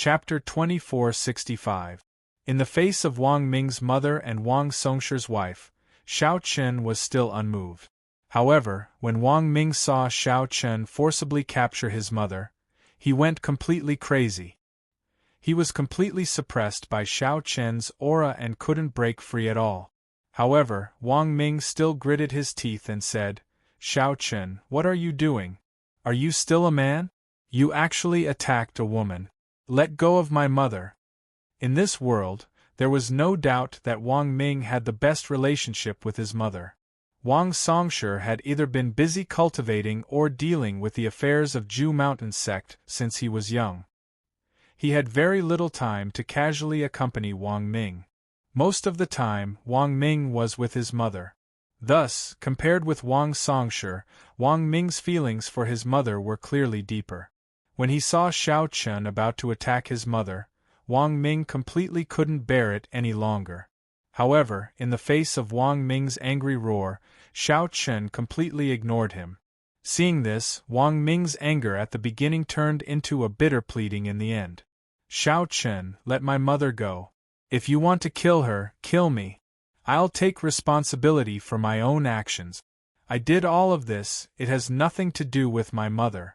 Chapter 2465. In the face of Wang Ming's mother and Wang Songshi's wife, Xiao Chen was still unmoved. However, when Wang Ming saw Xiao Chen forcibly capture his mother, he went completely crazy. He was completely suppressed by Xiao Chen's aura and couldn't break free at all. However, Wang Ming still gritted his teeth and said, "Xiao Chen, what are you doing? Are you still a man? You actually attacked a woman. Let go of my mother." In this world, there was no doubt that Wang Ming had the best relationship with his mother. Wang Songshi had either been busy cultivating or dealing with the affairs of Ju Mountain sect since he was young. He had very little time to casually accompany Wang Ming. Most of the time, Wang Ming was with his mother. Thus, compared with Wang Songshi, Wang Ming's feelings for his mother were clearly deeper. When he saw Xiao Chen about to attack his mother, Wang Ming completely couldn't bear it any longer. However, in the face of Wang Ming's angry roar, Xiao Chen completely ignored him. Seeing this, Wang Ming's anger at the beginning turned into a bitter pleading in the end. "Xiao Chen, let my mother go. If you want to kill her, kill me. I'll take responsibility for my own actions. I did all of this, it has nothing to do with my mother,"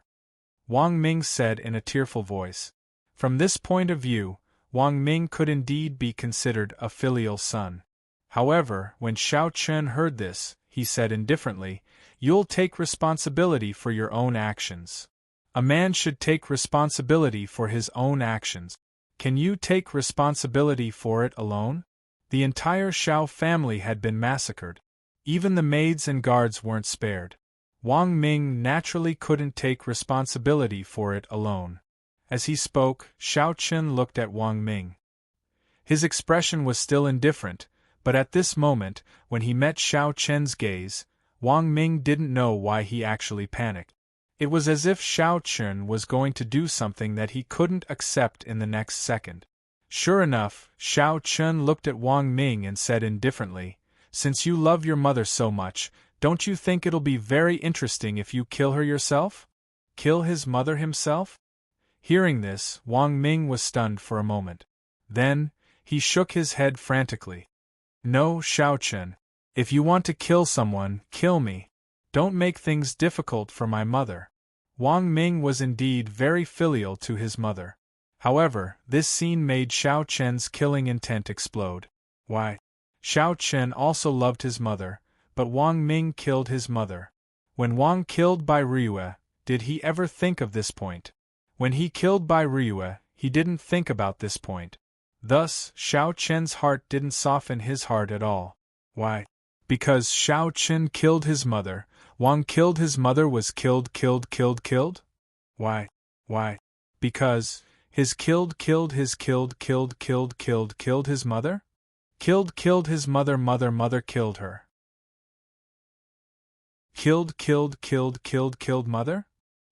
Wang Ming said in a tearful voice. From this point of view, Wang Ming could indeed be considered a filial son. However, when Xiao Chen heard this, he said indifferently, "You'll take responsibility for your own actions. A man should take responsibility for his own actions. Can you take responsibility for it alone?" The entire Xiao family had been massacred. Even the maids and guards weren't spared. Wang Ming naturally couldn't take responsibility for it alone. As he spoke, Xiao Chen looked at Wang Ming. His expression was still indifferent, but at this moment, when he met Xiao Chen's gaze, Wang Ming didn't know why he actually panicked. It was as if Xiao Chen was going to do something that he couldn't accept in the next second. Sure enough, Xiao Chen looked at Wang Ming and said indifferently, "Since you love your mother so much, don't you think it'll be very interesting if you kill her yourself?" Kill his mother himself? Hearing this, Wang Ming was stunned for a moment. Then, he shook his head frantically. "No, Xiao Chen. If you want to kill someone, kill me. Don't make things difficult for my mother." Wang Ming was indeed very filial to his mother. However, this scene made Xiao Chen's killing intent explode. Why? Xiao Chen also loved his mother, but Wang Ming killed his mother. When Wang killed Bai Ryue, did he ever think of this point? When he killed Bai Ryue, he didn't think about this point. Thus, Xiao Chen's heart didn't soften his heart at all. Why? Because Xiao Chen killed his mother, Wang killed his mother was killed. Why? Because his killed his mother? Killed his mother killed her. Killed mother?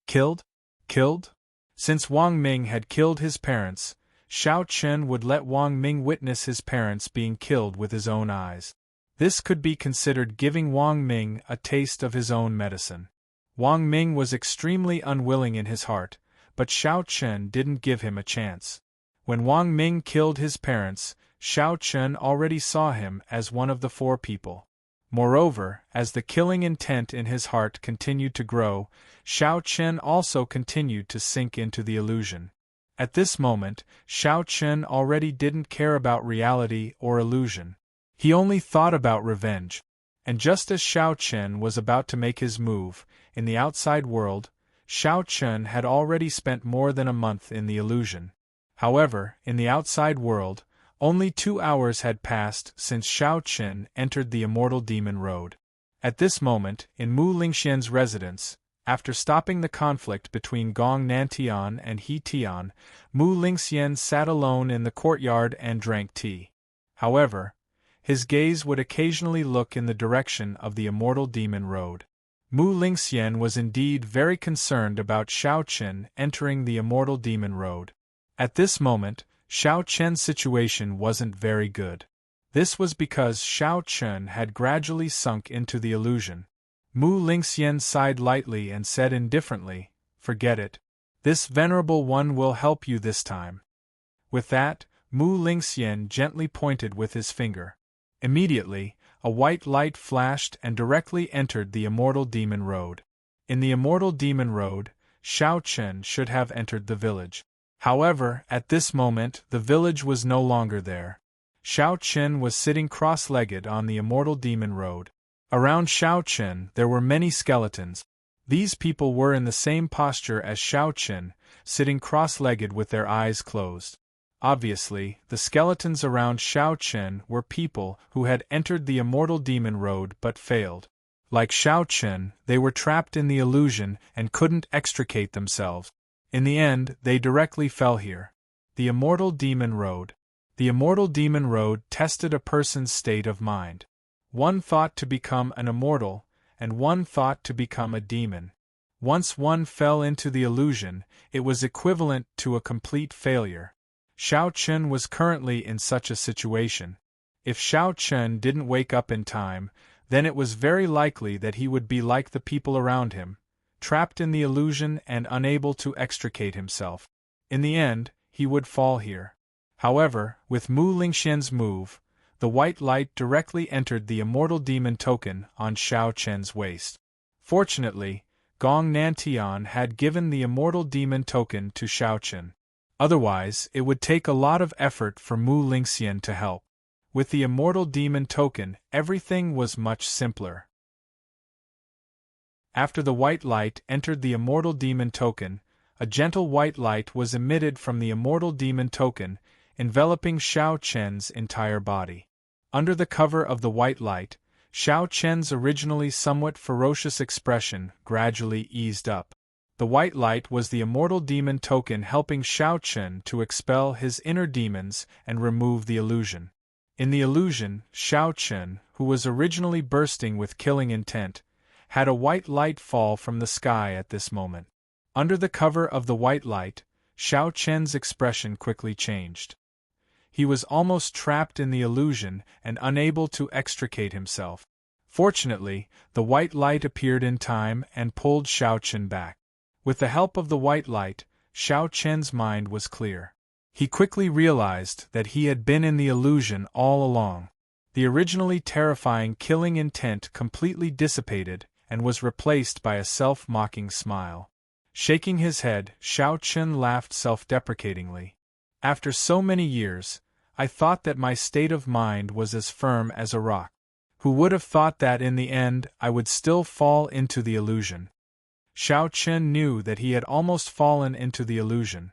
Killed? Since Wang Ming had killed his parents, Xiao Chen would let Wang Ming witness his parents being killed with his own eyes. This could be considered giving Wang Ming a taste of his own medicine. Wang Ming was extremely unwilling in his heart, but Xiao Chen didn't give him a chance. When Wang Ming killed his parents, Xiao Chen already saw him as one of the four people. Moreover, as the killing intent in his heart continued to grow, Xiao Chen also continued to sink into the illusion. At this moment, Xiao Chen already didn't care about reality or illusion. He only thought about revenge. And just as Xiao Chen was about to make his move, in the outside world, Xiao Chen had already spent more than a month in the illusion. However, in the outside world, only 2 hours had passed since Xiao Chen entered the Immortal Demon Road. At this moment, in Mu Lingxian's residence, after stopping the conflict between Gong Nantian and He Tian, Mu Lingxian sat alone in the courtyard and drank tea. However, his gaze would occasionally look in the direction of the Immortal Demon Road. Mu Lingxian was indeed very concerned about Xiao Chen entering the Immortal Demon Road. At this moment, Xiao Chen's situation wasn't very good. This was because Xiao Chen had gradually sunk into the illusion. Mu Lingxian sighed lightly and said indifferently, "Forget it. This venerable one will help you this time." With that, Mu Lingxian gently pointed with his finger. Immediately, a white light flashed and directly entered the Immortal Demon Road. In the Immortal Demon Road, Xiao Chen should have entered the village. However, at this moment, the village was no longer there. Xiao Chen was sitting cross-legged on the Immortal Demon Road. Around Xiao Chen there were many skeletons. These people were in the same posture as Xiao Chen, sitting cross-legged with their eyes closed. Obviously, the skeletons around Xiao Chen were people who had entered the Immortal Demon Road but failed. Like Xiao Chen, they were trapped in the illusion and couldn't extricate themselves. In the end, they directly fell here. The Immortal Demon Road. The Immortal Demon Road tested a person's state of mind. One thought to become an immortal, and one thought to become a demon. Once one fell into the illusion, it was equivalent to a complete failure. Xiao Chen was currently in such a situation. If Xiao Chen didn't wake up in time, then it was very likely that he would be like the people around him, trapped in the illusion and unable to extricate himself. In the end, he would fall here. However, with Mu Lingxian's move, the white light directly entered the Immortal Demon token on Xiao Chen's waist. Fortunately, Gong Nantian had given the Immortal Demon token to Xiao Chen. Otherwise, it would take a lot of effort for Mu Lingxian to help. With the Immortal Demon token, everything was much simpler. After the white light entered the Immortal Demon token, a gentle white light was emitted from the Immortal Demon token, enveloping Xiao Chen's entire body. Under the cover of the white light, Xiao Chen's originally somewhat ferocious expression gradually eased up. The white light was the Immortal Demon token helping Xiao Chen to expel his inner demons and remove the illusion. In the illusion, Xiao Chen, who was originally bursting with killing intent, had a white light fall from the sky at this moment. Under the cover of the white light, Xiao Chen's expression quickly changed. He was almost trapped in the illusion and unable to extricate himself. Fortunately, the white light appeared in time and pulled Xiao Chen back. With the help of the white light, Xiao Chen's mind was clear. He quickly realized that he had been in the illusion all along. The originally terrifying killing intent completely dissipated and was replaced by a self-mocking smile. Shaking his head, Xiao Chen laughed self-deprecatingly. After so many years, I thought that my state of mind was as firm as a rock. Who would have thought that in the end I would still fall into the illusion? Xiao Chen knew that he had almost fallen into the illusion.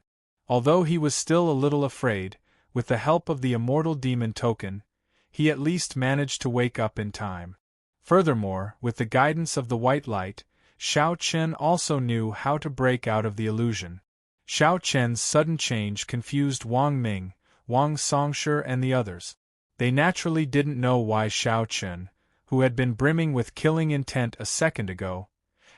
Although he was still a little afraid, with the help of the Immortal Demon token, he at least managed to wake up in time. Furthermore, with the guidance of the white light, Xiao Chen also knew how to break out of the illusion. Xiao Chen's sudden change confused Wang Ming, Wang Songsher and the others. They naturally didn't know why Xiao Chen, who had been brimming with killing intent a second ago,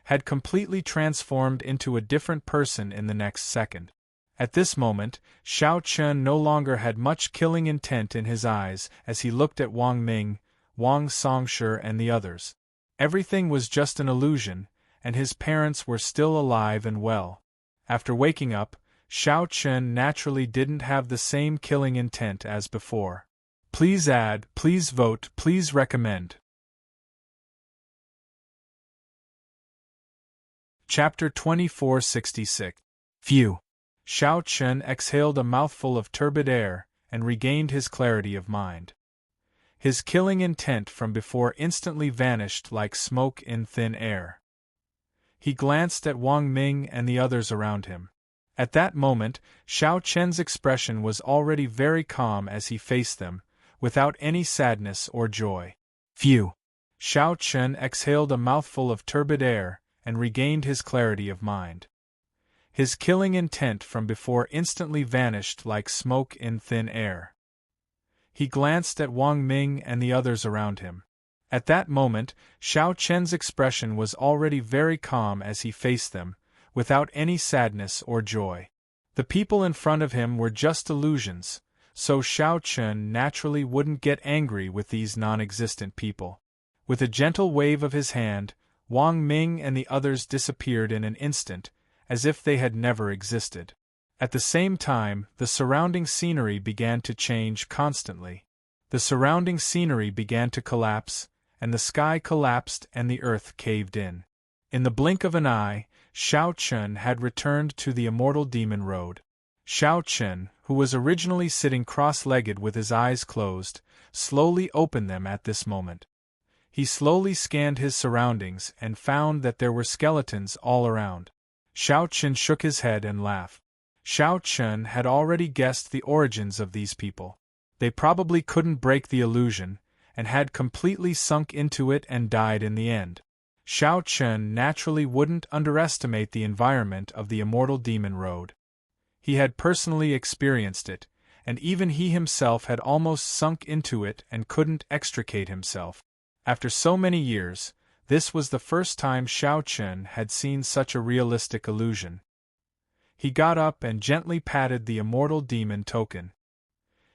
had completely transformed into a different person in the next second. At this moment, Xiao Chen no longer had much killing intent in his eyes as he looked at Wang Ming, Wang Songsher and the others. Everything was just an illusion, and his parents were still alive and well. After waking up, Xiao Chen naturally didn't have the same killing intent as before. Please add, please vote, please recommend. Chapter 2466. Phew. Xiao Chen exhaled a mouthful of turbid air and regained his clarity of mind. His killing intent from before instantly vanished like smoke in thin air. He glanced at Wang Ming and the others around him. At that moment, Xiao Chen's expression was already very calm as he faced them, without any sadness or joy. Phew! Xiao Chen exhaled a mouthful of turbid air and regained his clarity of mind. His killing intent from before instantly vanished like smoke in thin air. He glanced at Wang Ming and the others around him. At that moment, Xiao Chen's expression was already very calm as he faced them, without any sadness or joy. The people in front of him were just illusions, so Xiao Chen naturally wouldn't get angry with these non-existent people. With a gentle wave of his hand, Wang Ming and the others disappeared in an instant, as if they had never existed. At the same time, the surrounding scenery began to change constantly. The surrounding scenery began to collapse, and the sky collapsed and the earth caved in. In the blink of an eye, Xiao Chen had returned to the immortal demon road. Xiao Chen, who was originally sitting cross-legged with his eyes closed, slowly opened them at this moment. He slowly scanned his surroundings and found that there were skeletons all around. Xiao Chen shook his head and laughed. Xiao Chen had already guessed the origins of these people. They probably couldn't break the illusion, and had completely sunk into it and died in the end. Xiao Chen naturally wouldn't underestimate the environment of the immortal demon road. He had personally experienced it, and even he himself had almost sunk into it and couldn't extricate himself. After so many years, this was the first time Xiao Chen had seen such a realistic illusion. He got up and gently patted the immortal demon token.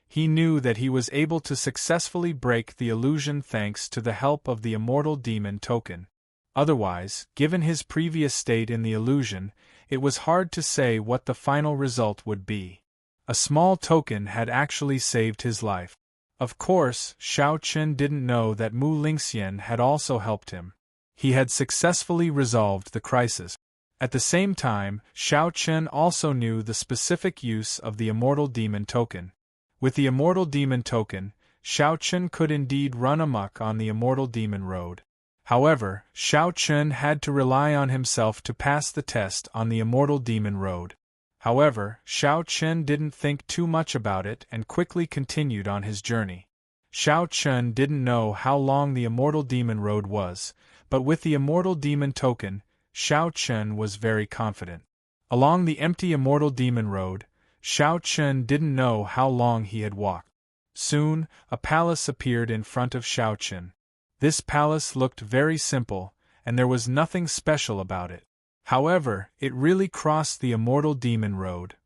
He knew that he was able to successfully break the illusion thanks to the help of the immortal demon token. Otherwise, given his previous state in the illusion, it was hard to say what the final result would be. A small token had actually saved his life. Of course, Xiao Chen didn't know that Mu Lingxian had also helped him. He had successfully resolved the crisis. At the same time, Xiao Chen also knew the specific use of the immortal demon token. With the immortal demon token, Xiao Chen could indeed run amok on the immortal demon road. However, Xiao Chen had to rely on himself to pass the test on the immortal demon road. However, Xiao Chen didn't think too much about it and quickly continued on his journey. Xiao Chen didn't know how long the immortal demon road was, but with the immortal demon token, Xiao Chen was very confident. Along the empty immortal demon road, Xiao Chen didn't know how long he had walked. Soon, a palace appeared in front of Xiao Chen. This palace looked very simple, and there was nothing special about it. However, it really crossed the immortal demon road.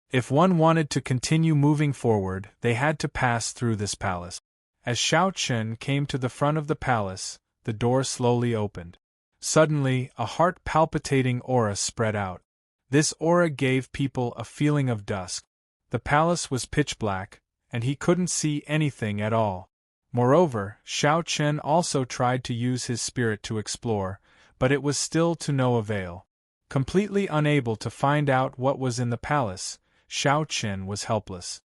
If one wanted to continue moving forward, they had to pass through this palace. As Xiao Chen came to the front of the palace, the door slowly opened. Suddenly, a heart-palpitating aura spread out. This aura gave people a feeling of dusk. The palace was pitch black, and he couldn't see anything at all. Moreover, Xiao Chen also tried to use his spirit to explore, but it was still to no avail. Completely unable to find out what was in the palace, Xiao Chen was helpless.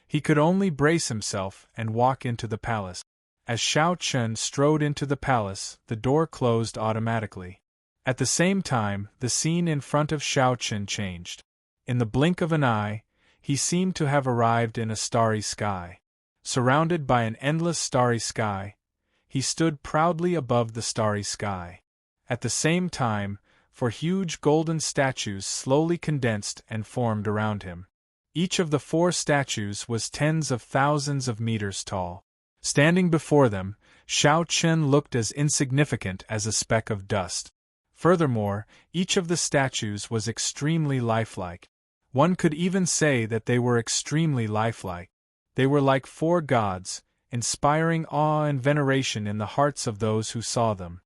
He could only brace himself and walk into the palace. As Xiao Chen strode into the palace, the door closed automatically. At the same time, the scene in front of Xiao Chen changed. In the blink of an eye, he seemed to have arrived in a starry sky. Surrounded by an endless starry sky, he stood proudly above the starry sky. At the same time, four huge golden statues slowly condensed and formed around him. Each of the 4 statues was tens of thousands of meters tall. Standing before them, Xiao Chen looked as insignificant as a speck of dust. Furthermore, each of the statues was extremely lifelike. One could even say that they were extremely lifelike. They were like 4 gods, inspiring awe and veneration in the hearts of those who saw them.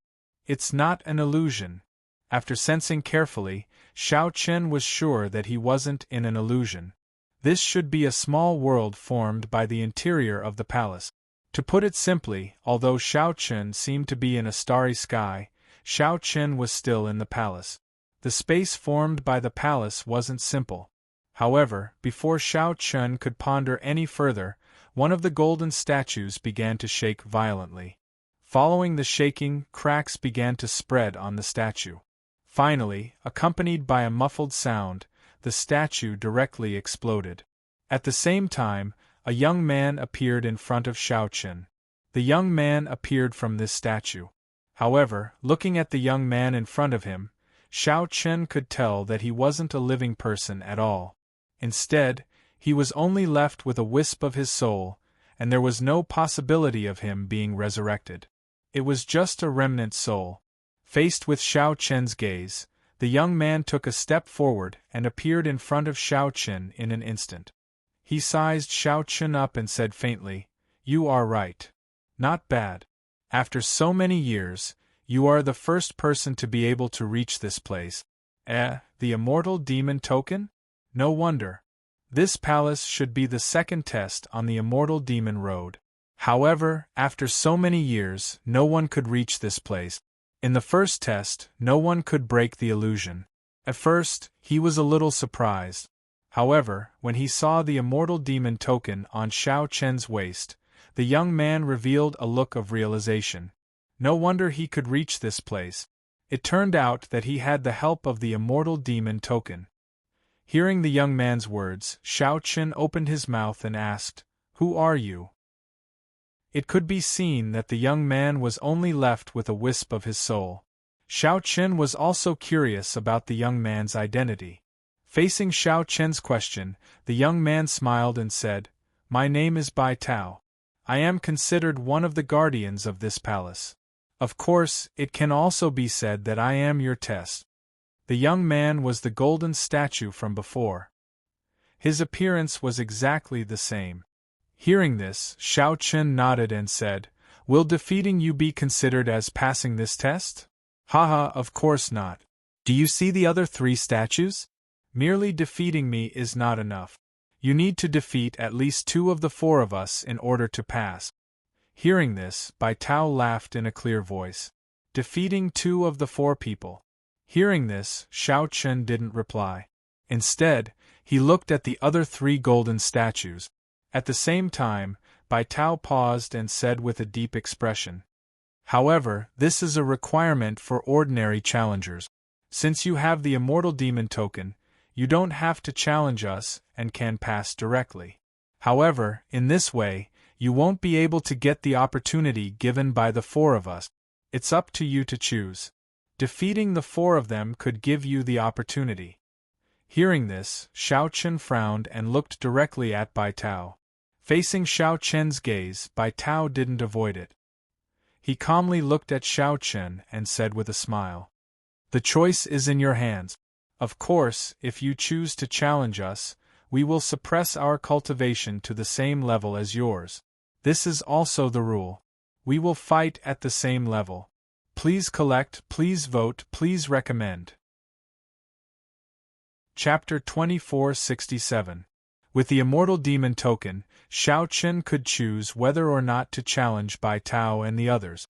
It's not an illusion. After sensing carefully, Xiao Chen was sure that he wasn't in an illusion. This should be a small world formed by the interior of the palace. To put it simply, although Xiao Chen seemed to be in a starry sky, Xiao Chen was still in the palace. The space formed by the palace wasn't simple. However, before Xiao Chen could ponder any further, one of the golden statues began to shake violently. Following the shaking, cracks began to spread on the statue. Finally, accompanied by a muffled sound, the statue directly exploded. At the same time, a young man appeared in front of Xiao Chen. The young man appeared from this statue. However, looking at the young man in front of him, Xiao Chen could tell that he wasn't a living person at all. Instead, he was only left with a wisp of his soul, and there was no possibility of him being resurrected. It was just a remnant soul. Faced with Xiao Chen's gaze, the young man took a step forward and appeared in front of Xiao Chen in an instant. He sized Xiao Chen up and said faintly, "You are right. Not bad. After so many years, you are the first person to be able to reach this place." The immortal demon token? No wonder. This palace should be the second test on the immortal demon road. However, after so many years, no one could reach this place. In the first test, no one could break the illusion. At first, he was a little surprised. However, when he saw the immortal demon token on Xiao Chen's waist, the young man revealed a look of realization. No wonder he could reach this place. It turned out that he had the help of the immortal demon token. Hearing the young man's words, Xiao Chen opened his mouth and asked, "Who are you?" It could be seen that the young man was only left with a wisp of his soul. Xiao Chen was also curious about the young man's identity. Facing Xiao Chen's question, the young man smiled and said, "My name is Bai Tao. I am considered one of the guardians of this palace. Of course, it can also be said that I am your test." The young man was the golden statue from before. His appearance was exactly the same. Hearing this, Xiao Chen nodded and said, "Will defeating you be considered as passing this test?" "Haha, of course not. Do you see the other 3 statues? Merely defeating me is not enough. You need to defeat at least 2 of the 4 of us in order to pass." Hearing this, Bai Tao laughed in a clear voice. Defeating 2 of the 4 people. Hearing this, Xiao Chen didn't reply. Instead, he looked at the other 3 golden statues. At the same time, Bai Tao paused and said with a deep expression, "However, this is a requirement for ordinary challengers. Since you have the immortal demon token, you don't have to challenge us and can pass directly. However, in this way, you won't be able to get the opportunity given by the 4 of us. It's up to you to choose. Defeating the 4 of them could give you the opportunity." Hearing this, Xiao Chen frowned and looked directly at Bai Tao. Facing Xiao Chen's gaze, Bai Tao didn't avoid it. He calmly looked at Xiao Chen and said with a smile, "The choice is in your hands. Of course, if you choose to challenge us, we will suppress our cultivation to the same level as yours. This is also the rule. We will fight at the same level. Please collect, please vote, please recommend." Chapter 2467. With the immortal demon token, Xiao Chen could choose whether or not to challenge Bai Tao and the others.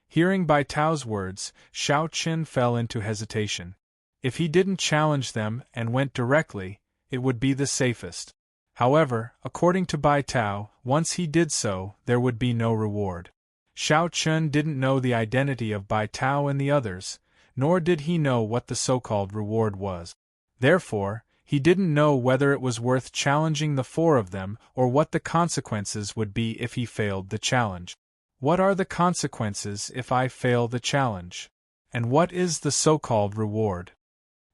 Hearing Bai Tao's words, Xiao Chen fell into hesitation. If he didn't challenge them and went directly, it would be the safest. However, according to Bai Tao, once he did so, there would be no reward. Xiao Chen didn't know the identity of Bai Tao and the others, nor did he know what the so-called reward was. Therefore, he didn't know whether it was worth challenging the 4 of them or what the consequences would be if he failed the challenge. What are the consequences if I fail the challenge? And what is the so-called reward?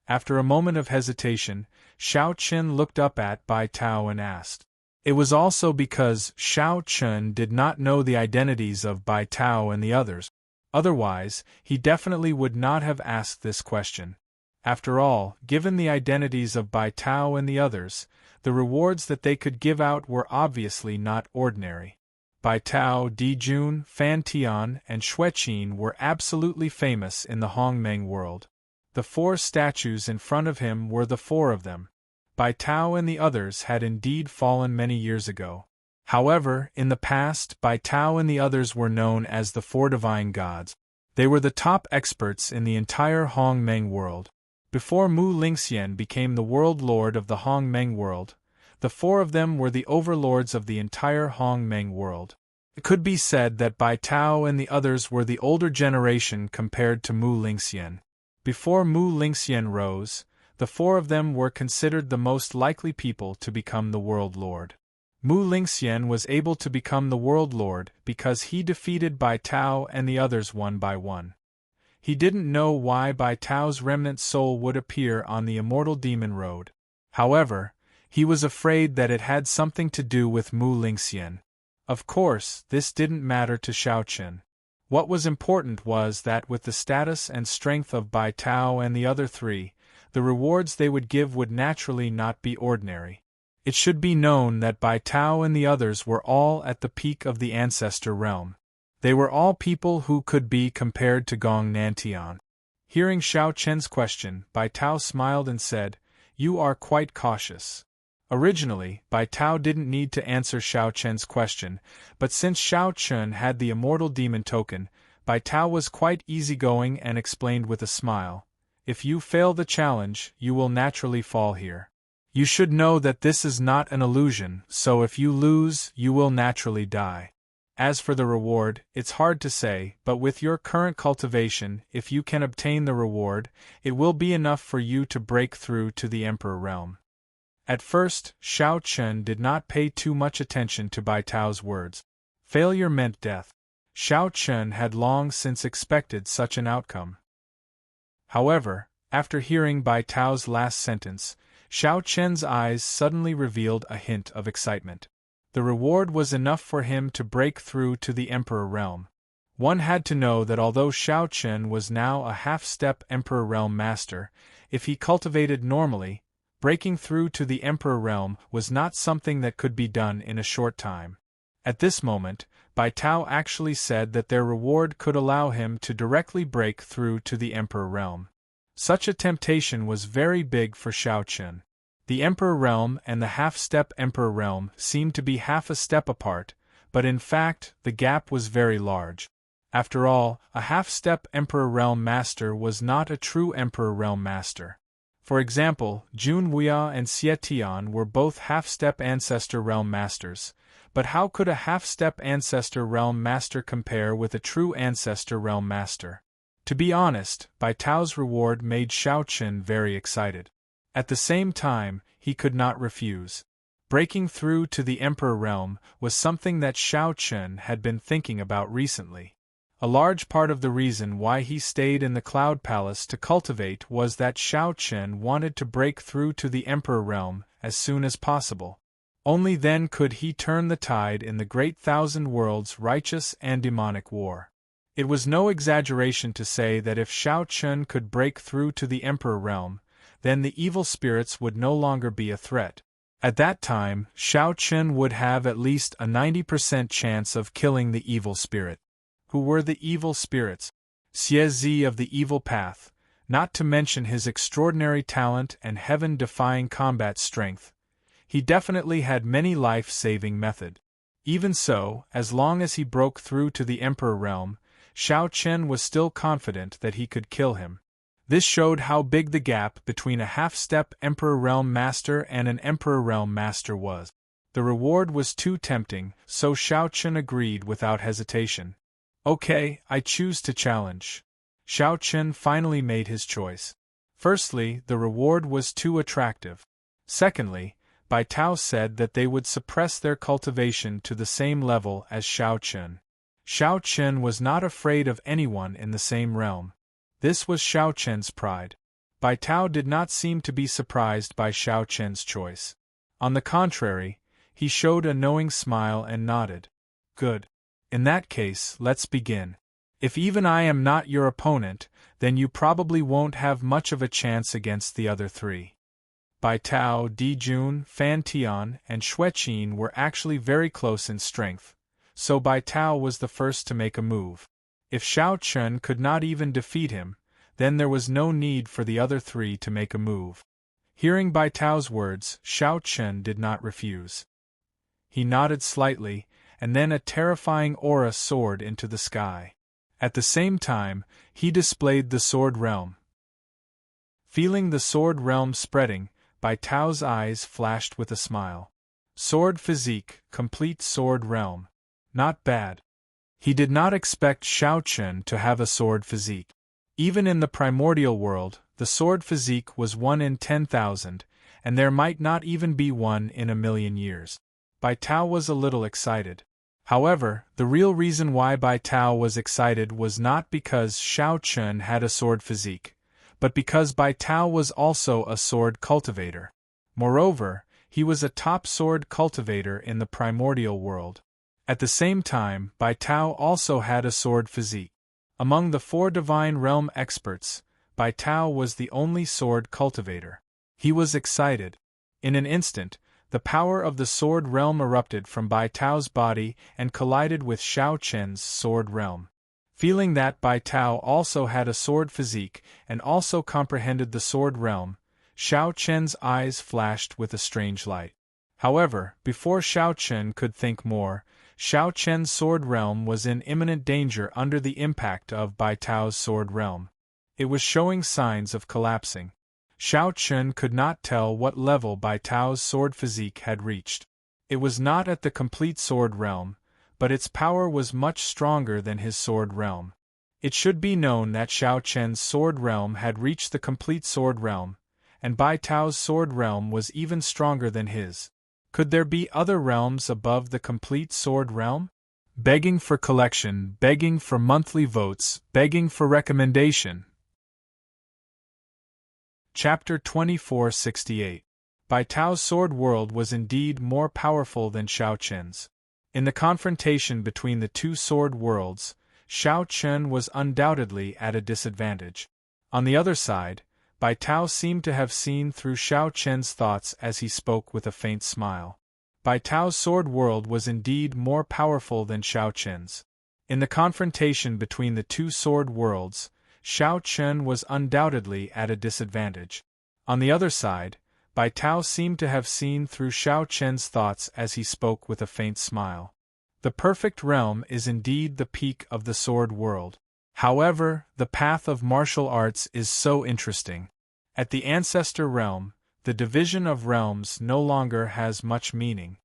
After a moment of hesitation, Xiao Chen looked up at Bai Tao and asked. It was also because Xiao Chen did not know the identities of Bai Tao and the others. Otherwise, he definitely would not have asked this question. After all, given the identities of Bai Tao and the others, the rewards that they could give out were obviously not ordinary. Bai Tao, Di Jun, Fan Tian, and Xueqin were absolutely famous in the Hongmeng world. The 4 statues in front of him were the 4 of them. Bai Tao and the others had indeed fallen many years ago. However, in the past, Bai Tao and the others were known as the 4 divine gods. They were the top experts in the entire Hongmeng world. Before Mu Lingxian became the world lord of the Hongmeng world, the 4 of them were the overlords of the entire Hongmeng world. It could be said that Bai Tao and the others were the older generation compared to Mu Lingxian. Before Mu Lingxian rose, the 4 of them were considered the most likely people to become the world lord. Mu Lingxian was able to become the world lord because he defeated Bai Tao and the others one by one. He didn't know why Bai Tao's remnant soul would appear on the immortal demon road. However, he was afraid that it had something to do with Mu Lingxian. Of course, this didn't matter to Xiao Chen. What was important was that with the status and strength of Bai Tao and the other 3, the rewards they would give would naturally not be ordinary. It should be known that Bai Tao and the others were all at the peak of the ancestor realm. They were all people who could be compared to Gong Nantian. Hearing Xiao Chen's question, Bai Tao smiled and said, "You are quite cautious." Originally, Bai Tao didn't need to answer Xiao Chen's question, but since Xiao Chen had the immortal demon token, Bai Tao was quite easygoing and explained with a smile, "If you fail the challenge, you will naturally fall here. You should know that this is not an illusion, so if you lose, you will naturally die. As for the reward, it's hard to say, but with your current cultivation, if you can obtain the reward, it will be enough for you to break through to the Emperor realm." At first, Xiao Chen did not pay too much attention to Bai Tao's words. Failure meant death. Xiao Chen had long since expected such an outcome. However, after hearing Bai Tao's last sentence, Xiao Chen's eyes suddenly revealed a hint of excitement. The reward was enough for him to break through to the Emperor realm. One had to know that although Xiao Chen was now a half-step Emperor realm master, if he cultivated normally, breaking through to the Emperor realm was not something that could be done in a short time. At this moment, Bai Tao actually said that their reward could allow him to directly break through to the Emperor realm. Such a temptation was very big for Xiao Chen. The Emperor realm and the half-step Emperor realm seemed to be half a step apart, but in fact, the gap was very large. After all, a half-step Emperor realm master was not a true Emperor realm master. For example, Jun Wuya and Xie Tian were both half-step Ancestor realm masters, but how could a half-step Ancestor realm master compare with a true Ancestor realm master? To be honest, Bai Tao's reward made Xiao Chen very excited. At the same time, he could not refuse. Breaking through to the Emperor realm was something that Xiao Chen had been thinking about recently. A large part of the reason why he stayed in the Cloud Palace to cultivate was that Xiao Chen wanted to break through to the Emperor realm as soon as possible. Only then could he turn the tide in the great Thousand Worlds righteous and demonic war. It was no exaggeration to say that if Xiao Chen could break through to the Emperor realm, then the evil spirits would no longer be a threat. At that time, Xiao Chen would have at least a 90% chance of killing the evil spirit. Who were the evil spirits? Xie Zi of the evil path, not to mention his extraordinary talent and heaven-defying combat strength. He definitely had many life-saving methods. Even so, as long as he broke through to the Emperor realm, Xiao Chen was still confident that he could kill him. This showed how big the gap between a half-step Emperor realm master and an Emperor realm master was. The reward was too tempting, so Xiao Chen agreed without hesitation. "Okay, I choose to challenge." Xiao Chen finally made his choice. Firstly, the reward was too attractive. Secondly, Bai Tao said that they would suppress their cultivation to the same level as Xiao Chen. Xiao Chen was not afraid of anyone in the same realm. This was Xiao Chen's pride. Bai Tao did not seem to be surprised by Xiao Chen's choice. On the contrary, he showed a knowing smile and nodded. "Good. In that case, let's begin. If even I am not your opponent, then you probably won't have much of a chance against the other three." Bai Tao, Di Jun, Fan Tian, and Xueqin were actually very close in strength, so Bai Tao was the first to make a move. If Xiao Chen could not even defeat him, then there was no need for the other three to make a move. Hearing Bai Tao's words, Xiao Chen did not refuse. He nodded slightly, and then a terrifying aura soared into the sky. At the same time, he displayed the Sword Realm. Feeling the Sword Realm spreading, Bai Tao's eyes flashed with a smile. Sword physique, complete Sword Realm. Not bad. He did not expect Xiao Chen to have a sword physique. Even in the primordial world, the sword physique was 1 in 10,000, and there might not even be 1 in 1,000,000 years. Bai Tao was a little excited. However, the real reason why Bai Tao was excited was not because Xiao Chen had a sword physique, but because Bai Tao was also a sword cultivator. Moreover, he was a top sword cultivator in the primordial world. At the same time, Bai Tao also had a sword physique. Among the 4 divine realm experts, Bai Tao was the only sword cultivator. He was excited. In an instant, the power of the sword realm erupted from Bai Tao's body and collided with Xiao Chen's sword realm. Feeling that Bai Tao also had a sword physique and also comprehended the sword realm, Xiao Chen's eyes flashed with a strange light. However, before Xiao Chen could think more, Xiao Chen's sword realm was in imminent danger under the impact of Bai Tao's sword realm. It was showing signs of collapsing. Xiao Chen could not tell what level Bai Tao's sword physique had reached. It was not at the complete sword realm, but its power was much stronger than his sword realm. It should be known that Xiao Chen's sword realm had reached the complete sword realm, and Bai Tao's sword realm was even stronger than his. Could there be other realms above the complete sword realm? Begging for collection, begging for monthly votes, begging for recommendation. Chapter 2468. Bai Tao's sword world was indeed more powerful than Xiao Chen's. In the confrontation between the two sword worlds, Xiao Chen was undoubtedly at a disadvantage. On the other side, Bai Tao seemed to have seen through Xiao Chen's thoughts as he spoke with a faint smile. Bai Tao's sword world was indeed more powerful than Xiao Chen's. In the confrontation between the two sword worlds, Xiao Chen was undoubtedly at a disadvantage. On the other side, Bai Tao seemed to have seen through Xiao Chen's thoughts as he spoke with a faint smile. The perfect realm is indeed the peak of the sword world. However, the path of martial arts is so interesting. At the ancestor realm, the division of realms no longer has much meaning.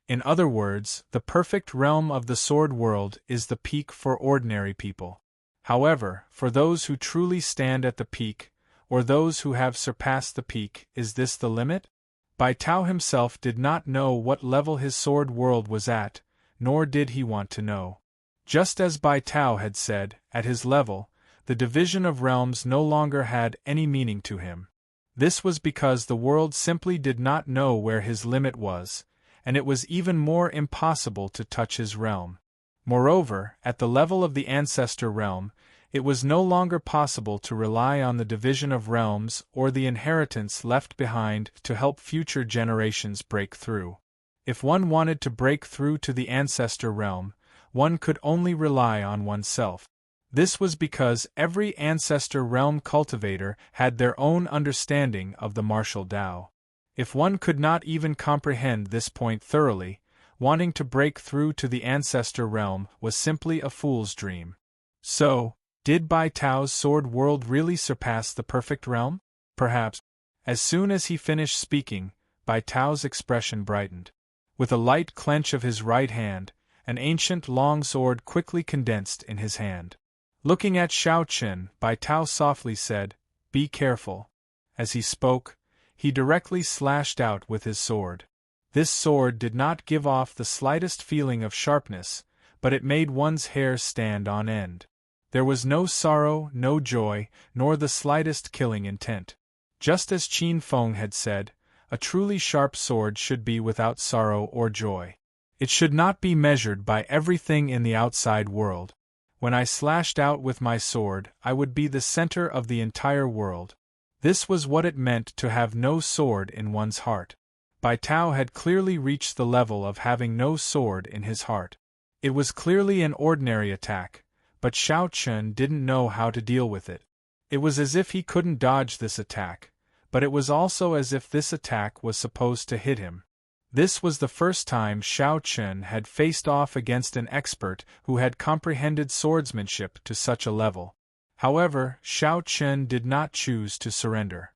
In other words, the perfect realm of the sword world is the peak for ordinary people. However, for those who truly stand at the peak, or those who have surpassed the peak, is this the limit? Bai Tao himself did not know what level his sword world was at, nor did he want to know. Just as Bai Tao had said, at his level, the division of realms no longer had any meaning to him. This was because the world simply did not know where his limit was, and it was even more impossible to touch his realm. Moreover, at the level of the ancestor realm, it was no longer possible to rely on the division of realms or the inheritance left behind to help future generations break through. If one wanted to break through to the ancestor realm, one could only rely on oneself. This was because every ancestor realm cultivator had their own understanding of the martial Tao. If one could not even comprehend this point thoroughly, wanting to break through to the ancestor realm was simply a fool's dream. So, did Bai Tao's sword world really surpass the perfect realm? Perhaps. As soon as he finished speaking, Bai Tao's expression brightened. With a light clench of his right hand, an ancient long sword quickly condensed in his hand. Looking at Xiao Chen, Bai Tao softly said, "Be careful." As he spoke, he directly slashed out with his sword. This sword did not give off the slightest feeling of sharpness, but it made one's hair stand on end. There was no sorrow, no joy, nor the slightest killing intent. Just as Qin Feng had said, a truly sharp sword should be without sorrow or joy. It should not be measured by everything in the outside world. When I slashed out with my sword, I would be the center of the entire world. This was what it meant to have no sword in one's heart. Bai Tao had clearly reached the level of having no sword in his heart. It was clearly an ordinary attack, but Xiao Chen didn't know how to deal with it. It was as if he couldn't dodge this attack, but it was also as if this attack was supposed to hit him. This was the first time Xiao Chen had faced off against an expert who had comprehended swordsmanship to such a level. However, Xiao Chen did not choose to surrender.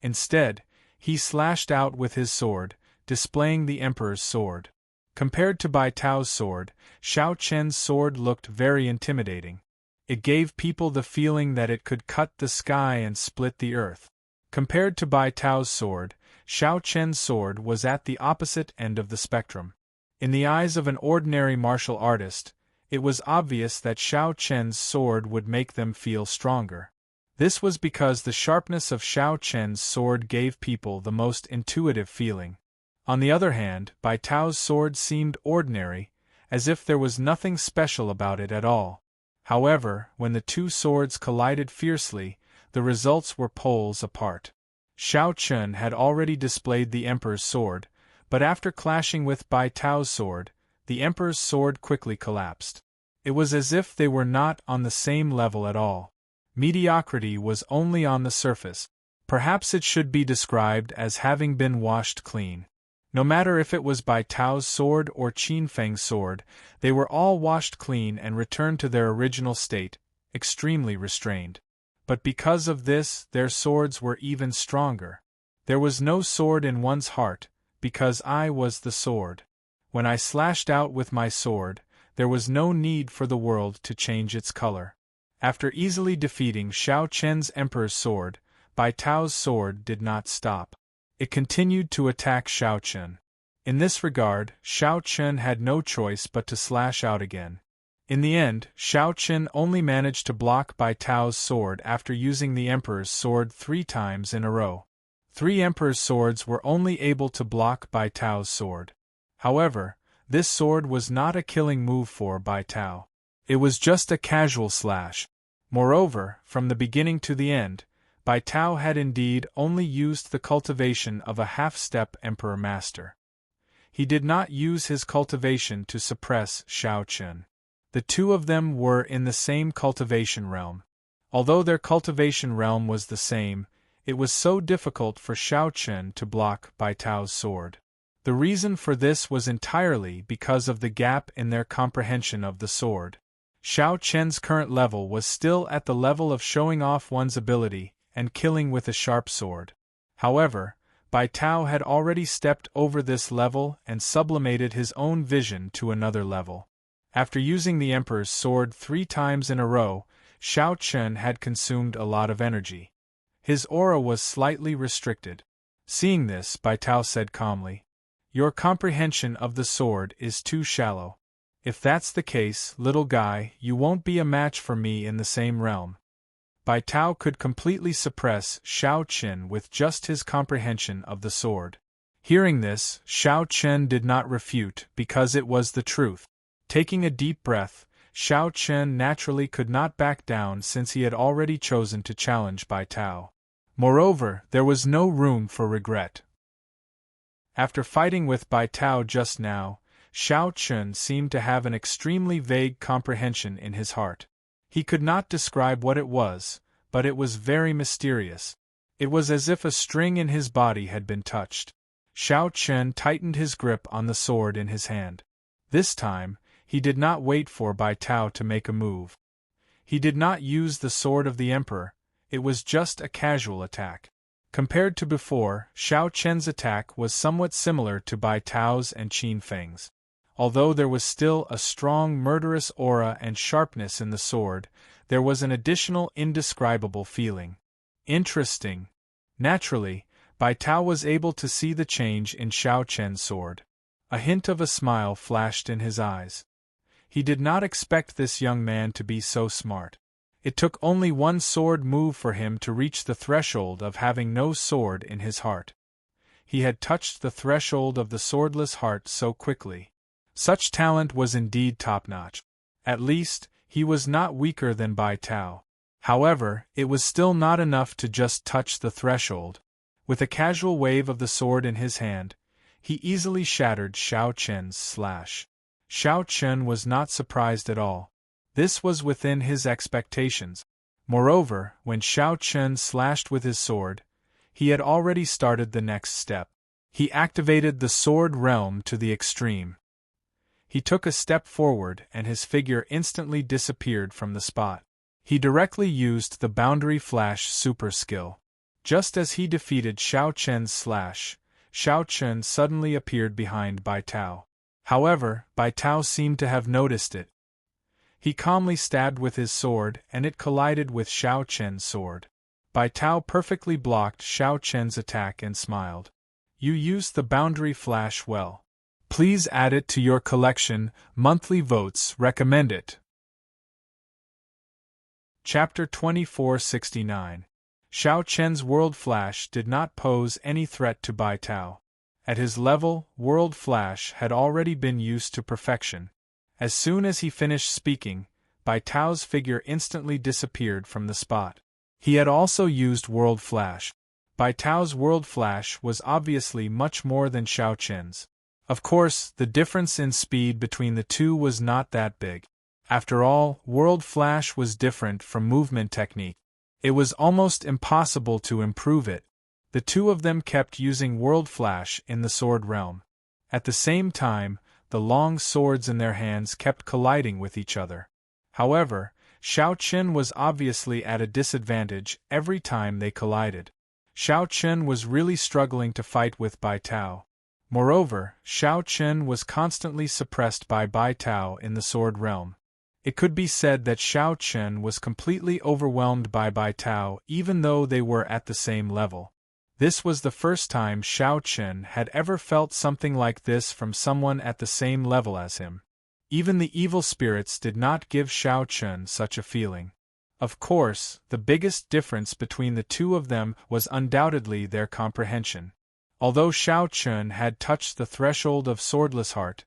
Instead, he slashed out with his sword, displaying the Emperor's sword. Compared to Bai Tao's sword, Xiao Chen's sword looked very intimidating. It gave people the feeling that it could cut the sky and split the earth. Compared to Bai Tao's sword, Xiao Chen's sword was at the opposite end of the spectrum. In the eyes of an ordinary martial artist, it was obvious that Xiao Chen's sword would make them feel stronger. This was because the sharpness of Xiao Chen's sword gave people the most intuitive feeling. On the other hand, Bai Tao's sword seemed ordinary, as if there was nothing special about it at all. However, when the two swords collided fiercely, the results were poles apart. Xiao Chen had already displayed the Emperor's sword, but after clashing with Bai Tao's sword, the Emperor's sword quickly collapsed. It was as if they were not on the same level at all. Mediocrity was only on the surface. Perhaps it should be described as having been washed clean. No matter if it was Bai Tao's sword or Qin Feng's sword, they were all washed clean and returned to their original state, extremely restrained. But because of this, their swords were even stronger. There was no sword in one's heart, because I was the sword. When I slashed out with my sword, there was no need for the world to change its color. After easily defeating Xiao Chen's emperor's sword, Bai Tao's sword did not stop. It continued to attack Xiao Chen. In this regard, Xiao Chen had no choice but to slash out again. In the end, Xiao Chen only managed to block Bai Tao's sword after using the emperor's sword 3 times in a row. 3 emperor's swords were only able to block Bai Tao's sword. However, this sword was not a killing move for Bai Tao. It was just a casual slash. Moreover, from the beginning to the end, Bai Tao had indeed only used the cultivation of a half-step emperor master. He did not use his cultivation to suppress Xiao Chen. The two of them were in the same cultivation realm. Although their cultivation realm was the same, it was so difficult for Xiao Chen to block Bai Tao's sword. The reason for this was entirely because of the gap in their comprehension of the sword. Xiao Chen's current level was still at the level of showing off one's ability and killing with a sharp sword. However, Bai Tao had already stepped over this level and sublimated his own vision to another level. After using the emperor's sword 3 times in a row, Xiao Chen had consumed a lot of energy. His aura was slightly restricted. Seeing this, Bai Tao said calmly, "Your comprehension of the sword is too shallow. If that's the case, little guy, you won't be a match for me in the same realm." Bai Tao could completely suppress Xiao Chen with just his comprehension of the sword. Hearing this, Xiao Chen did not refute because it was the truth. Taking a deep breath, Xiao Chen naturally could not back down since he had already chosen to challenge Bai Tao. Moreover, there was no room for regret. After fighting with Bai Tao just now, Xiao Chen seemed to have an extremely vague comprehension in his heart. He could not describe what it was, but it was very mysterious. It was as if a string in his body had been touched. Xiao Chen tightened his grip on the sword in his hand. This time, he did not wait for Bai Tao to make a move. He did not use the sword of the emperor, it was just a casual attack. Compared to before, Xiao Chen's attack was somewhat similar to Bai Tao's and Qin Feng's. Although there was still a strong murderous aura and sharpness in the sword, there was an additional indescribable feeling. Interesting. Naturally, Bai Tao was able to see the change in Xiao Chen's sword. A hint of a smile flashed in his eyes. He did not expect this young man to be so smart. It took only one sword move for him to reach the threshold of having no sword in his heart. He had touched the threshold of the swordless heart so quickly. Such talent was indeed top-notch. At least, he was not weaker than Bai Tao. However, it was still not enough to just touch the threshold. With a casual wave of the sword in his hand, he easily shattered Xiao Chen's slash. Xiao Chen was not surprised at all. This was within his expectations. Moreover, when Xiao Chen slashed with his sword, he had already started the next step. He activated the sword realm to the extreme. He took a step forward and his figure instantly disappeared from the spot. He directly used the Boundary Flash super skill. Just as he defeated Xiao Chen's slash, Xiao Chen suddenly appeared behind Bai Tao. However, Bai Tao seemed to have noticed it. He calmly stabbed with his sword and it collided with Xiao Chen's sword. Bai Tao perfectly blocked Xiao Chen's attack and smiled. "You used the Boundary Flash well. Please add it to your collection, monthly votes recommend it." Chapter 2469. Xiao Chen's World Flash did not pose any threat to Bai Tao. At his level, World Flash had already been used to perfection. As soon as he finished speaking, Bai Tao's figure instantly disappeared from the spot. He had also used World Flash. Bai Tao's World Flash was obviously much more than Xiao Chen's. Of course, the difference in speed between the two was not that big. After all, World Flash was different from movement technique. It was almost impossible to improve it. The two of them kept using World Flash in the sword realm. At the same time, the long swords in their hands kept colliding with each other. However, Xiao Qin was obviously at a disadvantage every time they collided. Xiao Qin was really struggling to fight with Bai Tao. Moreover, Xiao Qin was constantly suppressed by Bai Tao in the sword realm. It could be said that Xiao Qin was completely overwhelmed by Bai Tao even though they were at the same level. This was the first time Xiao Qin had ever felt something like this from someone at the same level as him. Even the evil spirits did not give Xiao Qin such a feeling. Of course, the biggest difference between the two of them was undoubtedly their comprehension. Although Xiao Qin had touched the threshold of Swordless Heart,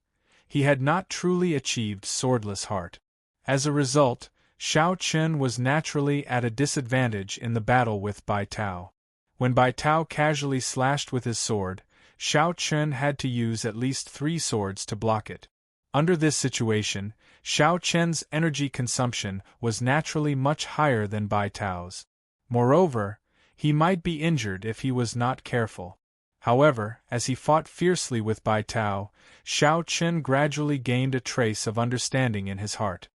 he had not truly achieved Swordless Heart. As a result, Xiao Qin was naturally at a disadvantage in the battle with Bai Tao. When Bai Tao casually slashed with his sword, Xiao Qin had to use at least 3 swords to block it. Under this situation, Xiao Qin's energy consumption was naturally much higher than Bai Tao's. Moreover, he might be injured if he was not careful. However, as he fought fiercely with Bai Tao, Xiao Qin gradually gained a trace of understanding in his heart.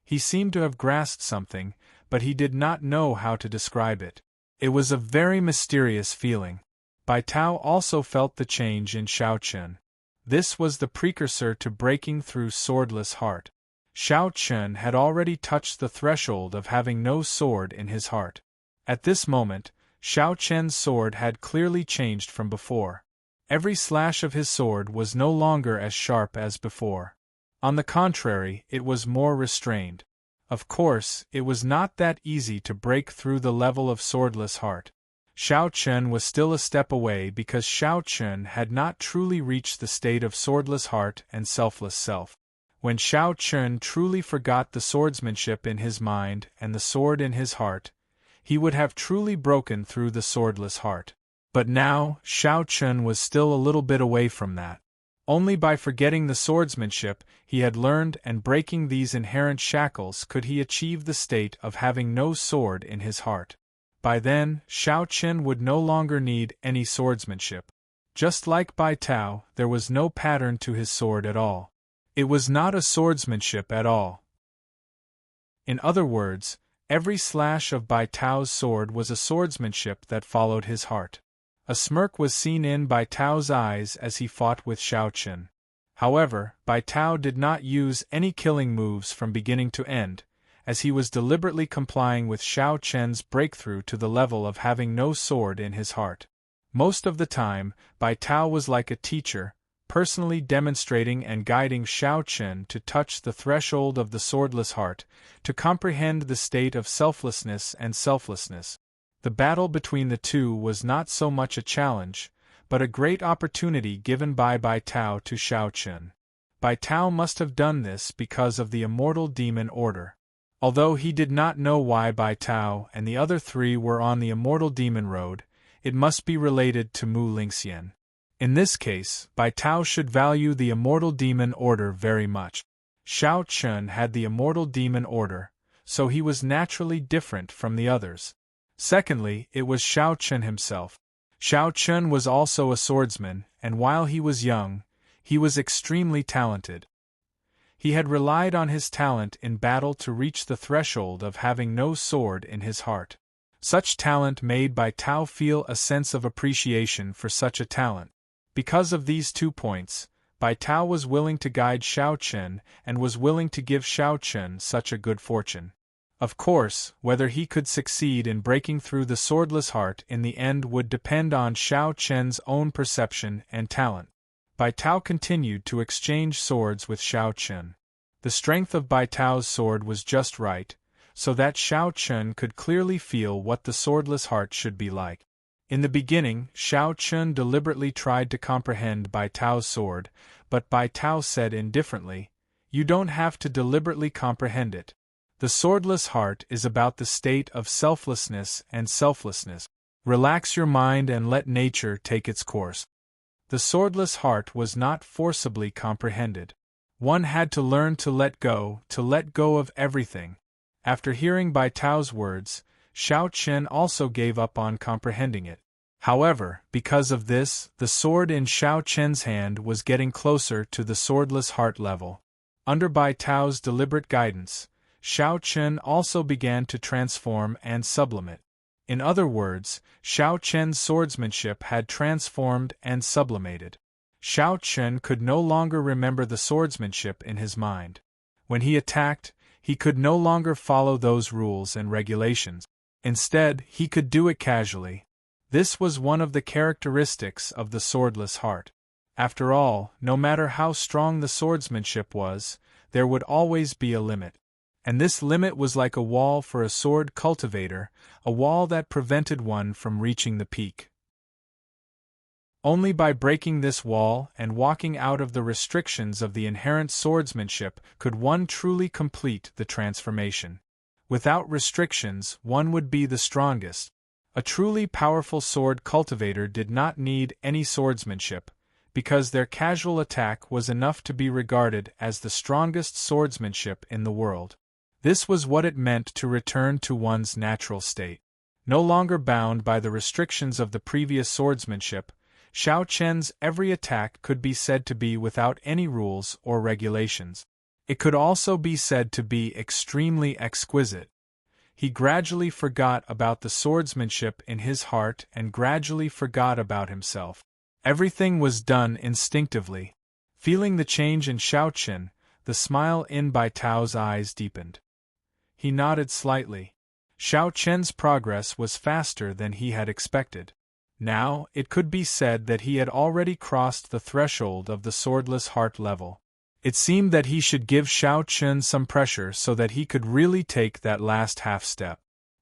He seemed to have grasped something, but he did not know how to describe it. It was a very mysterious feeling. Bai Tao also felt the change in Xiao Qin. This was the precursor to breaking through Swordless Heart. Xiao Qin had already touched the threshold of having no sword in his heart. At this moment, Xiao Qin's sword had clearly changed from before. Every slash of his sword was no longer as sharp as before. On the contrary, it was more restrained. Of course, it was not that easy to break through the level of Swordless Heart. Xiao Qin was still a step away because Xiao Qin had not truly reached the state of Swordless Heart and Selfless Self. When Xiao Qin truly forgot the swordsmanship in his mind and the sword in his heart, he would have truly broken through the Swordless Heart. But now, Xiao Qin was still a little bit away from that. Only by forgetting the swordsmanship he had learned and breaking these inherent shackles could he achieve the state of having no sword in his heart. By then, Xiao Qin would no longer need any swordsmanship. Just like Bai Tao, there was no pattern to his sword at all. It was not a swordsmanship at all. In other words, every slash of Bai Tao's sword was a swordsmanship that followed his heart. A smirk was seen in Bai Tao's eyes as he fought with Xiao Qin. However, Bai Tao did not use any killing moves from beginning to end, as he was deliberately complying with Xiao Qin's breakthrough to the level of having no sword in his heart. Most of the time, Bai Tao was like a teacher, personally demonstrating and guiding Xiao Qin to touch the threshold of the Swordless Heart, to comprehend the state of selflessness and selflessness. The battle between the two was not so much a challenge, but a great opportunity given by Bai Tao to Xiao Qin. Bai Tao must have done this because of the Immortal Demon Order. Although he did not know why Bai Tao and the other 3 were on the Immortal Demon Road, it must be related to Mu Lingxian. In this case, Bai Tao should value the Immortal Demon Order very much. Xiao Qin had the Immortal Demon Order, so he was naturally different from the others. Secondly, it was Xiao Qin himself. Xiao Qin was also a swordsman, and while he was young, he was extremely talented. He had relied on his talent in battle to reach the threshold of having no sword in his heart. Such talent made Bai Tao feel a sense of appreciation for such a talent. Because of these 2 points, Bai Tao was willing to guide Xiao Qin and was willing to give Xiao Qin such a good fortune. Of course, whether he could succeed in breaking through the Swordless Heart in the end would depend on Xiao Qin's own perception and talent. Bai Tao continued to exchange swords with Xiao Qin. The strength of Bai Tao's sword was just right, so that Xiao Qin could clearly feel what the Swordless Heart should be like. In the beginning, Xiao Qin deliberately tried to comprehend Bai Tao's sword, but Bai Tao said indifferently, "You don't have to deliberately comprehend it. The Swordless Heart is about the state of selflessness and selflessness. Relax your mind and let nature take its course." The Swordless Heart was not forcibly comprehended. One had to learn to let go of everything. After hearing Bai Tao's words, Xiao Chen also gave up on comprehending it. However, because of this, the sword in Xiao Chen's hand was getting closer to the swordless heart level. Under Bai Tao's deliberate guidance, Xiao Chen also began to transform and sublimate. In other words, Xiao Chen's swordsmanship had transformed and sublimated. Xiao Chen could no longer remember the swordsmanship in his mind. When he attacked, he could no longer follow those rules and regulations. Instead, he could do it casually. This was one of the characteristics of the swordless heart. After all, no matter how strong the swordsmanship was, there would always be a limit. And this limit was like a wall for a sword cultivator, a wall that prevented one from reaching the peak. Only by breaking this wall and walking out of the restrictions of the inherent swordsmanship could one truly complete the transformation. Without restrictions, one would be the strongest. A truly powerful sword cultivator did not need any swordsmanship, because their casual attack was enough to be regarded as the strongest swordsmanship in the world. This was what it meant to return to one's natural state. No longer bound by the restrictions of the previous swordsmanship, Xiao Chen's every attack could be said to be without any rules or regulations. It could also be said to be extremely exquisite. He gradually forgot about the swordsmanship in his heart and gradually forgot about himself. Everything was done instinctively. Feeling the change in Xiao Chen, the smile in Bai Tao's eyes deepened. He nodded slightly. Xiao Chen's progress was faster than he had expected. Now, it could be said that he had already crossed the threshold of the swordless heart level. It seemed that he should give Xiao Chen some pressure so that he could really take that last half step.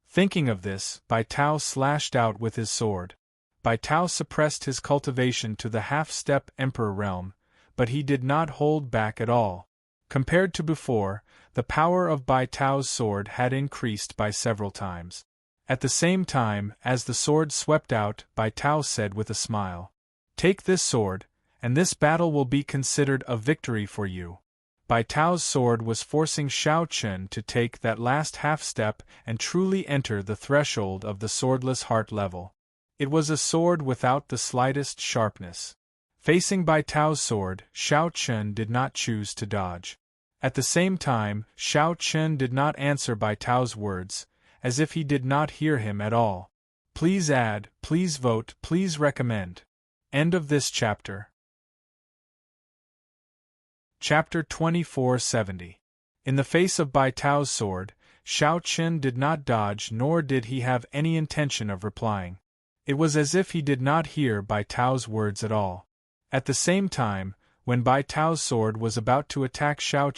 Thinking of this, Bai Tao slashed out with his sword. Bai Tao suppressed his cultivation to the half-step emperor realm, but he did not hold back at all. Compared to before, the power of Bai Tao's sword had increased by several times. At the same time, as the sword swept out, Bai Tao said with a smile, "Take this sword, and this battle will be considered a victory for you." Bai Tao's sword was forcing Xiao Chen to take that last half-step and truly enter the threshold of the swordless heart level. It was a sword without the slightest sharpness. Facing Bai Tao's sword, Xiao Chen did not choose to dodge. At the same time, Xiao Chen did not answer Bai Tao's words, as if he did not hear him at all. Please add, please vote, please recommend. End of this chapter. Chapter 2470. In the face of Bai Tao's sword, Xiao Chen did not dodge nor did he have any intention of replying. It was as if he did not hear Bai Tao's words at all. At the same time, when Bai Tao's sword was about to attack Xiao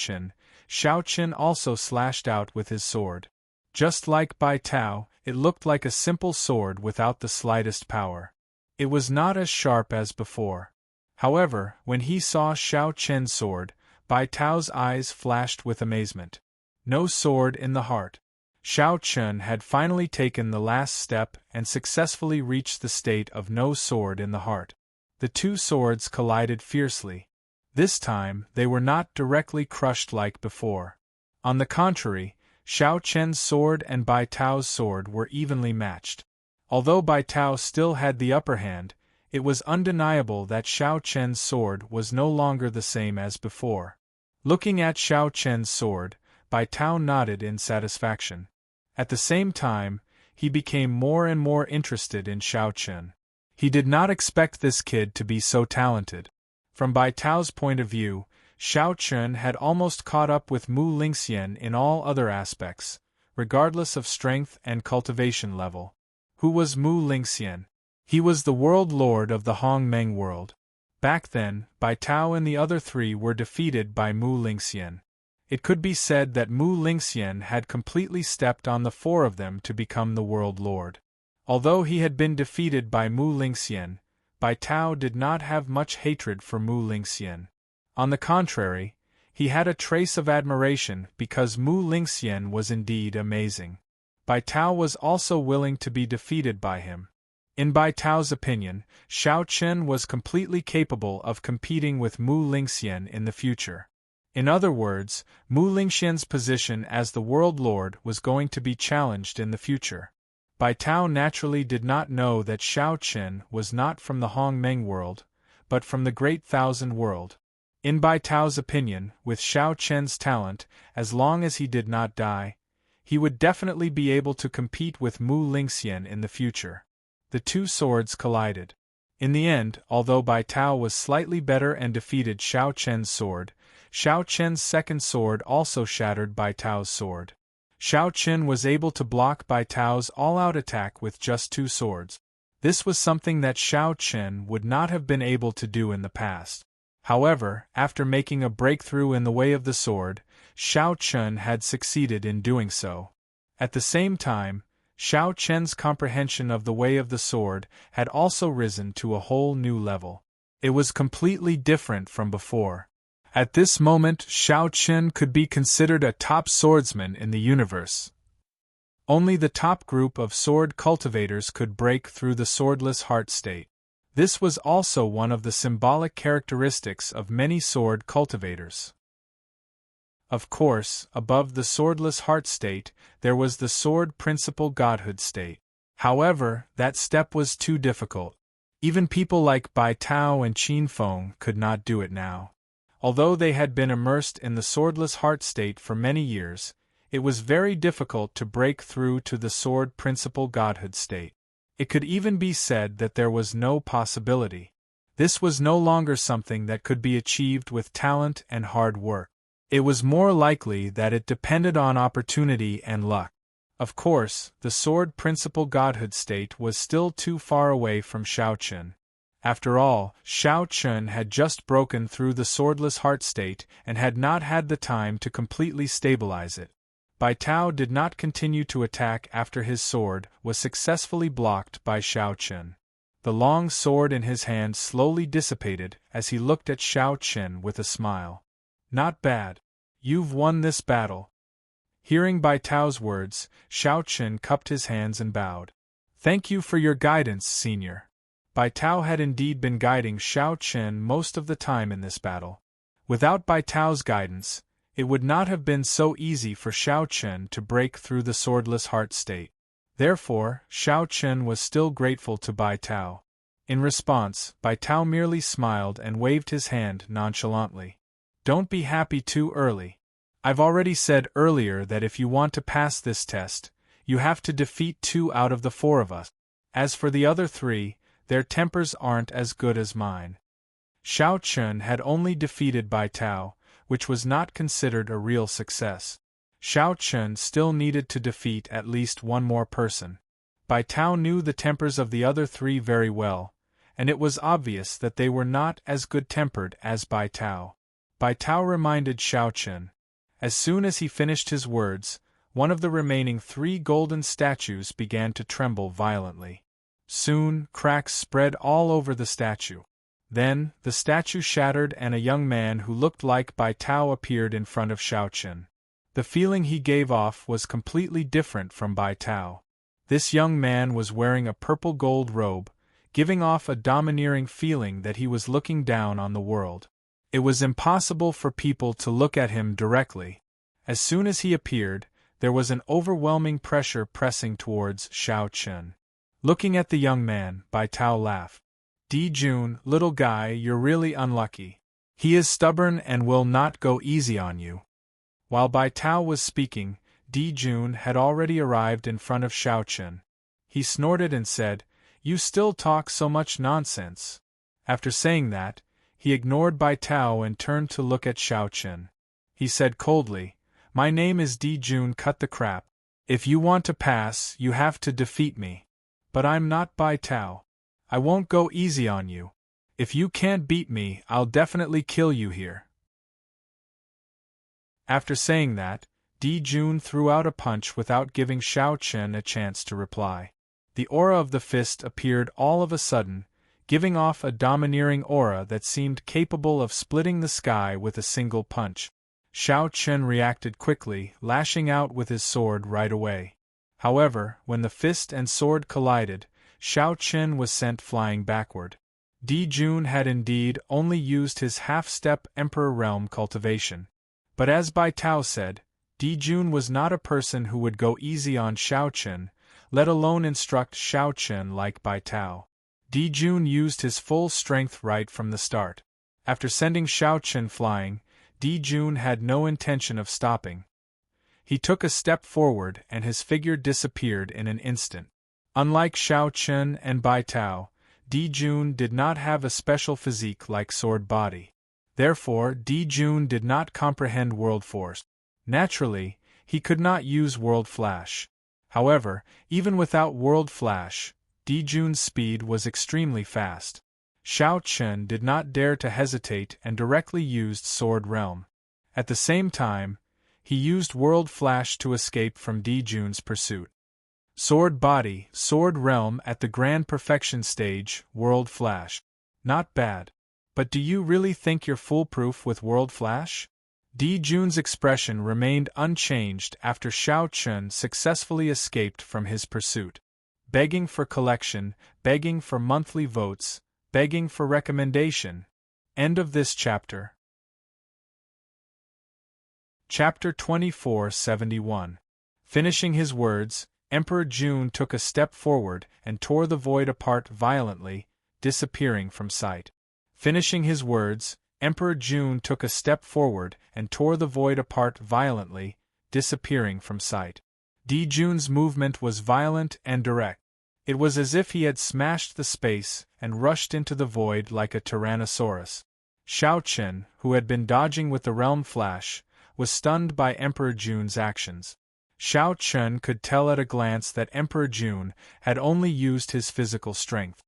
Chen also slashed out with his sword. Just like Bai Tao, it looked like a simple sword without the slightest power. It was not as sharp as before. However, when he saw Xiao Chen's sword, Bai Tao's eyes flashed with amazement. No sword in the heart. Xiao Chen had finally taken the last step and successfully reached the state of no sword in the heart. The two swords collided fiercely. This time, they were not directly crushed like before. On the contrary, Xiao Chen's sword and Bai Tao's sword were evenly matched. Although Bai Tao still had the upper hand, it was undeniable that Xiao Chen's sword was no longer the same as before. Looking at Xiao Chen's sword, Bai Tao nodded in satisfaction. At the same time, he became more and more interested in Xiao Chen. He did not expect this kid to be so talented. From Bai Tao's point of view, Xiao Chen had almost caught up with Mu Lingxian in all other aspects, regardless of strength and cultivation level. Who was Mu Lingxian? He was the world lord of the Hongmeng world. Back then, Bai Tao and the other three were defeated by Mu Lingxian. It could be said that Mu Lingxian had completely stepped on the four of them to become the world lord. Although he had been defeated by Mu Lingxian, Bai Tao did not have much hatred for Mu Lingxian. On the contrary, he had a trace of admiration because Mu Lingxian was indeed amazing. Bai Tao was also willing to be defeated by him. In Bai Tao's opinion, Xiao Chen was completely capable of competing with Mu Lingxian in the future. In other words, Mu Lingxian's position as the world lord was going to be challenged in the future. Bai Tao naturally did not know that Shao Qin was not from the Hong Meng world, but from the Great Thousand world. In Bai Tao's opinion, with Shao Qin's talent, as long as he did not die, he would definitely be able to compete with Mu Lingxian in the future. The two swords collided. In the end, although Bai Tao was slightly better and defeated Shao Qin's sword, Shao Qin's second sword also shattered Bai Tao's sword. Shao Qin was able to block Bai Tao's all-out attack with just two swords. This was something that Shao Qin would not have been able to do in the past. However, after making a breakthrough in the way of the sword, Shao Qin had succeeded in doing so. At the same time, Shao Qin's comprehension of the way of the sword had also risen to a whole new level. It was completely different from before. At this moment, Shao Qin could be considered a top swordsman in the universe. Only the top group of sword cultivators could break through the swordless heart state. This was also one of the symbolic characteristics of many sword cultivators. Of course, above the swordless heart state, there was the sword principle godhood state. However, that step was too difficult. Even people like Bai Tao and Qin Feng could not do it now. Although they had been immersed in the swordless heart state for many years, it was very difficult to break through to the sword principle godhood state. It could even be said that there was no possibility. This was no longer something that could be achieved with talent and hard work. It was more likely that it depended on opportunity and luck. Of course, the sword principle godhood state was still too far away from Shao Qin. After all, Shao Qin had just broken through the swordless heart state and had not had the time to completely stabilize it. Bai Tao did not continue to attack after his sword was successfully blocked by Shao Qin. The long sword in his hand slowly dissipated as he looked at Shao Qin with a smile. "Not bad. You've won this battle." Hearing Bai Tao's words, Shao Qin cupped his hands and bowed. "Thank you for your guidance, senior." Bai Tao had indeed been guiding Shao Qin most of the time in this battle. Without Bai Tao's guidance, it would not have been so easy for Shao Qin to break through the swordless heart state. Therefore, Shao Qin was still grateful to Bai Tao. In response, Bai Tao merely smiled and waved his hand nonchalantly. "Don't be happy too early. I've already said earlier that if you want to pass this test, you have to defeat 2 out of the 4 of us. As for the other 3, their tempers aren't as good as mine." Shao Qin had only defeated Bai Tao, which was not considered a real success. Shao Qin still needed to defeat at least one more person. Bai Tao knew the tempers of the other 3 very well, and it was obvious that they were not as good-tempered as Bai Tao. Bai Tao reminded Shao Qin. As soon as he finished his words, one of the remaining 3 golden statues began to tremble violently. Soon, cracks spread all over the statue. Then, the statue shattered and a young man who looked like Bai Tao appeared in front of Shao Qin. The feeling he gave off was completely different from Bai Tao. This young man was wearing a purple gold robe, giving off a domineering feeling that he was looking down on the world. It was impossible for people to look at him directly. As soon as he appeared, there was an overwhelming pressure pressing towards Shao Qin. Looking at the young man, Bai Tao laughed. "Di Jun, little guy, you're really unlucky. He is stubborn and will not go easy on you." While Bai Tao was speaking, Di Jun had already arrived in front of Shao Qin. He snorted and said, "You still talk so much nonsense." After saying that, he ignored Bai Tao and turned to look at Shao Qin. He said coldly, "My name is Di Jun, cut the crap. If you want to pass, you have to defeat me. But I'm not Bai Tao. I won't go easy on you. If you can't beat me, I'll definitely kill you here." After saying that, Di Jun threw out a punch without giving Shao Qin a chance to reply. The aura of the fist appeared all of a sudden, giving off a domineering aura that seemed capable of splitting the sky with a single punch. Shao Qin reacted quickly, lashing out with his sword right away. However, when the fist and sword collided, Shao Qin was sent flying backward. Di Jun had indeed only used his half-step Emperor Realm cultivation. But as Bai Tao said, Di Jun was not a person who would go easy on Xiao Chen, let alone instruct Xiao Chen like Bai Tao. Di Jun used his full strength right from the start. After sending Xiao Chen flying, Di Jun had no intention of stopping. He took a step forward and his figure disappeared in an instant. Unlike Xiao Chen and Bai Tao, Di Jun did not have a special physique like Sword Body. Therefore, Di Jun did not comprehend World Force. Naturally, he could not use World Flash. However, even without World Flash, Di Jun's speed was extremely fast. Xiao Chen did not dare to hesitate and directly used Sword Realm. At the same time, he used World Flash to escape from Di Jun's pursuit. Sword Body, Sword Realm at the Grand Perfection stage, World Flash. Not bad. But do you really think you're foolproof with World Flash? Di Jun's expression remained unchanged after Xiao Chen successfully escaped from his pursuit. Begging for collection, begging for monthly votes, begging for recommendation. End of this chapter. Chapter 2471. Finishing his words, Emperor Jun took a step forward and tore the void apart violently, disappearing from sight. Finishing his words, Emperor Jun took a step forward and tore the void apart violently, disappearing from sight. Di Jun's movement was violent and direct. It was as if he had smashed the space and rushed into the void like a tyrannosaurus. Xiao Chen, who had been dodging with the Realm Flash, was stunned by Emperor Jun's actions. Xiao Chen could tell at a glance that Emperor Jun had only used his physical strength.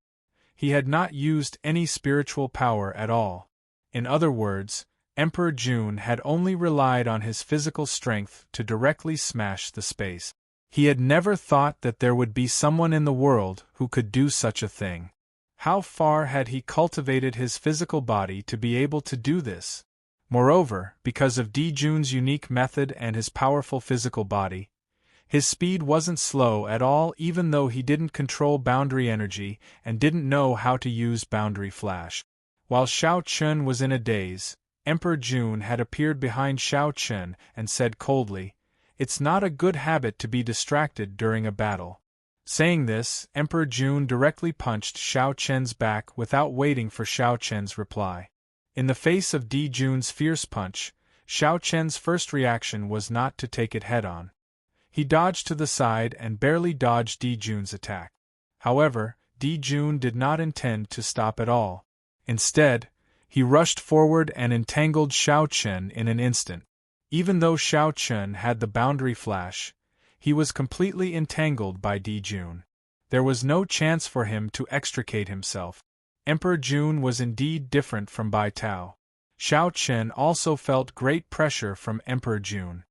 He had not used any spiritual power at all. In other words, Emperor Jun had only relied on his physical strength to directly smash the space. He had never thought that there would be someone in the world who could do such a thing. How far had he cultivated his physical body to be able to do this? Moreover, because of Di Jun's unique method and his powerful physical body, his speed wasn't slow at all, even though he didn't control boundary energy and didn't know how to use boundary flash. While Xiao Chen was in a daze, Emperor Jun had appeared behind Xiao Chen and said coldly, "It's not a good habit to be distracted during a battle." Saying this, Emperor Jun directly punched Xiao Chen's back without waiting for Xiao Chen's reply. In the face of Di Jun's fierce punch, Xiao Chen's first reaction was not to take it head-on. He dodged to the side and barely dodged Di Jun's attack. However, Di Jun did not intend to stop at all. Instead, he rushed forward and entangled Xiao Chen in an instant. Even though Xiao Chen had the boundary flash, he was completely entangled by Di Jun. There was no chance for him to extricate himself. Emperor Jun was indeed different from Bai Tao. Xiao Chen also felt great pressure from Emperor Jun.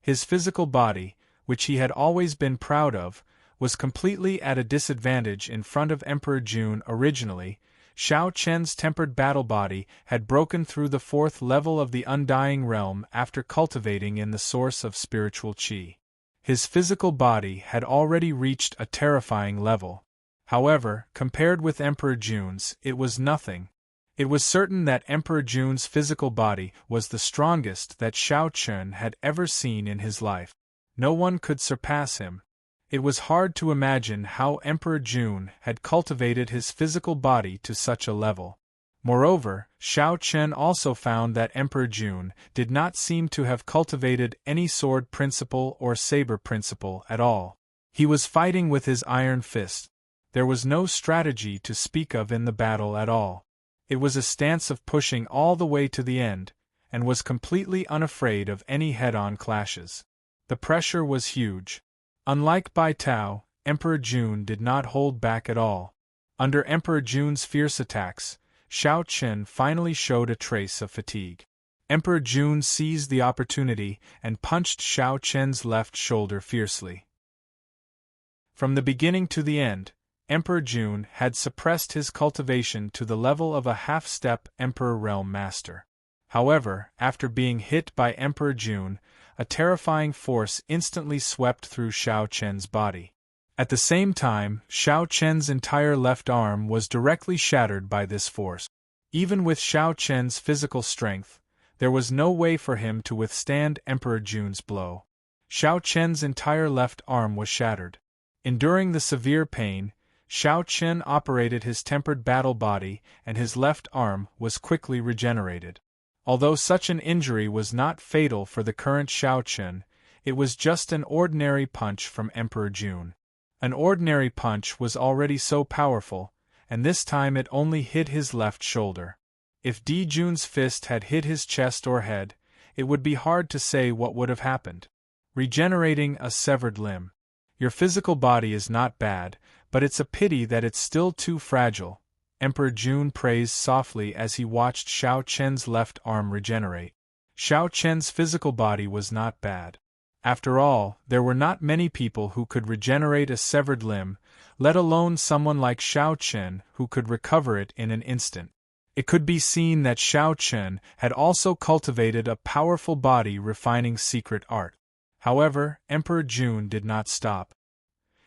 His physical body, which he had always been proud of, was completely at a disadvantage in front of Emperor Jun. Originally, Xiao Chen's tempered battle body had broken through the 4th level of the Undying Realm after cultivating in the source of spiritual qi. His physical body had already reached a terrifying level. However, compared with Emperor Jun's, it was nothing. It was certain that Emperor Jun's physical body was the strongest that Xiao Chen had ever seen in his life. No one could surpass him. It was hard to imagine how Emperor Jun had cultivated his physical body to such a level. Moreover, Xiao Chen also found that Emperor Jun did not seem to have cultivated any sword principle or saber principle at all. He was fighting with his iron fist. There was no strategy to speak of in the battle at all. It was a stance of pushing all the way to the end, and was completely unafraid of any head-on clashes. The pressure was huge. Unlike Bai Tao, Emperor Jun did not hold back at all. Under Emperor Jun's fierce attacks, Xiao Chen finally showed a trace of fatigue. Emperor Jun seized the opportunity and punched Xiao Chen's left shoulder fiercely. From the beginning to the end, Emperor Jun had suppressed his cultivation to the level of a half-step Emperor Realm Master. However, after being hit by Emperor Jun, a terrifying force instantly swept through Xiao Chen's body. At the same time, Xiao Chen's entire left arm was directly shattered by this force. Even with Xiao Chen's physical strength, there was no way for him to withstand Emperor Jun's blow. Xiao Chen's entire left arm was shattered. Enduring the severe pain, Xiao Chen operated his tempered battle body and his left arm was quickly regenerated. Although such an injury was not fatal for the current Xiao Chen, it was just an ordinary punch from Emperor Jun. An ordinary punch was already so powerful, and this time it only hit his left shoulder. If Di Jun's fist had hit his chest or head, it would be hard to say what would have happened. Regenerating a severed limb. Your physical body is not bad, but it's a pity that it's still too fragile, Emperor Jun praised softly as he watched Xiao Chen's left arm regenerate. Xiao Chen's physical body was not bad. After all, there were not many people who could regenerate a severed limb, let alone someone like Xiao Chen who could recover it in an instant. It could be seen that Xiao Chen had also cultivated a powerful body refining secret art. However, Emperor Jun did not stop.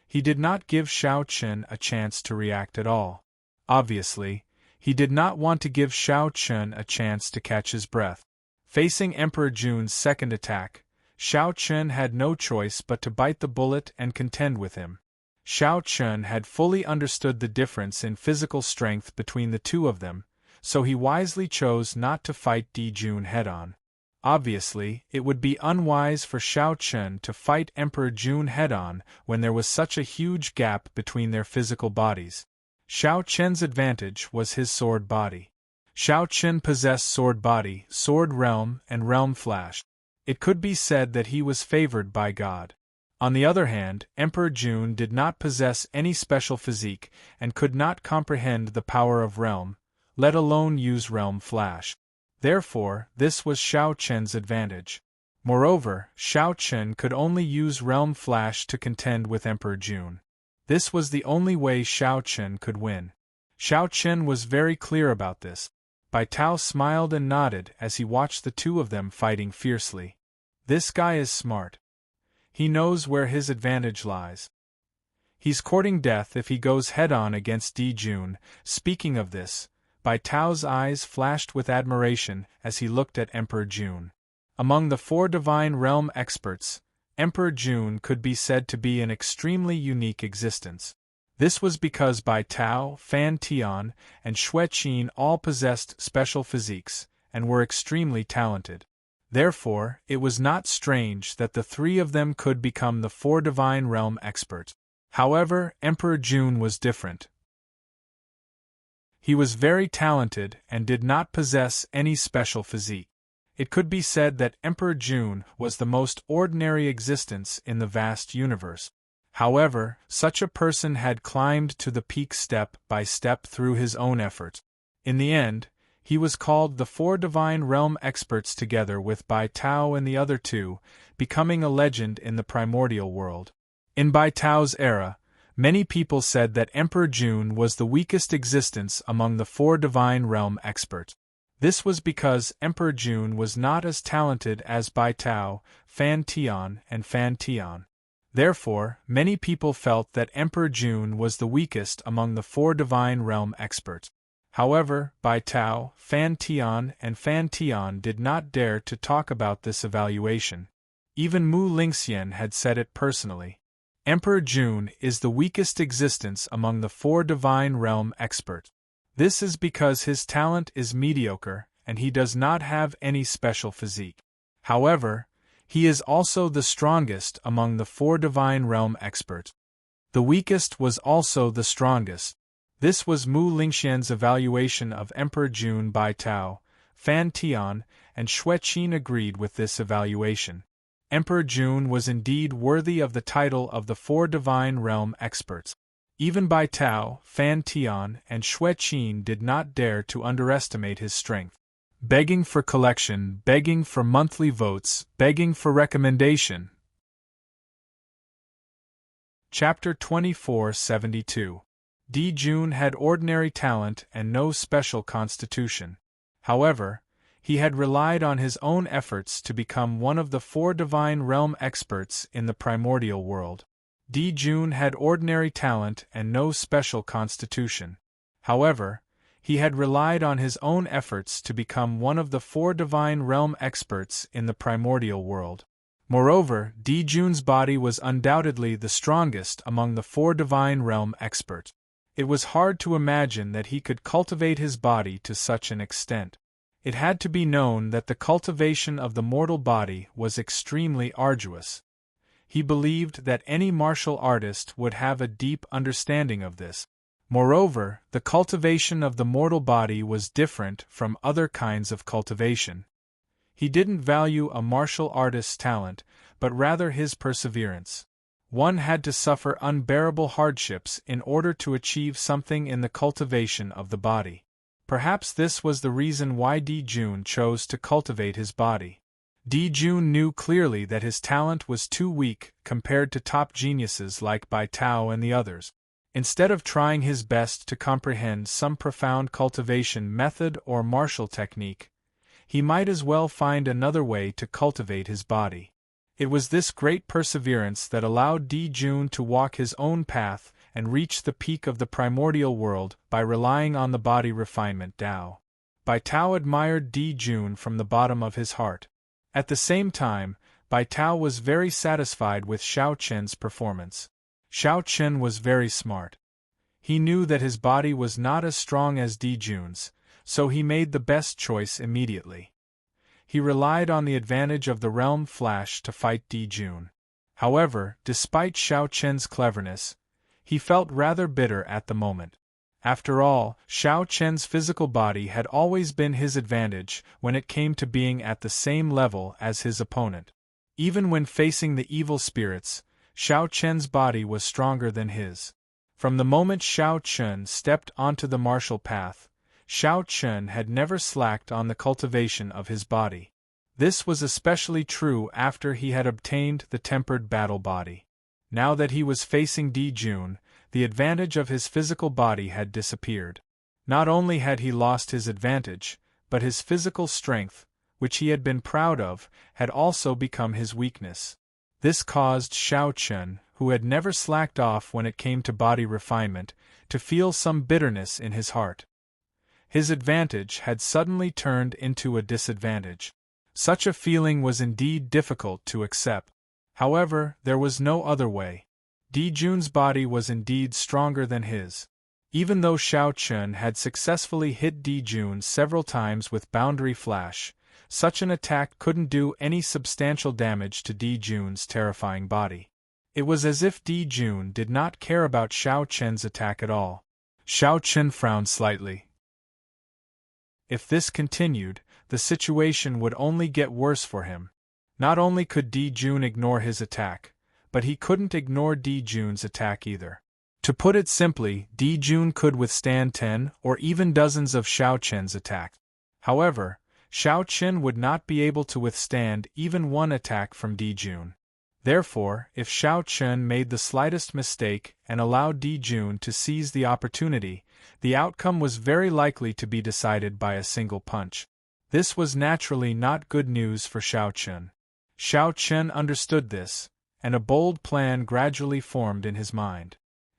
He did not give Xiao Chen a chance to react at all. Obviously, he did not want to give Xiao Chen a chance to catch his breath. Facing Emperor Jun's second attack, Xiao Chen had no choice but to bite the bullet and contend with him. Xiao Chen had fully understood the difference in physical strength between the two of them, so he wisely chose not to fight Di Jun head-on. Obviously, it would be unwise for Xiao Chen to fight Emperor Jun head-on when there was such a huge gap between their physical bodies. Xiao Chen's advantage was his sword body. Xiao Chen possessed sword body, sword realm, and realm flash. It could be said that he was favored by God. On the other hand, Emperor Jun did not possess any special physique and could not comprehend the power of realm, let alone use realm flash. Therefore, this was Xiao Chen's advantage. Moreover, Xiao Chen could only use realm flash to contend with Emperor Jun. This was the only way Xiao Chen could win. Xiao Chen was very clear about this. Bai Tao smiled and nodded as he watched the two of them fighting fiercely. This guy is smart. He knows where his advantage lies. He's courting death if he goes head-on against Di Jun. Speaking of this, Bai Tao's eyes flashed with admiration as he looked at Emperor Jun. Among the four divine realm experts, Emperor Jun could be said to be an extremely unique existence. This was because Bai Tao, Fan Tian, and Xue Qin all possessed special physiques, and were extremely talented. Therefore, it was not strange that the three of them could become the four divine realm experts. However, Emperor Jun was different. He was very talented and did not possess any special physique. It could be said that Emperor Jun was the most ordinary existence in the vast universe. However, such a person had climbed to the peak step by step through his own efforts. In the end, he was called the four divine realm experts together with Bai Tao and the other two, becoming a legend in the primordial world. In Bai Tao's era, many people said that Emperor Jun was the weakest existence among the four divine realm experts. This was because Emperor Jun was not as talented as Bai Tao, Fan Tian, and Fan Tian. Therefore, many people felt that Emperor Jun was the weakest among the four divine realm experts. However, Bai Tao, Fan Tian, and Fan Tian did not dare to talk about this evaluation. Even Mu Lingxian had said it personally. Emperor Jun is the weakest existence among the four divine realm experts. This is because his talent is mediocre, and he does not have any special physique. However, he is also the strongest among the four divine realm experts. The weakest was also the strongest. This was Mu Lingxian's evaluation of Emperor Jun. Bai Tao, Fan Tian, and Xue Qin agreed with this evaluation. Emperor Jun was indeed worthy of the title of the four divine realm experts. Even Bai Tao, Fan Tian, and Xue Qin did not dare to underestimate his strength. Begging for collection, begging for monthly votes, begging for recommendation. Chapter 2472. Di Jun had ordinary talent and no special constitution. However, he had relied on his own efforts to become one of the four divine realm experts in the primordial world. Di Jun had ordinary talent and no special constitution. However, He had relied on his own efforts to become one of the 4 divine realm experts in the primordial world. Moreover, Jun's body was undoubtedly the strongest among the 4 divine realm experts. It was hard to imagine that he could cultivate his body to such an extent. It had to be known that the cultivation of the mortal body was extremely arduous. He believed that any martial artist would have a deep understanding of this. Moreover, the cultivation of the mortal body was different from other kinds of cultivation. He didn't value a martial artist's talent, but rather his perseverance. One had to suffer unbearable hardships in order to achieve something in the cultivation of the body. Perhaps this was the reason why Jun chose to cultivate his body. Jun knew clearly that his talent was too weak compared to top geniuses like Bai Tao and the others. Instead of trying his best to comprehend some profound cultivation method or martial technique, he might as well find another way to cultivate his body. It was this great perseverance that allowed Jun to walk his own path and reach the peak of the primordial world by relying on the body refinement Tao. Bai Tao admired Jun from the bottom of his heart. At the same time, Bai Tao was very satisfied with Xiao Chen's performance. Xiao Chen was very smart. He knew that his body was not as strong as Jun's, so he made the best choice immediately. He relied on the advantage of the realm flash to fight Jun. However, despite Xiao Chen's cleverness, he felt rather bitter at the moment. After all, Xiao Chen's physical body had always been his advantage when it came to being at the same level as his opponent. Even when facing the evil spirits, Xiao Chen's body was stronger than his. From the moment Xiao Chen stepped onto the martial path, Xiao Chen had never slacked on the cultivation of his body. This was especially true after he had obtained the tempered battle body. Now that he was facing Jun, the advantage of his physical body had disappeared. Not only had he lost his advantage, but his physical strength, which he had been proud of, had also become his weakness. This caused Xiao Chen, who had never slacked off when it came to body refinement, to feel some bitterness in his heart. His advantage had suddenly turned into a disadvantage. Such a feeling was indeed difficult to accept. However, there was no other way. Jun's body was indeed stronger than his. Even though Xiao Chen had successfully hit Jun several times with boundary flash, such an attack couldn't do any substantial damage to Jun's terrifying body. It was as if Jun did not care about Xiao Chen's attack at all. Xiao Chen frowned slightly. If this continued, the situation would only get worse for him. Not only could Jun ignore his attack, but he couldn't ignore Jun's attack either. To put it simply, Jun could withstand 10 or even dozens of Xiao Chen's attacks. However, Xiao Chen would not be able to withstand even one attack from Jun. Therefore, if Xiao Chen made the slightest mistake and allowed Jun to seize the opportunity, the outcome was very likely to be decided by a single punch. This was naturally not good news for Xiao Chen. Xiao Chen understood this, and a bold plan gradually formed in his mind.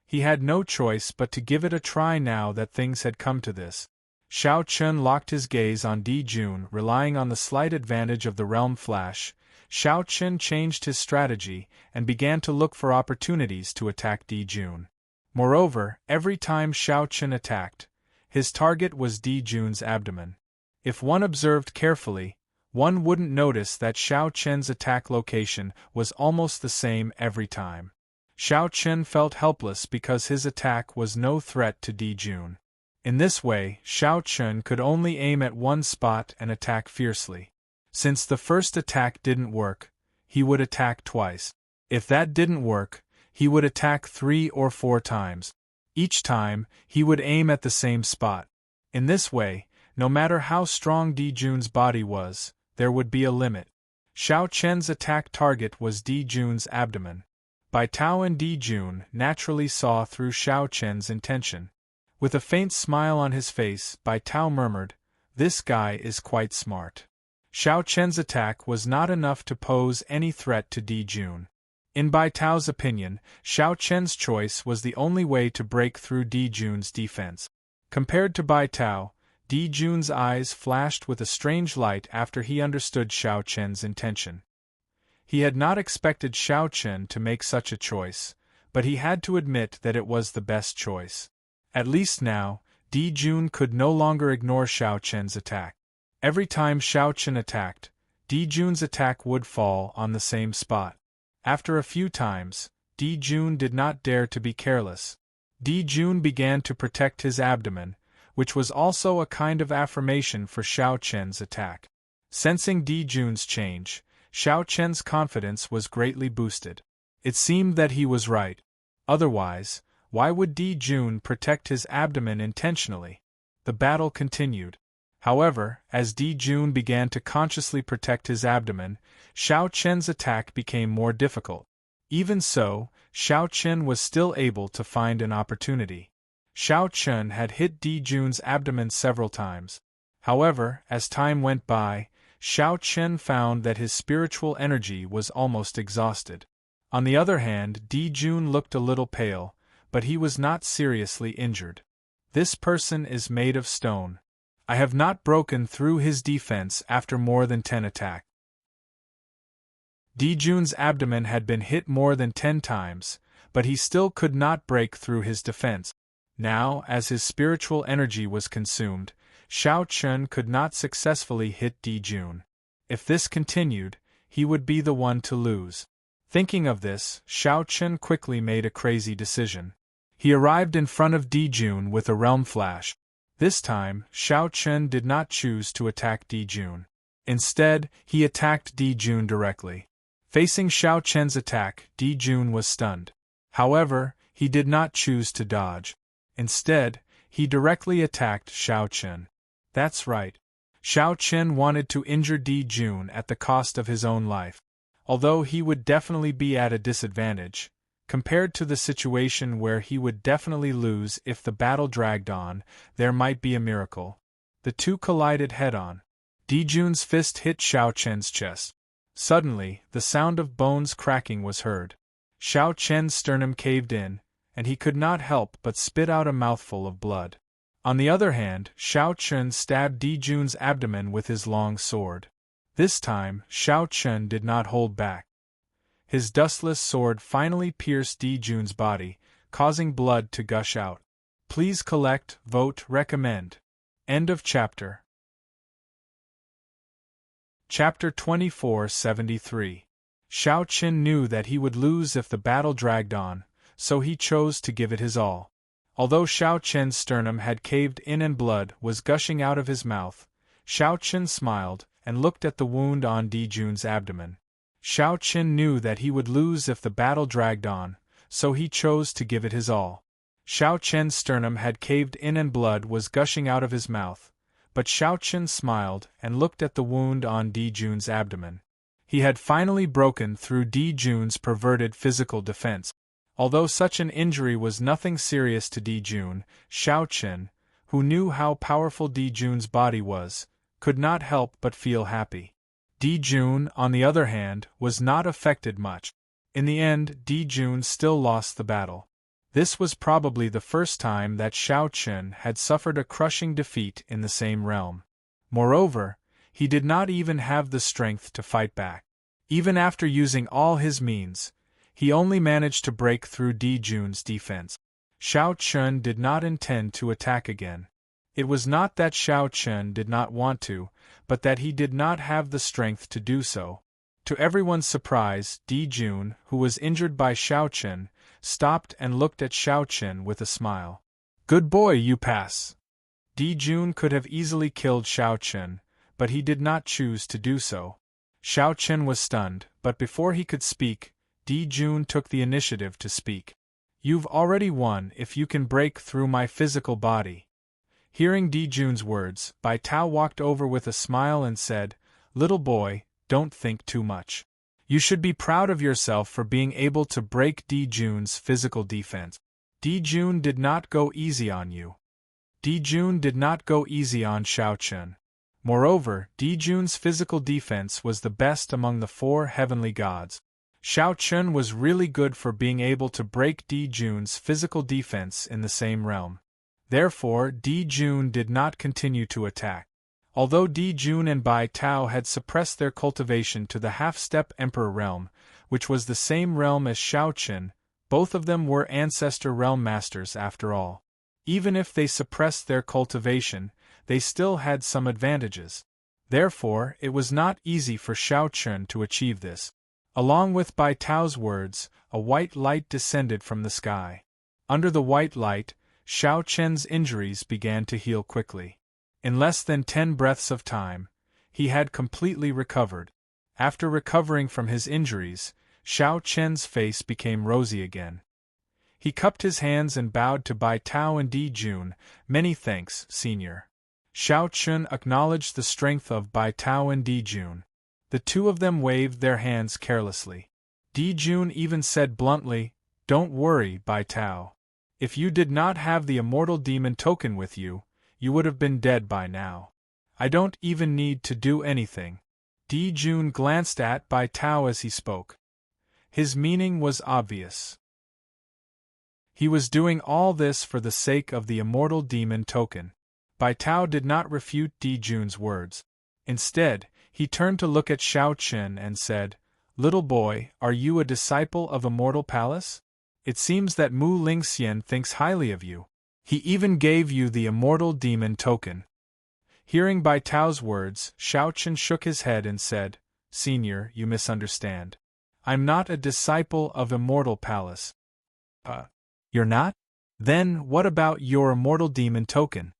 He had no choice but to give it a try now that things had come to this. Xiao Chen locked his gaze on Jun, relying on the slight advantage of the realm flash. Xiao Chen changed his strategy and began to look for opportunities to attack Jun. Moreover, every time Xiao Chen attacked, his target was Jun's abdomen. If one observed carefully, one wouldn't notice that Xiao Chen's attack location was almost the same every time. Xiao Chen felt helpless because his attack was no threat to Jun. In this way, Xiao Chen could only aim at one spot and attack fiercely. Since the first attack didn't work, he would attack twice. If that didn't work, he would attack 3 or 4 times. Each time, he would aim at the same spot. In this way, no matter how strong Jun's body was, there would be a limit. Xiao Chen's attack target was Jun's abdomen. Bai Tao and Jun naturally saw through Xiao Chen's intention. With a faint smile on his face, Bai Tao murmured, "This guy is quite smart." Xiao Chen's attack was not enough to pose any threat to Jun. In Bai Tao's opinion, Xiao Chen's choice was the only way to break through Jun's defense. Compared to Bai Tao, Di Jun's eyes flashed with a strange light after he understood Xiao Chen's intention. He had not expected Xiao Chen to make such a choice, but he had to admit that it was the best choice. At least now, Di Jun could no longer ignore Xiao Chen's attack. Every time Xiao Chen attacked, Di Jun's attack would fall on the same spot. After a few times, Di Jun did not dare to be careless. Di Jun began to protect his abdomen, which was also a kind of affirmation for Xiao Chen's attack. Sensing Di Jun's change, Xiao Chen's confidence was greatly boosted. It seemed that he was right. Otherwise, why would Di Jun protect his abdomen intentionally? The battle continued. However, as Di Jun began to consciously protect his abdomen, Xiao Chen's attack became more difficult. Even so, Xiao Chen was still able to find an opportunity. Xiao Chen had hit Di Jun's abdomen several times. However, as time went by, Xiao Chen found that his spiritual energy was almost exhausted. On the other hand, Di Jun looked a little pale, but he was not seriously injured. This person is made of stone. I have not broken through his defense after more than 10 attacks. Di Jun's abdomen had been hit more than 10 times, but he still could not break through his defense. Now, as his spiritual energy was consumed, Xiao Chen could not successfully hit Di Jun. If this continued, he would be the one to lose. Thinking of this, Xiao Chen quickly made a crazy decision. He arrived in front of Di Jun with a realm flash. This time, Xiao Chen did not choose to attack Di Jun. Instead, he attacked Di Jun directly. Facing Xiao Chen's attack, Di Jun was stunned. However, he did not choose to dodge. Instead, he directly attacked Xiao Chen. That's right. Xiao Chen wanted to injure Di Jun at the cost of his own life. Although he would definitely be at a disadvantage, compared to the situation where he would definitely lose if the battle dragged on, there might be a miracle. The two collided head-on. Di Jun's fist hit Xiao Chen's chest. Suddenly, the sound of bones cracking was heard. Xiao Chen's sternum caved in, and he could not help but spit out a mouthful of blood. On the other hand, Xiao Chen stabbed Di Jun's abdomen with his long sword. This time, Xiao Chen did not hold back. His dustless sword finally pierced Di Jun's body, causing blood to gush out. Please collect, vote, recommend. End of chapter. Chapter 2473. Xiao Chen knew that he would lose if the battle dragged on, so he chose to give it his all. Although Xiao Chen's sternum had caved in and blood was gushing out of his mouth, Xiao Chen smiled and looked at the wound on Di Jun's abdomen. Xiao Chen knew that he would lose if the battle dragged on, so he chose to give it his all. Xiao Chen's sternum had caved in and blood was gushing out of his mouth, but Xiao Chen smiled and looked at the wound on Di Jun's abdomen. He had finally broken through Di Jun's perverted physical defense. Although such an injury was nothing serious to Di Jun, Xiao Chen, who knew how powerful Di Jun's body was, could not help but feel happy. Di Jun, on the other hand, was not affected much. In the end, Di Jun still lost the battle. This was probably the first time that Xiao Chen had suffered a crushing defeat in the same realm. Moreover, he did not even have the strength to fight back. Even after using all his means, he only managed to break through Di Jun's defense. Xiao Chen did not intend to attack again. It was not that Xiao Chen did not want to, but that he did not have the strength to do so. To everyone's surprise, Di Jun, who was injured by Xiao Chen, stopped and looked at Xiao Chen with a smile. Good boy, you pass. Di Jun could have easily killed Xiao Chen, but he did not choose to do so. Xiao Chen was stunned, but before he could speak, Di Jun took the initiative to speak. You've already won if you can break through my physical body. Hearing Di Jun's words, Bai Tao walked over with a smile and said, Little boy, don't think too much. You should be proud of yourself for being able to break Di Jun's physical defense. Di Jun did not go easy on you. Di Jun did not go easy on Xiao Chen. Moreover, Di Jun's physical defense was the best among the 4 heavenly gods. Xiao Chen was really good for being able to break Di Jun's physical defense in the same realm. Therefore, Di Jun did not continue to attack. Although Di Jun and Bai Tao had suppressed their cultivation to the half-step Emperor realm, which was the same realm as Shao Qin, both of them were ancestor realm masters after all. Even if they suppressed their cultivation, they still had some advantages. Therefore, it was not easy for Shao Qin to achieve this. Along with Bai Tao's words, a white light descended from the sky. Under the white light, Shao Qin's injuries began to heal quickly. In less than 10 breaths of time, he had completely recovered. After recovering from his injuries, Shao Qin's face became rosy again. He cupped his hands and bowed to Bai Tao and Di Jun. "Many thanks, Senior." Shao Qin acknowledged the strength of Bai Tao and Di Jun. The two of them waved their hands carelessly. Di Jun even said bluntly, "Don't worry, Bai Tao. If you did not have the immortal demon token with you, you would have been dead by now. I don't even need to do anything." Di Jun glanced at Bai Tao as he spoke. His meaning was obvious. He was doing all this for the sake of the immortal demon token. Bai Tao did not refute Di Jun's words. Instead, he turned to look at Shao Qin and said, "Little boy, are you a disciple of Immortal Palace? It seems that Mu Lingxian thinks highly of you. He even gave you the immortal demon token." Hearing Bai Tao's words, Shao Qin shook his head and said, "Senior, you misunderstand. I'm not a disciple of Immortal Palace." You're not? Then what about your immortal demon token?"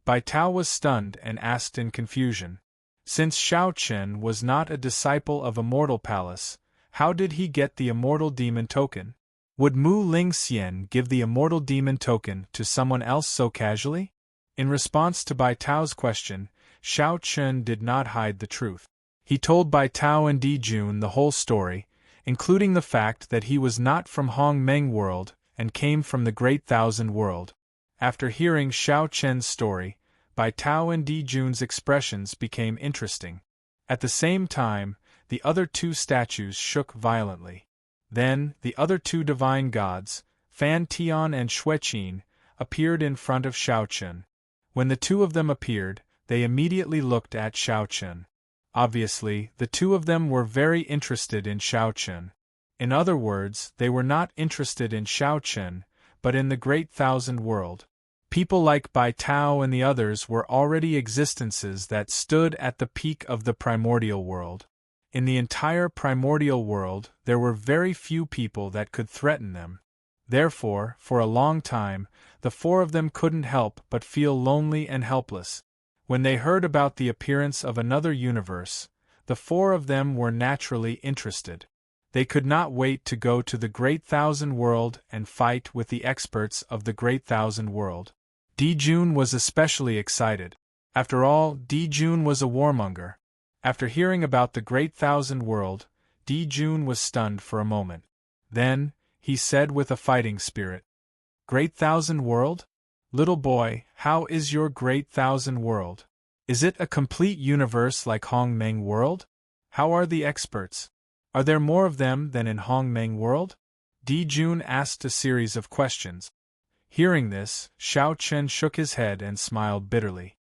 Bai Tao was stunned and asked in confusion. Since Shao Qin was not a disciple of Immortal Palace, how did he get the immortal demon token? Would Mu Lingxian give the immortal demon token to someone else so casually? In response to Bai Tao's question, Shao Qin did not hide the truth. He told Bai Tao and Di Jun the whole story, including the fact that he was not from Hong Meng World and came from the Great Thousand World. After hearing Shao Qin's story, Bai Tao and Di Jun's expressions became interesting. At the same time, the other two statues shook violently. Then, the other two divine gods, Fan Tian and Xueqin, appeared in front of Shao Qin. When the two of them appeared, they immediately looked at Shao Qin. Obviously, the two of them were very interested in Shao Qin. In other words, they were not interested in Shao Qin, but in the Great Thousand World. People like Bai Tao and the others were already existences that stood at the peak of the primordial world. In the entire primordial world, there were very few people that could threaten them. Therefore, for a long time, the four of them couldn't help but feel lonely and helpless. When they heard about the appearance of another universe, the four of them were naturally interested. They could not wait to go to the Great Thousand World and fight with the experts of the Great Thousand World. Di Jun was especially excited. After all, Di Jun was a warmonger. After hearing about the Great Thousand World, Di Jun was stunned for a moment. Then, he said with a fighting spirit, "Great Thousand World? Little boy, how is your Great Thousand World? Is it a complete universe like Hong Meng World? How are the experts? Are there more of them than in Hong Meng World?" Di Jun asked a series of questions. Hearing this, Shao Qin shook his head and smiled bitterly.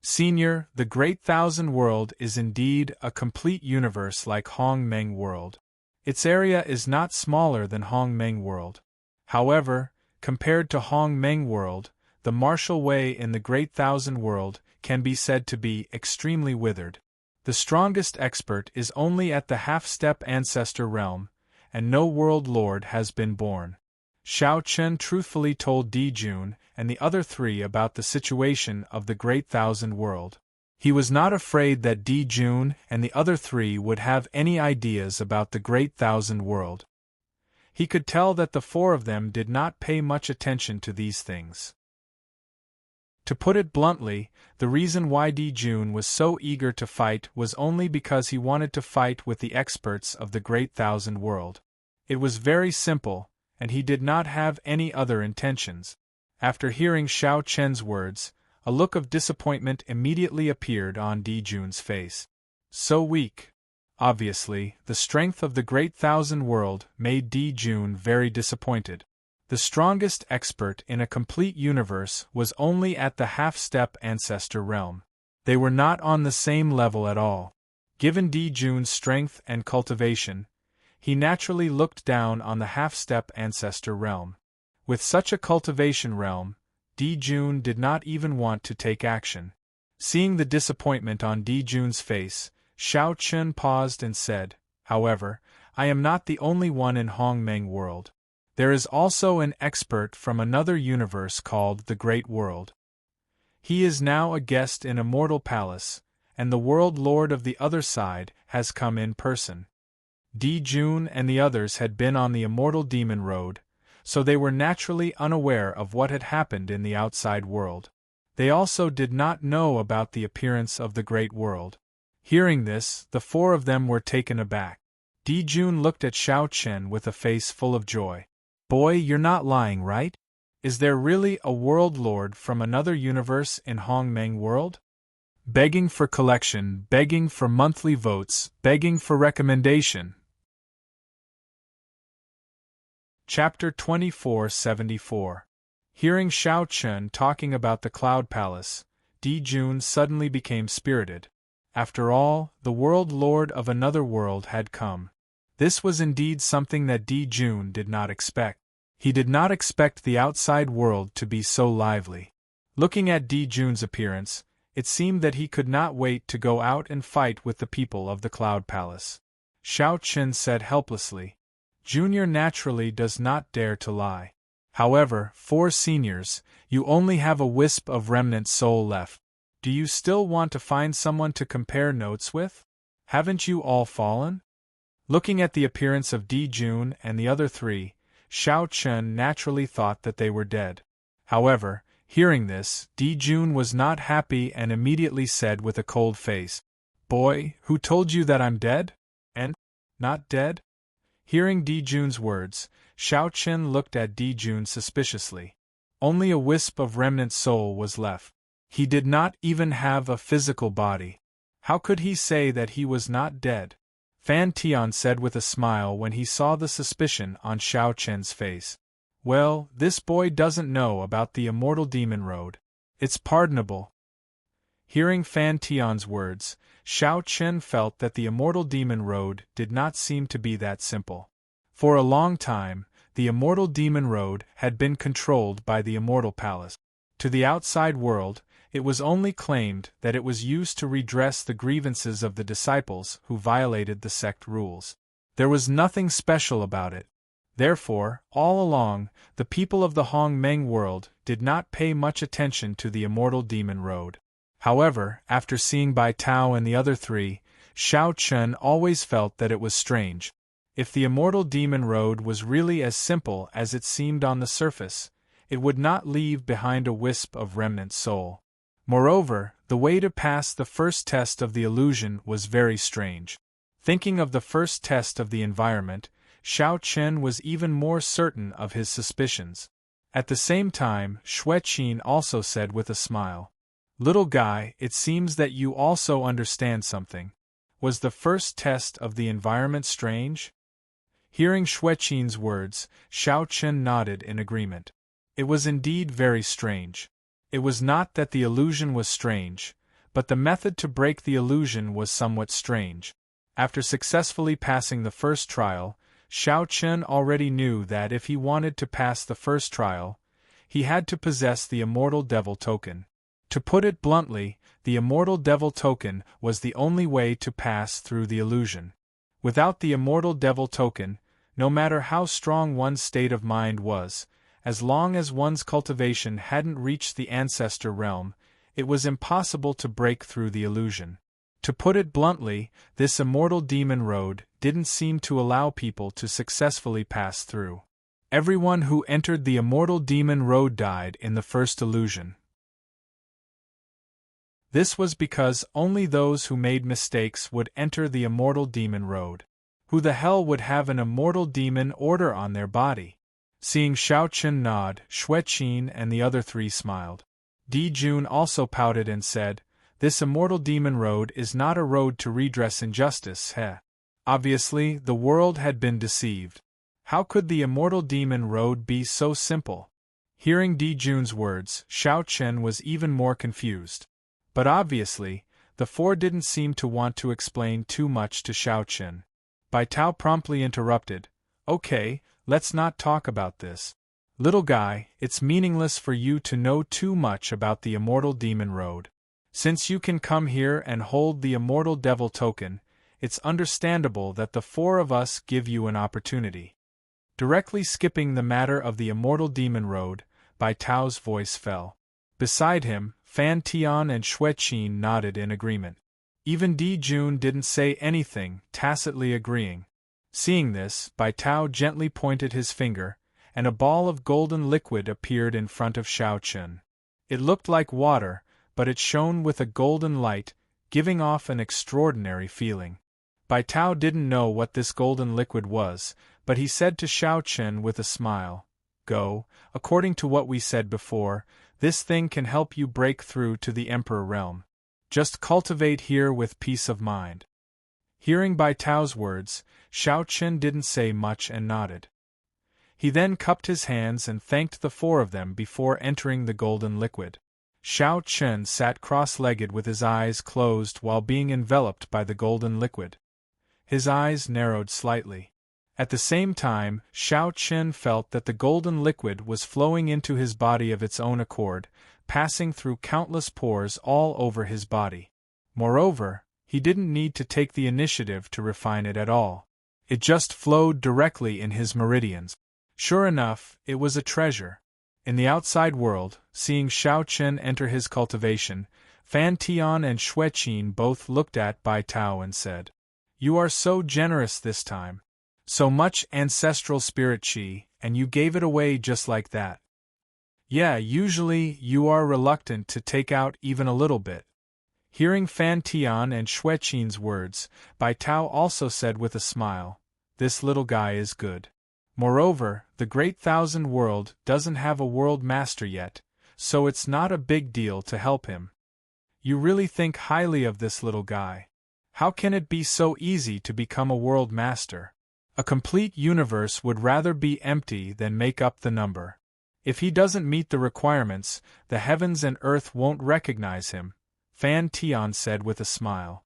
"Senior, the Great Thousand World is indeed a complete universe like Hong Meng World. Its area is not smaller than Hong Meng World. However, compared to Hong Meng World, the martial way in the Great Thousand World can be said to be extremely withered. The strongest expert is only at the half-step ancestor realm, and no world lord has been born." Shao Qin truthfully told Di Jun and the other three about the situation of the Great Thousand World. He was not afraid that Di Jun and the other three would have any ideas about the Great Thousand World. He could tell that the four of them did not pay much attention to these things. To put it bluntly, the reason why Di Jun was so eager to fight was only because he wanted to fight with the experts of the Great Thousand World. It was very simple, and he did not have any other intentions. After hearing Shao Qin's words, a look of disappointment immediately appeared on Di Jun's face. So weak. Obviously, the strength of the Great Thousand World made Di Jun very disappointed. The strongest expert in a complete universe was only at the half-step ancestor realm. They were not on the same level at all. Given Jun's strength and cultivation, he naturally looked down on the half-step ancestor realm. With such a cultivation realm, Jun did not even want to take action. Seeing the disappointment on Jun's face, Xiao Chen paused and said, "However, I am not the only one in Hongmeng world. There is also an expert from another universe called the Great World. He is now a guest in Immortal Palace, and the World Lord of the other side has come in person." Jun and the others had been on the Immortal Demon Road, so they were naturally unaware of what had happened in the outside world. They also did not know about the appearance of the Great World. Hearing this, the four of them were taken aback. Jun looked at Xiao Chen with a face full of joy. "Boy, you're not lying, right? Is there really a world lord from another universe in Hongmeng world? Begging for collection, begging for monthly votes, begging for recommendation." Chapter 2474. Hearing Xiao Chen talking about the Cloud Palace, Jun suddenly became spirited. After all, the World Lord of another world had come. This was indeed something that Jun did not expect. He did not expect the outside world to be so lively. Looking at Jun's appearance, it seemed that he could not wait to go out and fight with the people of the Cloud Palace. Xiao Chen said helplessly, "Junior naturally does not dare to lie. However, 4 seniors, you only have a wisp of remnant soul left. Do you still want to find someone to compare notes with? Haven't you all fallen?" Looking at the appearance of Jun and the other 3, Xiao Chen naturally thought that they were dead. However, hearing this, Jun was not happy and immediately said with a cold face, "Boy, who told you that I'm dead? And not dead?" Hearing Jun's words, Xiao Chen looked at Jun suspiciously. Only a wisp of remnant soul was left. He did not even have a physical body. How could he say that he was not dead? Fan Tian said with a smile when he saw the suspicion on Xiao Chen's face. "Well, this boy doesn't know about the Immortal Demon Road. It's pardonable." Hearing Fan Tian's words, Xiao Chen felt that the Immortal Demon Road did not seem to be that simple. For a long time, the Immortal Demon Road had been controlled by the Immortal Palace. To the outside world, it was only claimed that it was used to redress the grievances of the disciples who violated the sect rules. There was nothing special about it. Therefore, all along, the people of the Hongmeng world did not pay much attention to the Immortal Demon Road. However, after seeing Bai Tao and the other 3, Xiao Chen always felt that it was strange. If the Immortal Demon Road was really as simple as it seemed on the surface, it would not leave behind a wisp of remnant soul. Moreover, the way to pass the first test of the illusion was very strange. Thinking of the first test of the environment, Xiao Chen was even more certain of his suspicions. At the same time, Xueqin also said with a smile, "Little guy, it seems that you also understand something. Was the first test of the environment strange?" Hearing Xueqin's words, Xiao Chen nodded in agreement. It was indeed very strange. It was not that the illusion was strange, but the method to break the illusion was somewhat strange. After successfully passing the first trial, Xiao Chen already knew that if he wanted to pass the first trial, he had to possess the Immortal Devil Token. To put it bluntly, the Immortal Devil Token was the only way to pass through the illusion. Without the Immortal Devil Token, no matter how strong one's state of mind was, as long as one's cultivation hadn't reached the ancestor realm, it was impossible to break through the illusion. To put it bluntly, this Immortal Demon Road didn't seem to allow people to successfully pass through. Everyone who entered the Immortal Demon Road died in the first illusion. This was because only those who made mistakes would enter the Immortal Demon Road. Who the hell would have an Immortal Demon order on their body? Seeing Xiao Chen nod, Xueqin and the other 3 smiled. Jun also pouted and said, "This Immortal Demon Road is not a road to redress injustice, heh." Obviously, the world had been deceived. How could the immortal demon road be so simple? Hearing Di Jun's words, Xiao Chen was even more confused. But obviously, the four didn't seem to want to explain too much to Xiao Chen. Bai Tao promptly interrupted, "Okay, let's not talk about this. Little guy, it's meaningless for you to know too much about the immortal demon road. Since you can come here and hold the immortal devil token, it's understandable that the four of us give you an opportunity." Directly skipping the matter of the immortal demon road, Bai Tao's voice fell. Beside him, Fan Tian and Xue Qin nodded in agreement. Even Di Jun didn't say anything, tacitly agreeing. Seeing this, Bai Tao gently pointed his finger, and a ball of golden liquid appeared in front of Xiao Chen. It looked like water, but it shone with a golden light, giving off an extraordinary feeling. Bai Tao didn't know what this golden liquid was, but he said to Xiao Chen with a smile, "Go, according to what we said before, this thing can help you break through to the Emperor realm. Just cultivate here with peace of mind." Hearing Bai Tao's words, Xiao Chen didn't say much and nodded. He then cupped his hands and thanked the four of them before entering the golden liquid. Xiao Chen sat cross-legged with his eyes closed while being enveloped by the golden liquid. His eyes narrowed slightly. At the same time, Xiao Chen felt that the golden liquid was flowing into his body of its own accord, passing through countless pores all over his body. Moreover, he didn't need to take the initiative to refine it at all. It just flowed directly in his meridians. Sure enough, it was a treasure. In the outside world, seeing Xiao Chen enter his cultivation, Fan Tian and Xue Qin both looked at Bai Tao and said, "You are so generous this time. So much ancestral spirit qi, and you gave it away just like that. Yeah, usually you are reluctant to take out even a little bit." Hearing Fan Tian and Xue Qin's words, Bai Tao also said with a smile, "This little guy is good. Moreover, the Great Thousand World doesn't have a world master yet, so it's not a big deal to help him. You really think highly of this little guy. How can it be so easy to become a world master? A complete universe would rather be empty than make up the number. If he doesn't meet the requirements, the heavens and earth won't recognize him," Fan Tian said with a smile.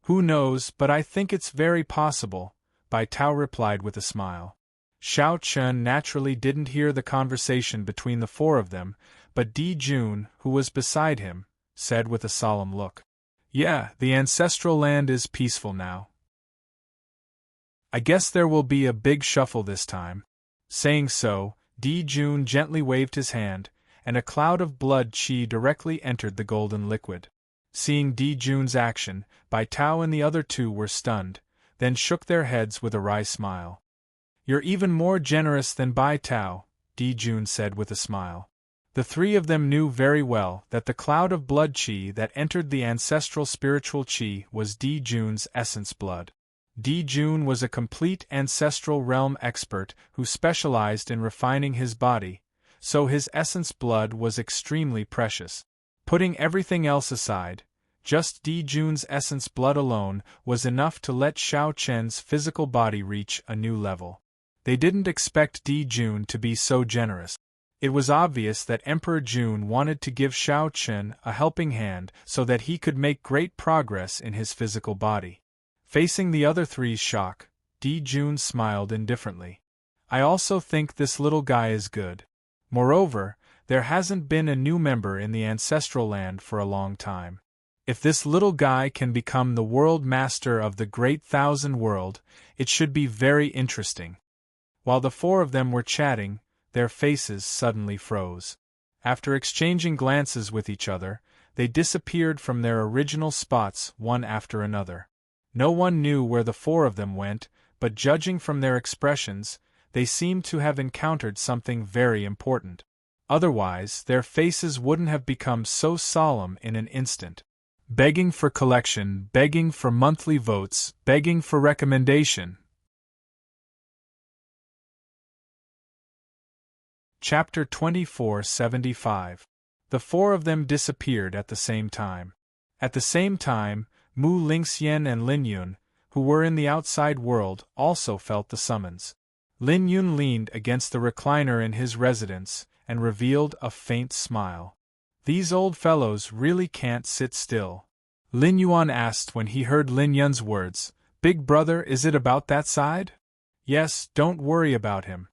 "Who knows, but I think it's very possible," Bai Tao replied with a smile. Xiao Chen naturally didn't hear the conversation between the four of them, but Di Jun, who was beside him, said with a solemn look, "Yeah, the ancestral land is peaceful now. I guess there will be a big shuffle this time." Saying so, Di Jun gently waved his hand, and a cloud of blood qi directly entered the golden liquid. Seeing Di Jun's action, Bai Tao and the other two were stunned, then shook their heads with a wry smile. "You're even more generous than Bai Tao," Di Jun said with a smile. The three of them knew very well that the cloud of blood qi that entered the ancestral spiritual qi was Di Jun's essence blood. Di Jun was a complete ancestral realm expert who specialized in refining his body, so his essence blood was extremely precious. Putting everything else aside, just Di Jun's essence blood alone was enough to let Xiao Chen's physical body reach a new level. They didn't expect Di Jun to be so generous. It was obvious that Emperor Jun wanted to give Xiao Chen a helping hand so that he could make great progress in his physical body. Facing the other three's shock, Di Jun smiled indifferently. "I also think this little guy is good. Moreover, there hasn't been a new member in the ancestral land for a long time. If this little guy can become the world master of the Great Thousand World, it should be very interesting." While the four of them were chatting, their faces suddenly froze. After exchanging glances with each other, they disappeared from their original spots one after another. No one knew where the four of them went, but judging from their expressions, they seemed to have encountered something very important. Otherwise, their faces wouldn't have become so solemn in an instant. Begging for collection, begging for monthly votes, begging for recommendation. Chapter 2475. The four of them disappeared at the same time. At the same time, Mu Lingxian and Lin Yun, who were in the outside world, also felt the summons. Lin Yun leaned against the recliner in his residence and revealed a faint smile. These old fellows really can't sit still. Lin Yuan asked when he heard Lin Yun's words. Big brother, is it about that side? Yes, don't worry about him.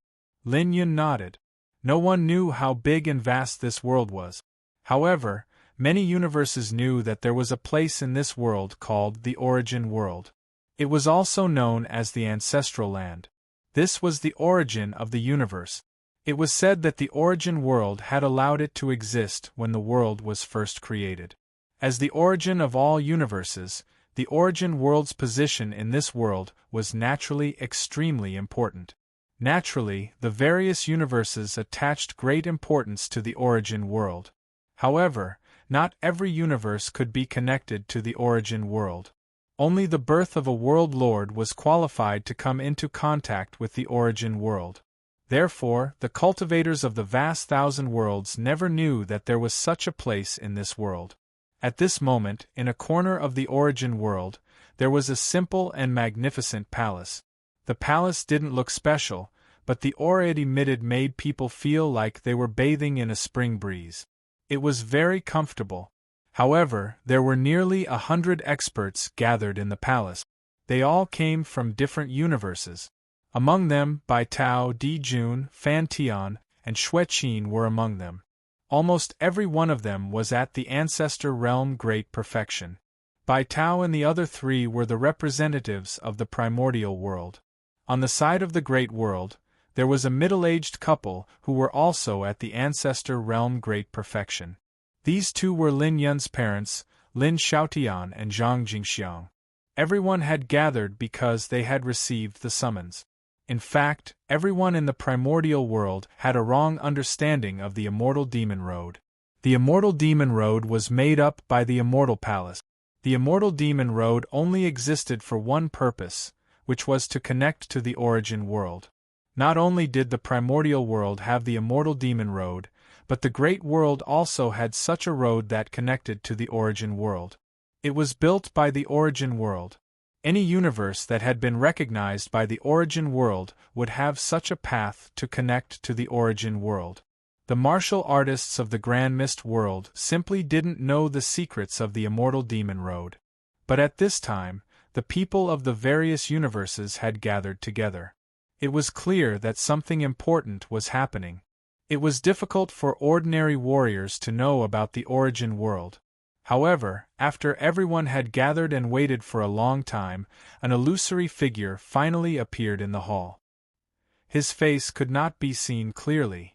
Lin Yun nodded. No one knew how big and vast this world was. However, many universes knew that there was a place in this world called the Origin World. It was also known as the Ancestral Land. This was the origin of the universe. It was said that the Origin World had allowed it to exist when the world was first created. As the origin of all universes, the Origin World's position in this world was naturally extremely important. Naturally, the various universes attached great importance to the Origin World. However, not every universe could be connected to the Origin World. Only the birth of a World Lord was qualified to come into contact with the Origin World. Therefore, the cultivators of the vast thousand worlds never knew that there was such a place in this world. At this moment, in a corner of the Origin World, there was a simple and magnificent palace. The palace didn't look special, but the aura it emitted made people feel like they were bathing in a spring breeze. It was very comfortable. However, there were nearly 100 experts gathered in the palace. They all came from different universes. Among them, Bai Tao, Di Jun, Fan Tian, and Xue Qin were among them. Almost every one of them was at the Ancestor Realm Great Perfection. Bai Tao and the other three were the representatives of the primordial world. On the side of the Great World, there was a middle-aged couple who were also at the Ancestor Realm Great Perfection. These two were Lin Yun's parents, Lin Xiaotian and Zhang Jingxiang. Everyone had gathered because they had received the summons. In fact, everyone in the primordial world had a wrong understanding of the Immortal Demon Road. The Immortal Demon Road was made up by the Immortal Palace. The Immortal Demon Road only existed for one purpose, which was to connect to the Origin World. Not only did the primordial world have the Immortal Demon Road, but the Great World also had such a road that connected to the Origin World. It was built by the Origin World. Any universe that had been recognized by the Origin World would have such a path to connect to the Origin World. The martial artists of the Grand Mist World simply didn't know the secrets of the Immortal Demon Road. But at this time, the people of the various universes had gathered together. It was clear that something important was happening. It was difficult for ordinary warriors to know about the Origin World. However, after everyone had gathered and waited for a long time, an illusory figure finally appeared in the hall. His face could not be seen clearly.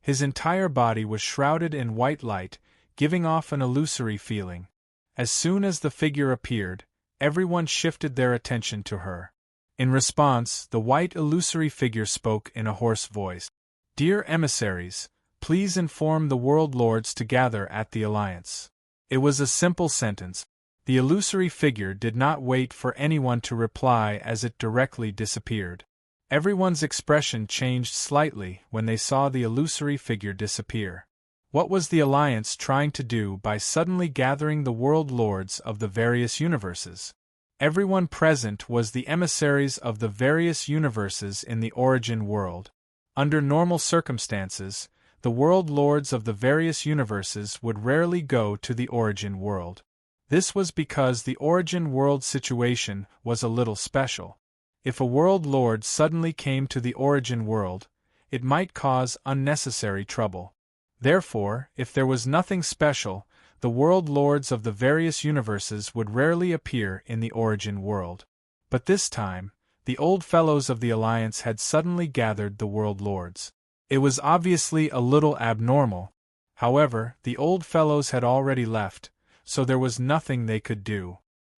His entire body was shrouded in white light, giving off an illusory feeling. As soon as the figure appeared, everyone shifted their attention to her. In response, the white illusory figure spoke in a hoarse voice. "Dear emissaries, please inform the World Lords to gather at the Alliance." It was a simple sentence. The illusory figure did not wait for anyone to reply as it directly disappeared. Everyone's expression changed slightly when they saw the illusory figure disappear. What was the Alliance trying to do by suddenly gathering the World Lords of the various universes? Everyone present was the emissaries of the various universes in the Origin World. Under normal circumstances, the World Lords of the various universes would rarely go to the Origin World. This was because the Origin World situation was a little special. If a World Lord suddenly came to the Origin World, it might cause unnecessary trouble. Therefore, if there was nothing special, the World Lords of the various universes would rarely appear in the Origin World. But this time, the old fellows of the Alliance had suddenly gathered the World Lords. It was obviously a little abnormal. However, the old fellows had already left, so there was nothing they could do.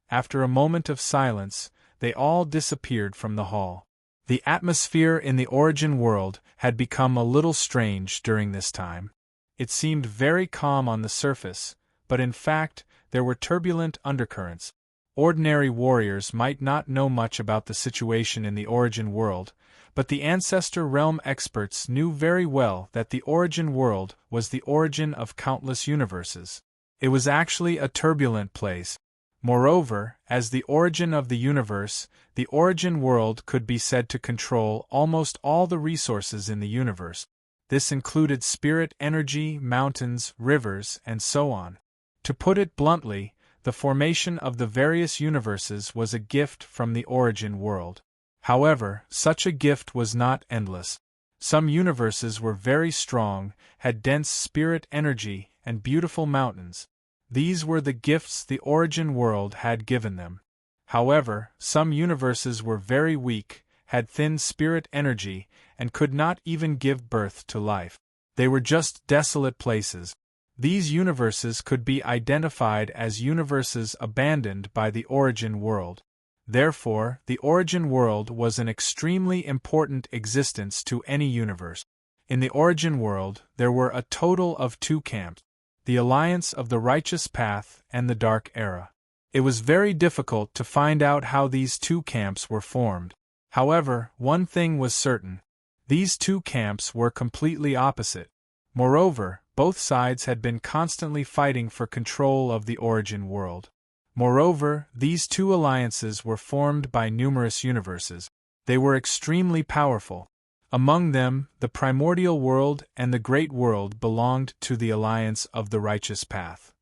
After a moment of silence, they all disappeared from the hall. The atmosphere in the Origin World had become a little strange during this time. It seemed very calm on the surface, but in fact, there were turbulent undercurrents. Ordinary warriors might not know much about the situation in the Origin World, but the Ancestor Realm experts knew very well that the Origin World was the origin of countless universes. It was actually a turbulent place. Moreover, as the origin of the universe, the origin world could be said to control almost all the resources in the universe. This included spirit energy, mountains, rivers, and so on. To put it bluntly, the formation of the various universes was a gift from the origin world. However, such a gift was not endless. Some universes were very strong, had dense spirit energy, and beautiful mountains. These were the gifts the origin world had given them. However, some universes were very weak, had thin spirit energy, and could not even give birth to life. They were just desolate places. These universes could be identified as universes abandoned by the origin world. Therefore, the origin world was an extremely important existence to any universe. In the origin world, there were a total of 2 camps: the alliance of the righteous path and the dark era. It was very difficult to find out how these 2 camps were formed. However, one thing was certain: these 2 camps were completely opposite. Moreover, both sides had been constantly fighting for control of the origin world. Moreover, these 2 alliances were formed by numerous universes. They were extremely powerful. Among them, the primordial world and the great world belonged to the alliance of the righteous path.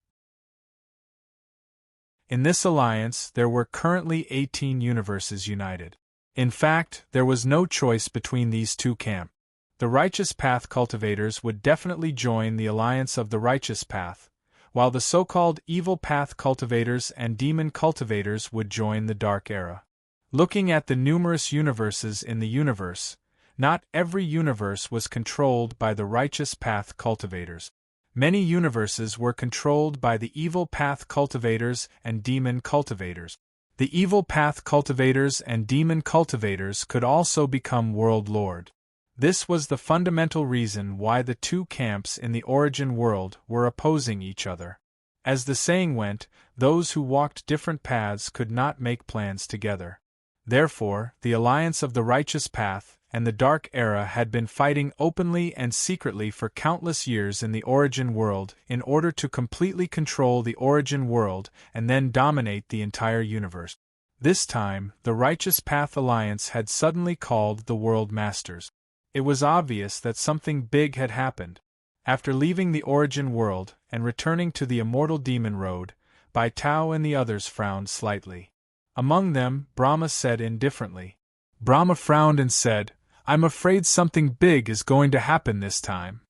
In this alliance, there were currently 18 universes united. In fact, there was no choice between these 2 camps. The righteous path cultivators would definitely join the alliance of the righteous path, while the so-called evil path cultivators and demon cultivators would join the dark era. Looking at the numerous universes in the universe, not every universe was controlled by the righteous path cultivators. Many universes were controlled by the evil path cultivators and demon cultivators. The evil path cultivators and demon cultivators could also become world lord. This was the fundamental reason why the 2 camps in the origin world were opposing each other. As the saying went, those who walked different paths could not make plans together. Therefore, the alliance of the righteous path and the dark era had been fighting openly and secretly for countless years in the origin world in order to completely control the origin world and then dominate the entire universe. This time, the righteous path alliance had suddenly called the world masters. It was obvious that something big had happened. After leaving the origin world and returning to the immortal demon road, Bai Tao and the others frowned slightly. Among them, Brahma said indifferently. Brahma frowned and said, "I'm afraid something big is going to happen this time."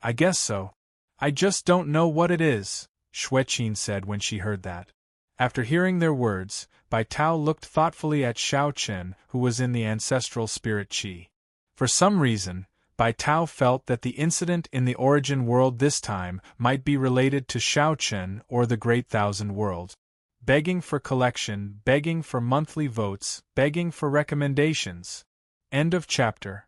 "I guess so. I just don't know what it is," Xueqin said when she heard that. After hearing their words, Bai Tao looked thoughtfully at Xiao Chen, who was in the ancestral spirit Qi. For some reason, Bai Tao felt that the incident in the origin world this time might be related to Xiao Chen or the Great Thousand Worlds. Begging for collection, begging for monthly votes, begging for recommendations. End of chapter.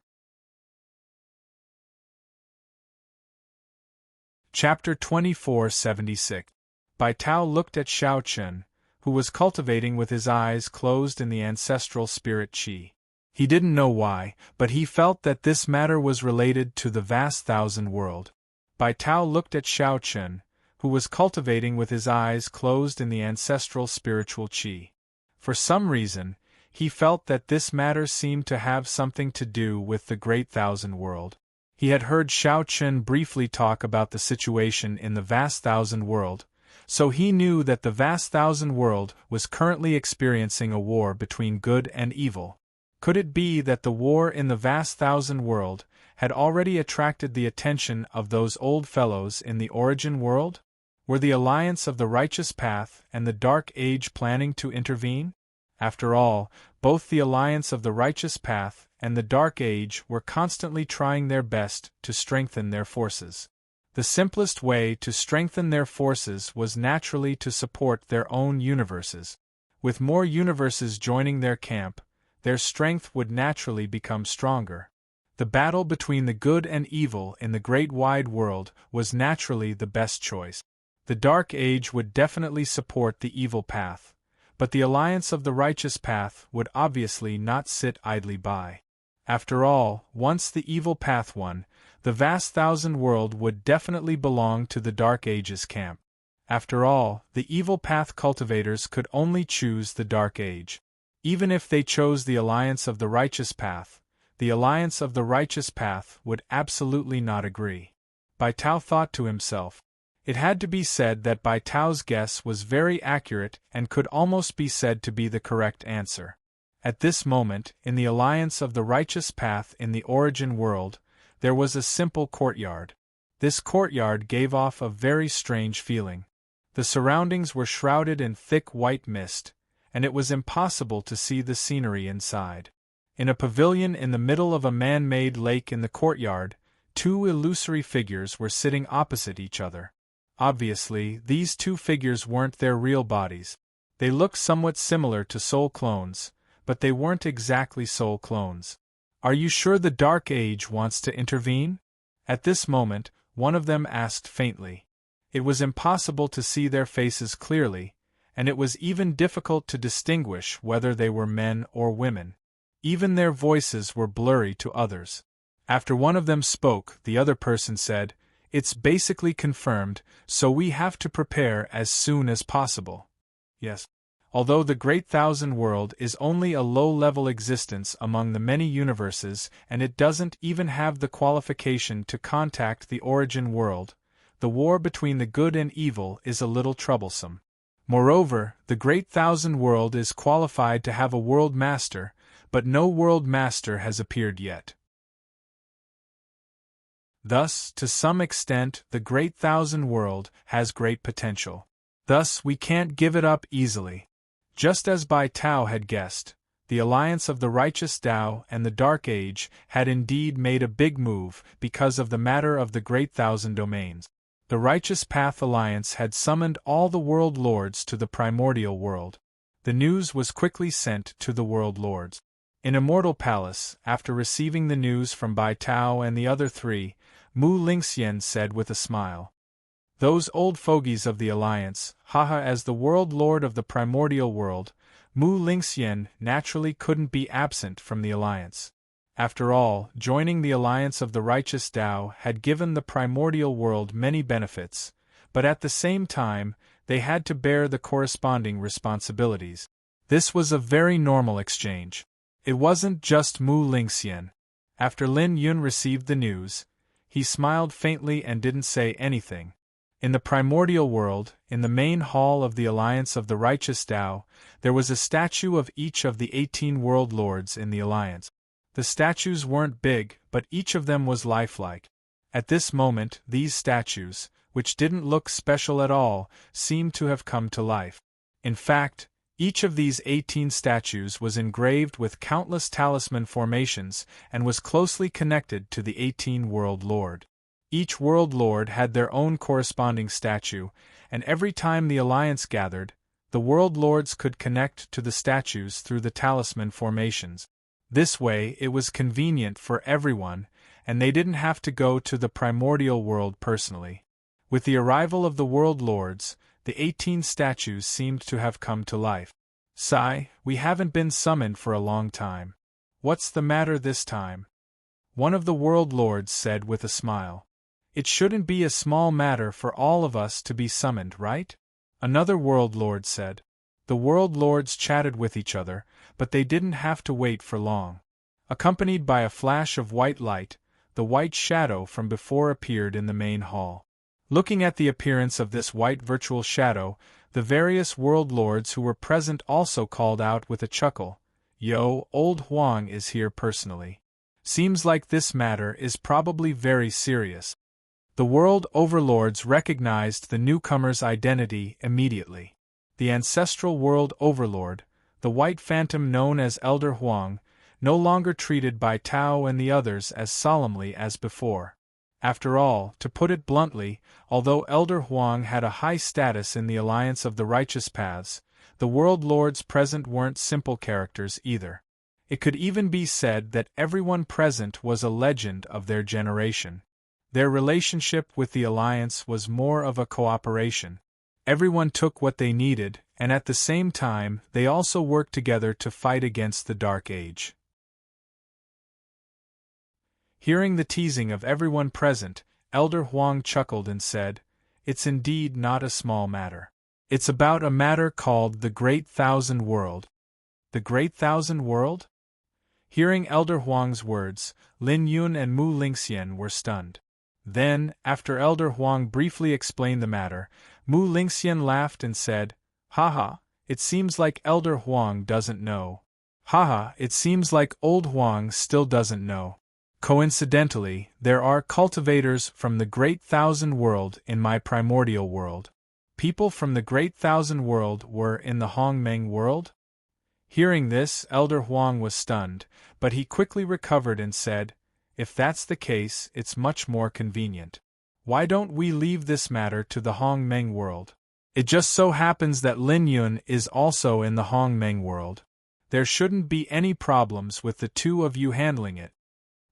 Chapter 2476. Bai Tao looked at Xiao Chen, who was cultivating with his eyes closed in the ancestral spirit Qi. He didn't know why, but he felt that this matter was related to the vast thousand world. Bai Tao looked at Xiao Chen, who was cultivating with his eyes closed in the ancestral spiritual Qi. For some reason, he felt that this matter seemed to have something to do with the Great Thousand World. He had heard Xiao Chen briefly talk about the situation in the vast thousand world, so he knew that the vast thousand world was currently experiencing a war between good and evil. Could it be that the war in the vast thousand world had already attracted the attention of those old fellows in the origin world? Were the alliance of the righteous path and the dark age planning to intervene? After all, both the alliance of the righteous path and the dark age were constantly trying their best to strengthen their forces. The simplest way to strengthen their forces was naturally to support their own universes. With more universes joining their camp, their strength would naturally become stronger. The battle between the good and evil in the great wide world was naturally the best choice. The dark age would definitely support the evil path, but the alliance of the righteous path would obviously not sit idly by. After all, once the evil path won, the vast thousand world would definitely belong to the dark age's camp. After all, the evil path cultivators could only choose the Dark Age. Even if they chose the alliance of the righteous path, the alliance of the righteous path would absolutely not agree. Bai Tao thought to himself. It had to be said that Bai Tao's guess was very accurate and could almost be said to be the correct answer. At this moment, in the alliance of the righteous path in the origin world, there was a simple courtyard. This courtyard gave off a very strange feeling. The surroundings were shrouded in thick white mist, and it was impossible to see the scenery inside. In a pavilion in the middle of a man-made lake in the courtyard, two illusory figures were sitting opposite each other. Obviously, these two figures weren't their real bodies. They looked somewhat similar to soul clones, but they weren't exactly soul clones. "Are you sure the Dark Age wants to intervene?" At this moment, one of them asked faintly. It was impossible to see their faces clearly, and it was even difficult to distinguish whether they were men or women. Even their voices were blurry to others. After one of them spoke, the other person said, "It's basically confirmed, so we have to prepare as soon as possible." Yes. Although the Great Thousand World is only a low-level existence among the many universes and it doesn't even have the qualification to contact the origin world, the war between the good and evil is a little troublesome. Moreover, the Great Thousand World is qualified to have a World Master, but no World Master has appeared yet. Thus, to some extent, the Great Thousand World has great potential. Thus, we can't give it up easily. Just as Bai Tao had guessed, the alliance of the righteous Tao and the Dark Age had indeed made a big move because of the matter of the Great Thousand Domains. The Righteous Path Alliance had summoned all the World Lords to the primordial world. The news was quickly sent to the World Lords. In Immortal Palace, after receiving the news from Bai Tao and the other three, Mu Lingxian said with a smile, "Those old fogies of the Alliance, haha." As the World Lord of the primordial world, Mu Lingxian naturally couldn't be absent from the Alliance. After all, joining the Alliance of the Righteous Tao had given the primordial world many benefits, but at the same time, they had to bear the corresponding responsibilities. This was a very normal exchange. It wasn't just Mu Lingxian. After Lin Yun received the news, he smiled faintly and didn't say anything. In the primordial world, in the main hall of the Alliance of the Righteous Tao, there was a statue of each of the 18 World Lords in the Alliance. The statues weren't big, but each of them was lifelike. At this moment, these statues, which didn't look special at all, seemed to have come to life. In fact, each of these 18 statues was engraved with countless talisman formations and was closely connected to the 18 World Lord. Each World Lord had their own corresponding statue, and every time the Alliance gathered, the World Lords could connect to the statues through the talisman formations. This way it was convenient for everyone, and they didn't have to go to the primordial world personally. With the arrival of the World Lords, the 18 statues seemed to have come to life. "Sai, we haven't been summoned for a long time. What's the matter this time?" one of the World Lords said with a smile. "It shouldn't be a small matter for all of us to be summoned, right?" Another World Lord said. The World Lords chatted with each other, but they didn't have to wait for long. Accompanied by a flash of white light, the white shadow from before appeared in the main hall. Looking at the appearance of this white virtual shadow, the various World Lords who were present also called out with a chuckle, "Yo, old Huang is here personally. Seems like this matter is probably very serious." The World Overlords recognized the newcomer's identity immediately. The ancestral World Overlord, the White Phantom known as Elder Huang, no longer treated Bai Tao and the others as solemnly as before. After all, to put it bluntly, although Elder Huang had a high status in the Alliance of the Righteous Paths, the World Lords present weren't simple characters either. It could even be said that everyone present was a legend of their generation. Their relationship with the Alliance was more of a cooperation. Everyone took what they needed, and at the same time, they also worked together to fight against the Dark Age. Hearing the teasing of everyone present, Elder Huang chuckled and said, it's indeed not a small matter. It's about a matter called the Great Thousand World. The Great Thousand World? Hearing Elder Huang's words, Lin Yun and Mu Lingxian were stunned. Then, after Elder Huang briefly explained the matter, Mu Lingxian laughed and said, "Haha, it seems like Elder Huang doesn't know. Haha, it seems like old Huang still doesn't know. Coincidentally, there are cultivators from the Great Thousand World in my primordial world. People from the Great Thousand World were in the Hongmeng world?" Hearing this, Elder Huang was stunned, but he quickly recovered and said, "If that's the case, it's much more convenient. Why don't we leave this matter to the Hongmeng world? It just so happens that Lin Yun is also in the Hongmeng world. There shouldn't be any problems with the two of you handling it."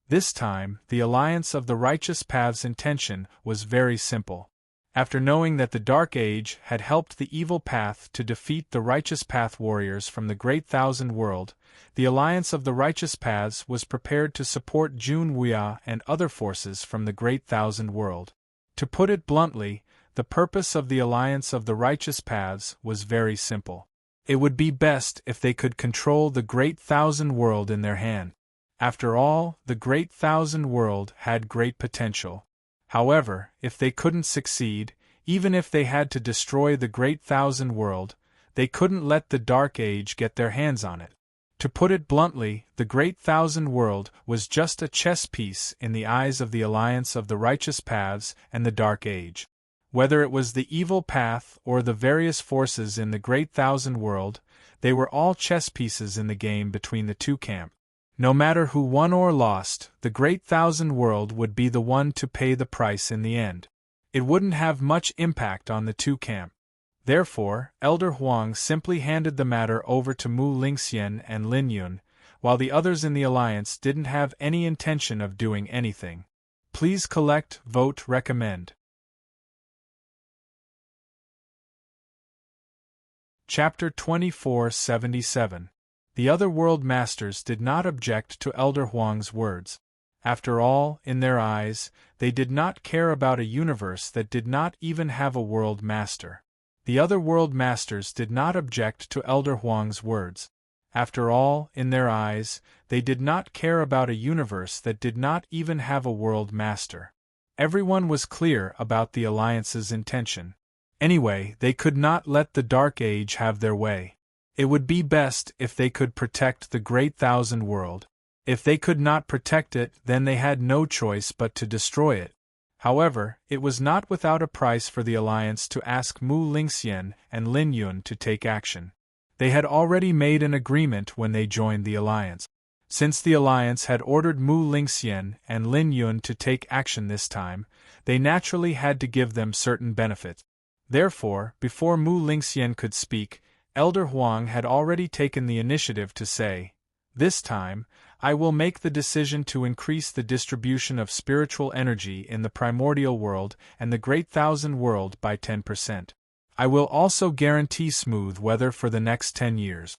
This time, the Alliance of the Righteous Path's intention was very simple. After knowing that the Dark Age had helped the Evil Path to defeat the Righteous Path warriors from the Great Thousand World, the Alliance of the Righteous Paths was prepared to support Jun Wuya and other forces from the Great Thousand World. To put it bluntly, the purpose of the Alliance of the Righteous Paths was very simple. It would be best if they could control the Great Thousand World in their hand. After all, the Great Thousand World had great potential. However, if they couldn't succeed, even if they had to destroy the Great Thousand World, they couldn't let the Dark Age get their hands on it. To put it bluntly, the Great Thousand World was just a chess piece in the eyes of the Alliance of the Righteous Paths and the Dark Age. Whether it was the Evil Path or the various forces in the Great Thousand World, they were all chess pieces in the game between the two camps. No matter who won or lost, the Great Thousand World would be the one to pay the price in the end. It wouldn't have much impact on the two camps. Therefore, Elder Huang simply handed the matter over to Mu Lingxian and Lin Yun, while the others in the alliance didn't have any intention of doing anything. Please collect, vote, recommend. Chapter 2477. The other world masters did not object to Elder Huang's words. After all, in their eyes, they did not care about a universe that did not even have a world master. The other world masters did not object to Elder Huang's words. After all, in their eyes, they did not care about a universe that did not even have a world master. Everyone was clear about the Alliance's intention. Anyway, they could not let the Dark Age have their way. It would be best if they could protect the Great Thousand World. If they could not protect it, then they had no choice but to destroy it. However, it was not without a price for the Alliance to ask Mu Lingxian and Lin Yun to take action. They had already made an agreement when they joined the Alliance. Since the Alliance had ordered Mu Lingxian and Lin Yun to take action this time, they naturally had to give them certain benefits. Therefore, before Mu Lingxian could speak, Elder Huang had already taken the initiative to say, "This time, I will make the decision to increase the distribution of spiritual energy in the primordial world and the Great Thousand World by 10%. I will also guarantee smooth weather for the next 10 years.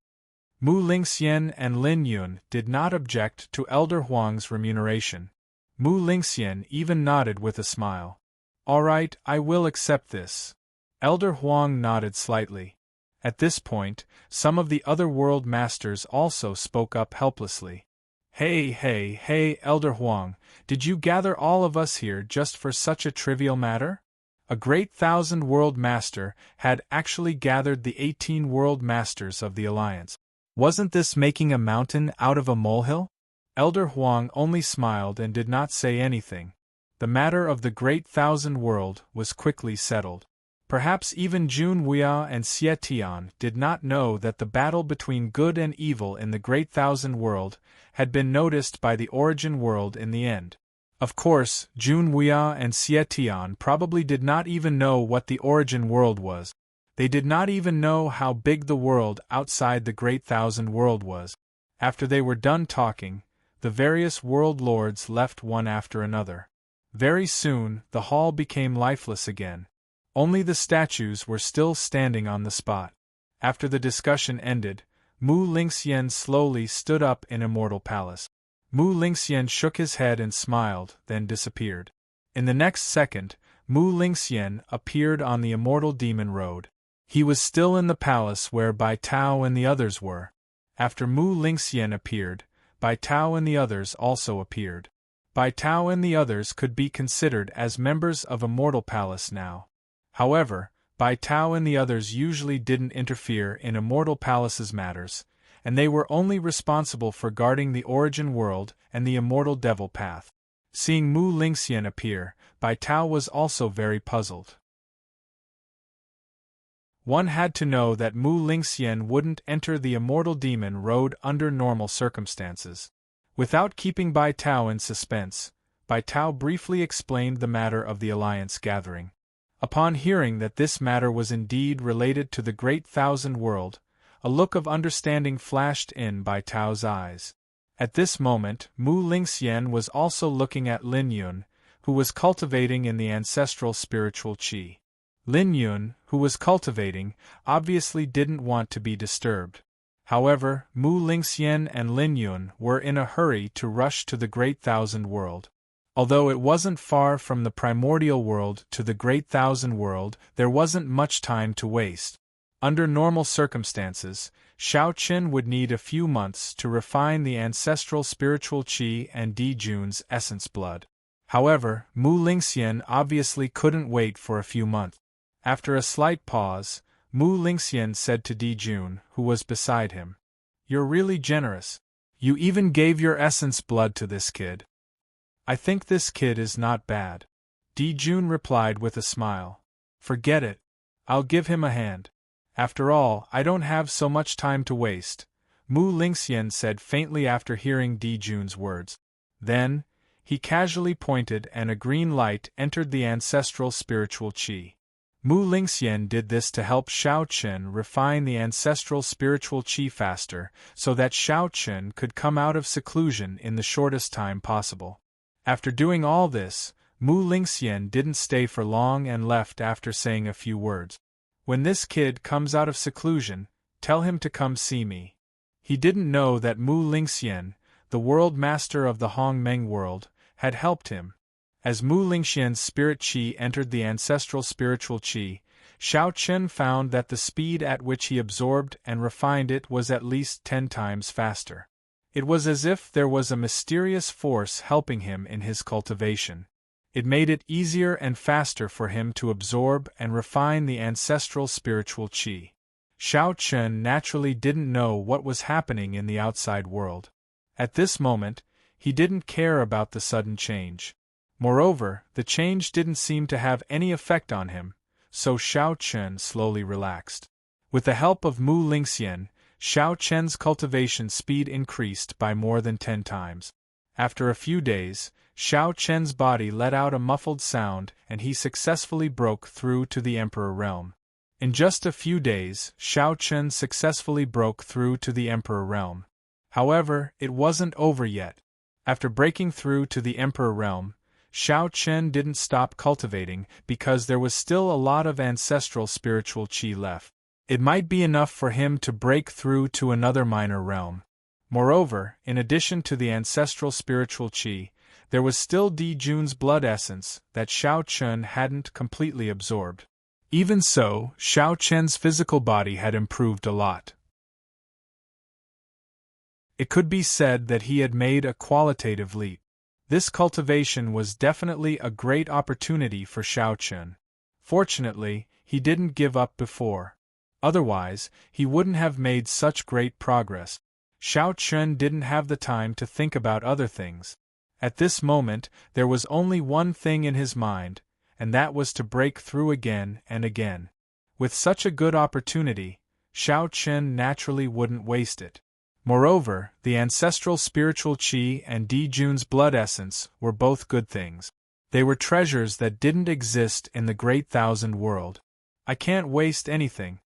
Mu Lingxian and Lin Yun did not object to Elder Huang's remuneration. Mu Lingxian even nodded with a smile. "All right, I will accept this." Elder Huang nodded slightly. At this point, some of the other world masters also spoke up helplessly. Hey, Elder Huang, did you gather all of us here just for such a trivial matter?" A Great Thousand World Master had actually gathered the 18 World Masters of the Alliance. Wasn't this making a mountain out of a molehill? Elder Huang only smiled and did not say anything. The matter of the Great Thousand World was quickly settled. Perhaps even Jun Wuya and Xie Tian did not know that the battle between good and evil in the Great Thousand World had been noticed by the Origin World in the end. Of course, Jun Wuya and Xie Tian probably did not even know what the Origin World was. They did not even know how big the world outside the Great Thousand World was. After they were done talking, the various world lords left one after another. Very soon, the hall became lifeless again. Only the statues were still standing on the spot. After the discussion ended, Mu Lingxian slowly stood up in Immortal Palace. Mu Lingxian shook his head and smiled, then disappeared. In the next second, Mu Lingxian appeared on the immortal demon road. He was still in the palace where Bai Tao and the others were. After Mu Lingxian appeared, Bai Tao and the others also appeared. Bai Tao and the others could be considered as members of Immortal Palace now. However, Bai Tao and the others usually didn't interfere in Immortal Palace's matters, and they were only responsible for guarding the Origin World and the Immortal Devil Path. Seeing Mu Lingxian appear, Bai Tao was also very puzzled. One had to know that Mu Lingxian wouldn't enter the Immortal Demon Road under normal circumstances. Without keeping Bai Tao in suspense, Bai Tao briefly explained the matter of the Alliance gathering. Upon hearing that this matter was indeed related to the Great Thousand World, a look of understanding flashed in Bai Tao's eyes. At this moment, Mu Lingxian was also looking at Lin Yun, who was cultivating in the ancestral spiritual qi. Lin Yun, who was cultivating, obviously didn't want to be disturbed. However, Mu Lingxian and Lin Yun were in a hurry to rush to the Great Thousand World. Although it wasn't far from the primordial world to the Great Thousand World, there wasn't much time to waste. Under normal circumstances, Xiao Qin would need a few months to refine the ancestral spiritual qi and Di Jun's essence blood. However, Mu Lingxian obviously couldn't wait for a few months. After a slight pause, Mu Lingxian said to Di Jun, who was beside him, "You're really generous. You even gave your essence blood to this kid." "I think this kid is not bad," Di Jun replied with a smile. "Forget it. I'll give him a hand. After all, I don't have so much time to waste," Mu Lingxian said faintly after hearing Di Jun's words. Then, he casually pointed and a green light entered the ancestral spiritual qi. Mu Lingxian did this to help Xiao Qin refine the ancestral spiritual qi faster, so that Xiao Qin could come out of seclusion in the shortest time possible. After doing all this, Mu Lingxian didn't stay for long and left after saying a few words. "When this kid comes out of seclusion, tell him to come see me." He didn't know that Mu Lingxian, the world master of the Hongmeng world, had helped him. As Mu Lingxian's spirit qi entered the ancestral spiritual qi, Xiao Qin found that the speed at which he absorbed and refined it was at least 10 times faster. It was as if there was a mysterious force helping him in his cultivation. It made it easier and faster for him to absorb and refine the ancestral spiritual qi. Xiao Qin naturally didn't know what was happening in the outside world. At this moment, he didn't care about the sudden change. Moreover, the change didn't seem to have any effect on him, so Xiao Qin slowly relaxed. With the help of Mu Lingxian, Xiao Qin's cultivation speed increased by more than 10 times. After a few days, Xiao Qin's body let out a muffled sound and he successfully broke through to the Emperor Realm. In just a few days, Xiao Qin successfully broke through to the Emperor Realm. However, it wasn't over yet. After breaking through to the Emperor Realm, Xiao Qin didn't stop cultivating because there was still a lot of ancestral spiritual qi left. It might be enough for him to break through to another minor realm. Moreover, in addition to the ancestral spiritual qi, there was still Di Jun's blood essence that Xiao Qin hadn't completely absorbed. Even so, Xiao Qin's physical body had improved a lot. It could be said that he had made a qualitative leap. This cultivation was definitely a great opportunity for Xiao Qin. Fortunately, he didn't give up before. Otherwise, he wouldn't have made such great progress. Xiao Qin didn't have the time to think about other things. At this moment, there was only one thing in his mind, and that was to break through again and again. With such a good opportunity, Xiao Qin naturally wouldn't waste it. Moreover, the ancestral spiritual qi and Di Jun's blood essence were both good things. They were treasures that didn't exist in the Great Thousand World. "I can't waste anything."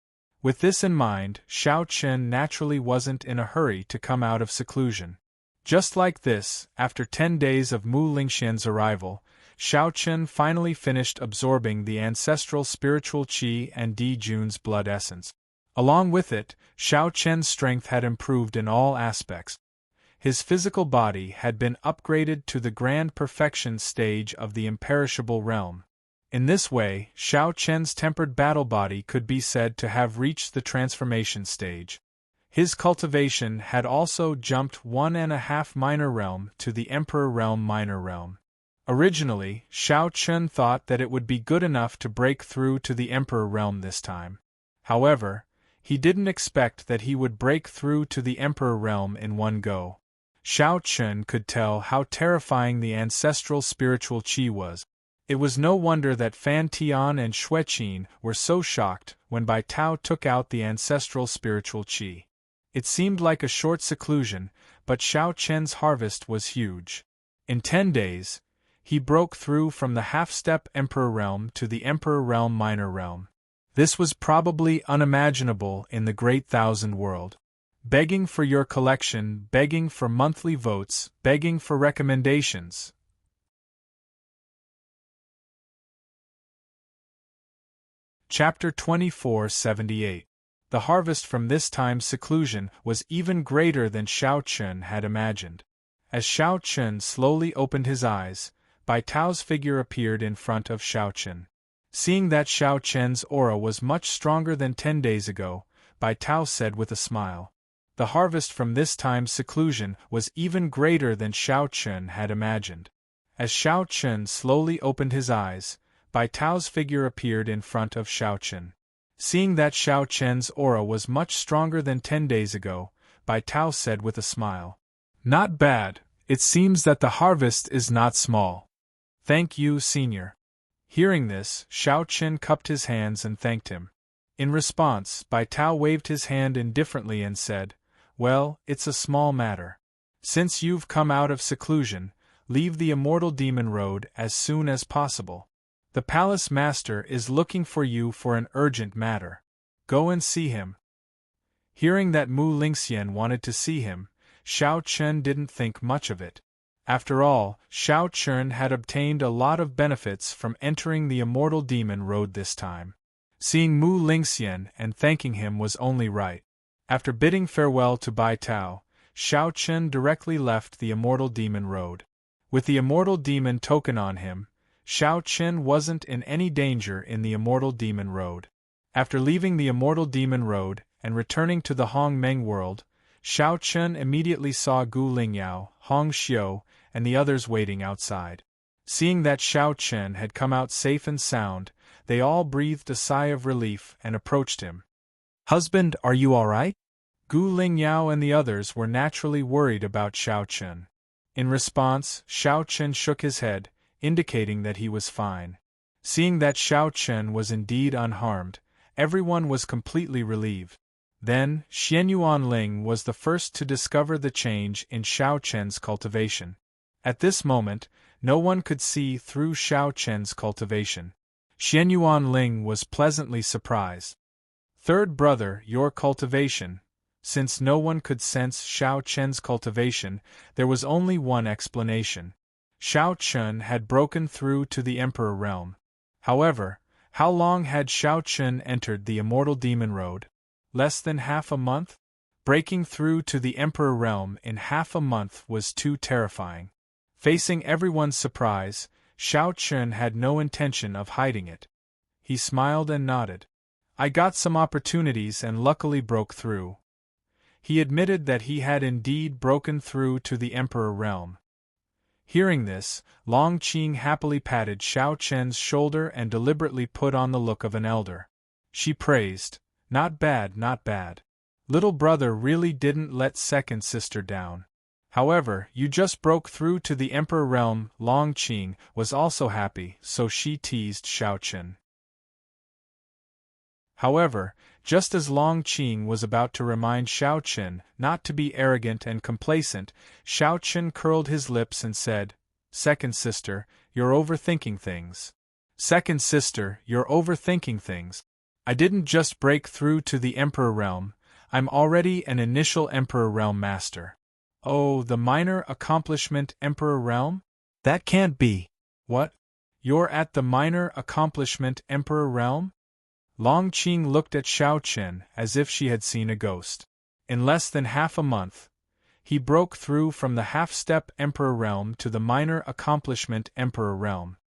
With this in mind, Xiao Qin naturally wasn't in a hurry to come out of seclusion. Just like this, after 10 days of Mu Lingxian's arrival, Xiao Qin finally finished absorbing the ancestral spiritual qi and Di Jun's blood essence. Along with it, Xiao Qin's strength had improved in all aspects. His physical body had been upgraded to the grand perfection stage of the imperishable realm. In this way, Xiao Chen's tempered battle body could be said to have reached the transformation stage. His cultivation had also jumped 1.5 minor realm to the Emperor realm minor realm. Originally, Xiao Chen thought that it would be good enough to break through to the Emperor realm this time. However, he didn't expect that he would break through to the Emperor realm in one go. Xiao Chen could tell how terrifying the ancestral spiritual qi was. It was no wonder that Fan Tian and Xueqin were so shocked when Bai Tao took out the ancestral spiritual qi. It seemed like a short seclusion, but Xiao Chen's harvest was huge. In 10 days, he broke through from the half-step Emperor realm to the Emperor realm minor realm. This was probably unimaginable in the Great Thousand World. Begging for your collection, begging for monthly votes, begging for recommendations. Chapter 2478. The harvest from this time's seclusion was even greater than Xiao Chen had imagined. As Xiao Chen slowly opened his eyes, Bai Tao's figure appeared in front of Xiao Chen. Seeing that Xiao Chen's aura was much stronger than 10 days ago, Bai Tao said with a smile. The harvest from this time's seclusion was even greater than Xiao Chen had imagined. As Xiao Chen slowly opened his eyes, Bai Tao's figure appeared in front of Xiao Chen. Seeing that Xiao Chen's aura was much stronger than 10 days ago, Bai Tao said with a smile. Not bad, it seems that the harvest is not small. Thank you, Senior. Hearing this, Xiao Chen cupped his hands and thanked him. In response, Bai Tao waved his hand indifferently and said, Well, it's a small matter. Since you've come out of seclusion, leave the Immortal Demon Road as soon as possible. The Palace Master is looking for you for an urgent matter. Go and see him. Hearing that Mu Lingxian wanted to see him, Xiao Chen didn't think much of it. After all, Xiao Chen had obtained a lot of benefits from entering the Immortal Demon Road this time. Seeing Mu Lingxian and thanking him was only right. After bidding farewell to Bai Tao, Xiao Chen directly left the Immortal Demon Road. With the Immortal Demon token on him, Xiao Chen wasn't in any danger in the Immortal Demon Road. After leaving the Immortal Demon Road and returning to the Hong Meng world, Xiao Chen immediately saw Gu Lingyao, Hong Xiu, and the others waiting outside. Seeing that Xiao Chen had come out safe and sound, they all breathed a sigh of relief and approached him. Husband, are you all right? Gu Lingyao and the others were naturally worried about Xiao Chen. In response, Xiao Chen shook his head, indicating that he was fine. Seeing that Xiao Chen was indeed unharmed, everyone was completely relieved. Then, Xianyuan Ling was the first to discover the change in Xiao Chen's cultivation. At this moment, no one could see through Xiao Chen's cultivation. Xianyuan Ling was pleasantly surprised. Third brother, your cultivation. Since no one could sense Xiao Chen's cultivation, there was only one explanation. Xiao Chen had broken through to the Emperor realm. However, how long had Xiao Chen entered the Immortal Demon Road? Less than half a month? Breaking through to the Emperor realm in half a month was too terrifying. Facing everyone's surprise, Xiao Chen had no intention of hiding it. He smiled and nodded. I got some opportunities and luckily broke through. He admitted that he had indeed broken through to the Emperor realm. Hearing this, Long Qing happily patted Xiao Chen's shoulder and deliberately put on the look of an elder. She praised, Not bad, not bad. Little brother really didn't let second sister down. However, you just broke through to the Emperor realm. Long Qing was also happy, so she teased Xiao Chen. However, just as Long Qing was about to remind Xiao Chen not to be arrogant and complacent, Xiao Chen curled his lips and said, Second sister, you're overthinking things. Second sister, you're overthinking things. I didn't just break through to the Emperor realm, I'm already an initial Emperor realm master. Oh, the minor accomplishment Emperor realm? That can't be. What? You're at the minor accomplishment Emperor realm? Long Qing looked at Xiao Chen as if she had seen a ghost. In less than half a month, he broke through from the half-step Emperor realm to the minor accomplishment Emperor realm.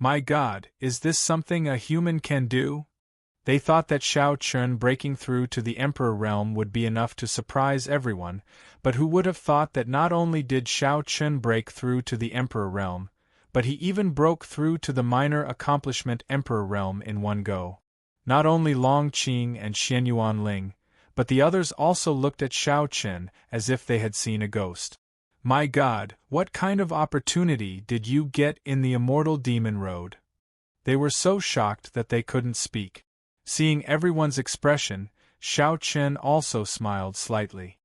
My God, is this something a human can do? They thought that Xiao Chun breaking through to the Emperor realm would be enough to surprise everyone, but who would have thought that not only did Xiao Chun break through to the Emperor realm, but he even broke through to the minor accomplishment Emperor realm in one go. Not only Long Qing and Xianyuan Ling, but the others also looked at Xiao Chun as if they had seen a ghost. My God, what kind of opportunity did you get in the Immortal Demon Road? They were so shocked that they couldn't speak. Seeing everyone's expression, Xiao Chun also smiled slightly.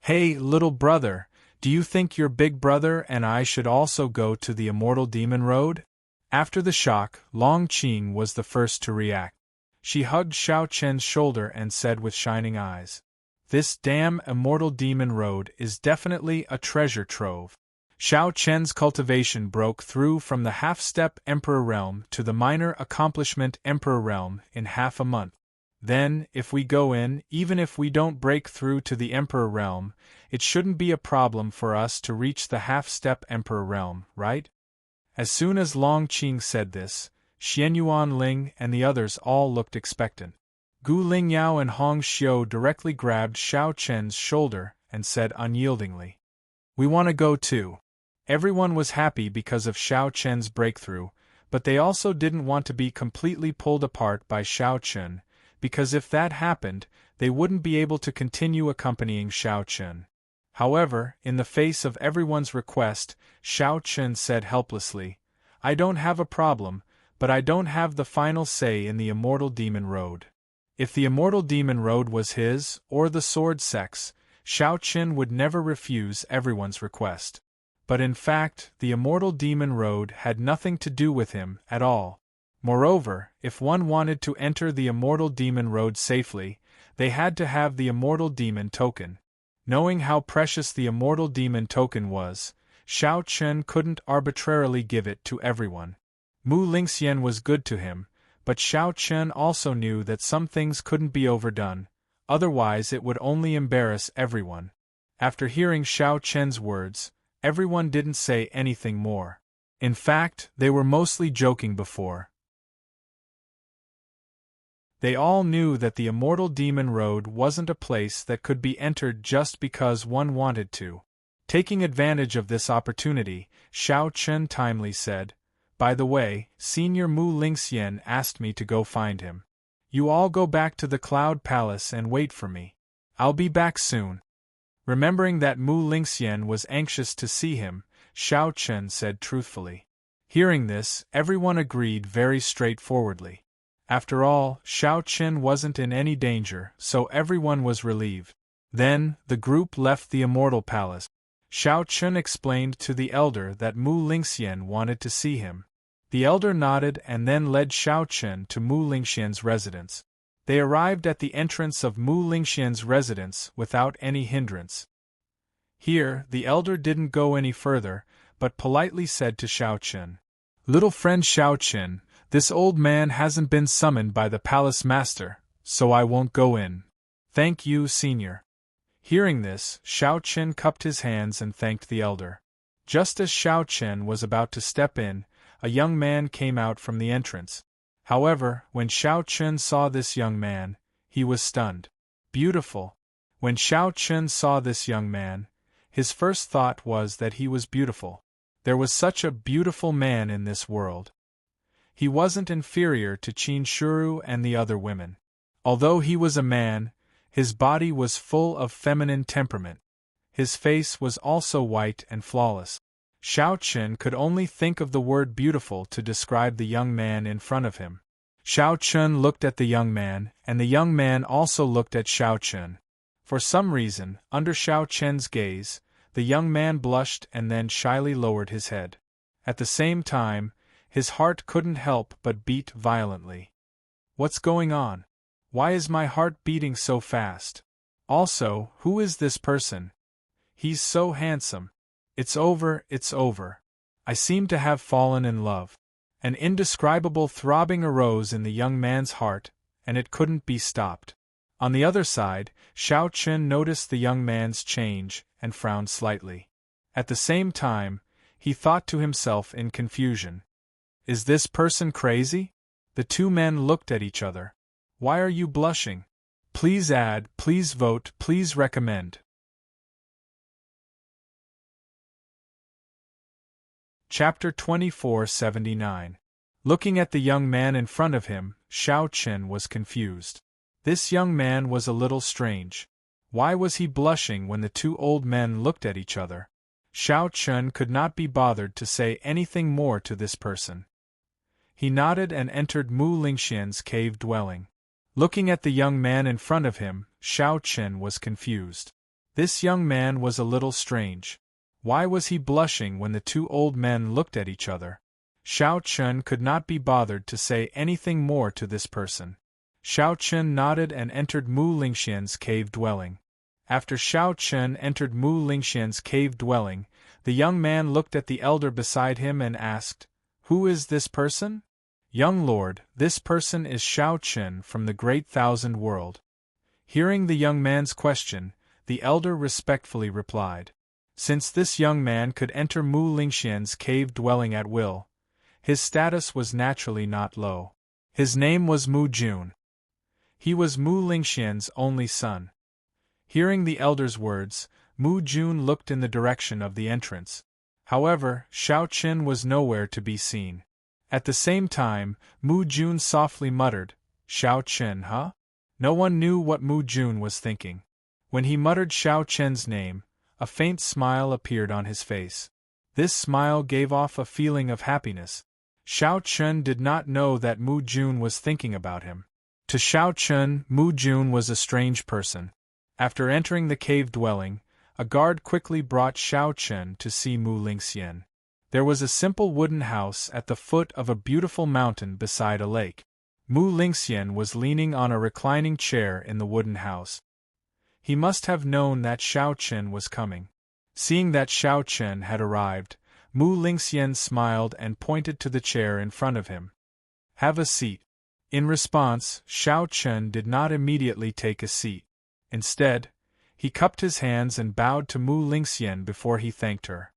Hey, little brother, do you think your big brother and I should also go to the Immortal Demon Road? After the shock, Long Qing was the first to react. She hugged Xiao Chun's shoulder and said with shining eyes, "This damn Immortal Demon Road is definitely a treasure trove." Xiao Chun's cultivation broke through from the half-step Emperor realm to the minor accomplishment Emperor realm in half a month. Then, if we go in, even if we don't break through to the Emperor realm, it shouldn't be a problem for us to reach the half-step Emperor realm, right? As soon as Long Qing said this, Xianyuan Ling and the others all looked expectant. Gu Lingyao and Hong Xiu directly grabbed Xiao Chun's shoulder and said unyieldingly, "We want to go too." Everyone was happy because of Xiao Chun's breakthrough, but they also didn't want to be completely pulled apart by Xiao Chun, because if that happened, they wouldn't be able to continue accompanying Xiao Chun. However, in the face of everyone's request, Xiao Chun said helplessly, "I don't have a problem, but I don't have the final say in the Immortal Demon Road." If the Immortal Demon Road was his, or the Sword Sect's, Xiao Chun would never refuse everyone's request. But in fact, the Immortal Demon Road had nothing to do with him at all. Moreover, if one wanted to enter the Immortal Demon Road safely, they had to have the Immortal Demon Token. Knowing how precious the Immortal Demon Token was, Xiao Chun couldn't arbitrarily give it to everyone. Mu Lingxian was good to him, but Xiao Chun also knew that some things couldn't be overdone, otherwise it would only embarrass everyone. After hearing Xiao Chun's words, everyone didn't say anything more. In fact, they were mostly joking before. They all knew that the Immortal Demon Road wasn't a place that could be entered just because one wanted to. Taking advantage of this opportunity, Xiao Chun timely said, "By the way, Senior Mu Lingxian asked me to go find him. You all go back to the Cloud Palace and wait for me. I'll be back soon." Remembering that Mu Lingxian was anxious to see him, Xiao Chun said truthfully. Hearing this, everyone agreed very straightforwardly. After all, Xiao Chun wasn't in any danger, so everyone was relieved. Then, the group left the Immortal Palace. Xiao Chun explained to the elder that Mu Lingxian wanted to see him. The elder nodded and then led Xiao Chun to Mu Lingxian's residence. They arrived at the entrance of Mu Lingxian's residence without any hindrance. Here, the elder didn't go any further, but politely said to Xiao Chun, "Little friend Xiao Chun, this old man hasn't been summoned by the palace master, so I won't go in. Thank you, senior." Hearing this, Xiao Chun cupped his hands and thanked the elder. Just as Xiao Chun was about to step in, a young man came out from the entrance. However, when Xiao Chun saw this young man, he was stunned. Beautiful. When Xiao Chun saw this young man, his first thought was that he was beautiful. There was such a beautiful man in this world. He wasn't inferior to Qin Shuru and the other women. Although he was a man, his body was full of feminine temperament. His face was also white and flawless. Xiao Chun could only think of the word beautiful to describe the young man in front of him. Xiao Chun looked at the young man, and the young man also looked at Xiao Chun. For some reason, under Xiao Chun's gaze, the young man blushed and then shyly lowered his head. At the same time, his heart couldn't help but beat violently. What's going on? Why is my heart beating so fast? Also, who is this person? He's so handsome. It's over, it's over. I seem to have fallen in love. An indescribable throbbing arose in the young man's heart, and it couldn't be stopped. On the other side, Xiao Chun noticed the young man's change, and frowned slightly. At the same time, he thought to himself in confusion. Is this person crazy? The two men looked at each other. Why are you blushing? Please add, please vote, please recommend. Chapter 2479. Looking at the young man in front of him, Xiao Chen was confused. This young man was a little strange. Why was he blushing when the two old men looked at each other? Xiao Chen could not be bothered to say anything more to this person. He nodded and entered Mu Lingxian's cave dwelling. Looking at the young man in front of him, Xiao Chen was confused. This young man was a little strange. Why was he blushing when the two old men looked at each other? Xiao Chen could not be bothered to say anything more to this person. Xiao Chen nodded and entered Mu Lingxian's cave dwelling. After Xiao Chen entered Mu Lingxian's cave dwelling, the young man looked at the elder beside him and asked, "Who is this person?" "Young lord, this person is Xiao Chen from the Great Thousand World." Hearing the young man's question, the elder respectfully replied. Since this young man could enter Mu Lingxian's cave dwelling at will, his status was naturally not low. His name was Mu Jun. He was Mu Lingxian's only son. Hearing the elder's words, Mu Jun looked in the direction of the entrance. However, Xiao Chen was nowhere to be seen. At the same time, Mu Jun softly muttered, "Xiao Chen, huh?" No one knew what Mu Jun was thinking. When he muttered Xiao Chen's name, a faint smile appeared on his face. This smile gave off a feeling of happiness. Xiao Chen did not know that Mu Jun was thinking about him. To Xiao Chen, Mu Jun was a strange person. After entering the cave dwelling, a guard quickly brought Xiao Chen to see Mu Lingxian. There was a simple wooden house at the foot of a beautiful mountain beside a lake. Mu Lingxian was leaning on a reclining chair in the wooden house. He must have known that Xiao Chen was coming. Seeing that Xiao Chen had arrived, Mu Lingxian smiled and pointed to the chair in front of him. "Have a seat." In response, Xiao Chen did not immediately take a seat. Instead, he cupped his hands and bowed to Mu Lingxian before he thanked her.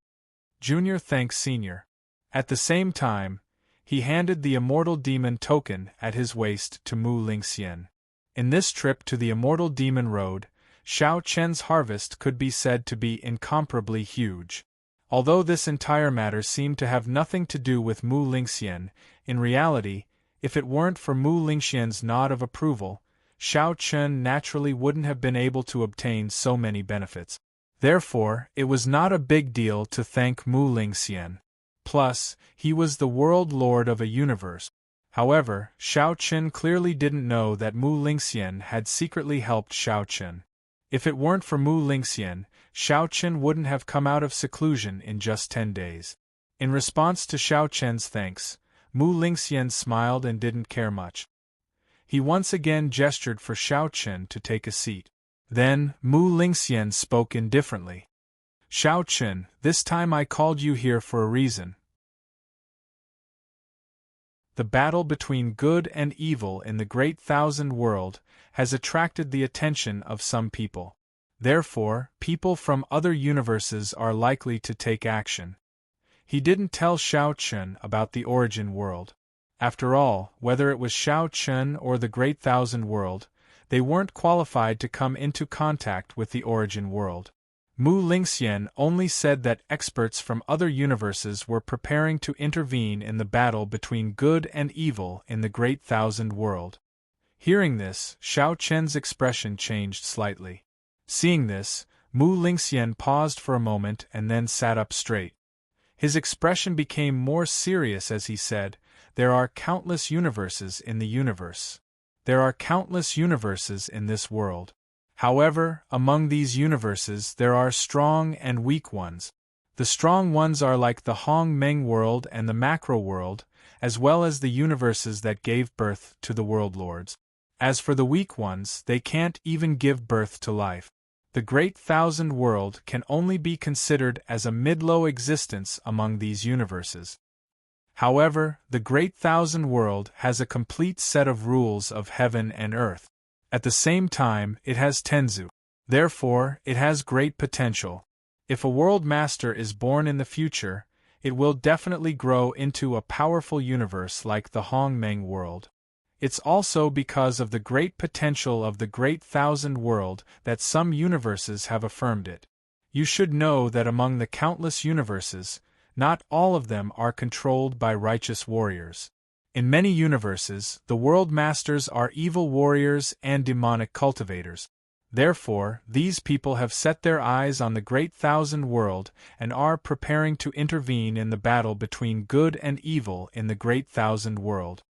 "Junior thanks senior." At the same time, he handed the immortal demon token at his waist to Mu Lingxian. In this trip to the immortal demon road, Xiao Chen's harvest could be said to be incomparably huge. Although this entire matter seemed to have nothing to do with Mu Lingxian, in reality, if it weren't for Mu Lingxian's nod of approval, Xiao Chen naturally wouldn't have been able to obtain so many benefits. Therefore, it was not a big deal to thank Mu Lingxian. Plus, he was the world lord of a universe. However, Xiao Chen clearly didn't know that Mu Lingxian had secretly helped Xiao Chen. If it weren't for Mu Lingxian, Xiao Chen wouldn't have come out of seclusion in just 10 days. In response to Xiao Chen's thanks, Mu Lingxian smiled and didn't care much. He once again gestured for Xiao Chen to take a seat. Then, Mu Lingxian spoke indifferently. "Xiao Chen, this time I called you here for a reason. The battle between good and evil in the Great Thousand World has attracted the attention of some people. Therefore, people from other universes are likely to take action." He didn't tell Xiao Chen about the origin world. After all, whether it was Xiao Chen or the Great Thousand World, they weren't qualified to come into contact with the origin world. Mu Lingxian only said that experts from other universes were preparing to intervene in the battle between good and evil in the Great Thousand World. Hearing this, Xiao Chen's expression changed slightly. Seeing this, Mu Lingxian paused for a moment and then sat up straight. His expression became more serious as he said, "There are countless universes in the universe. There are countless universes in this world. However, among these universes there are strong and weak ones. The strong ones are like the Hong Meng world and the macro world, as well as the universes that gave birth to the world lords. As for the weak ones, they can't even give birth to life. The Great Thousand World can only be considered as a mid-low existence among these universes. However, the Great Thousand World has a complete set of rules of heaven and earth. At the same time, it has Tenzu. Therefore, it has great potential. If a world master is born in the future, it will definitely grow into a powerful universe like the Hongmeng world. It's also because of the great potential of the Great Thousand World that some universes have affirmed it. You should know that among the countless universes, not all of them are controlled by righteous warriors. In many universes, the world masters are evil warriors and demonic cultivators. Therefore, these people have set their eyes on the Great Thousand World and are preparing to intervene in the battle between good and evil in the Great Thousand World.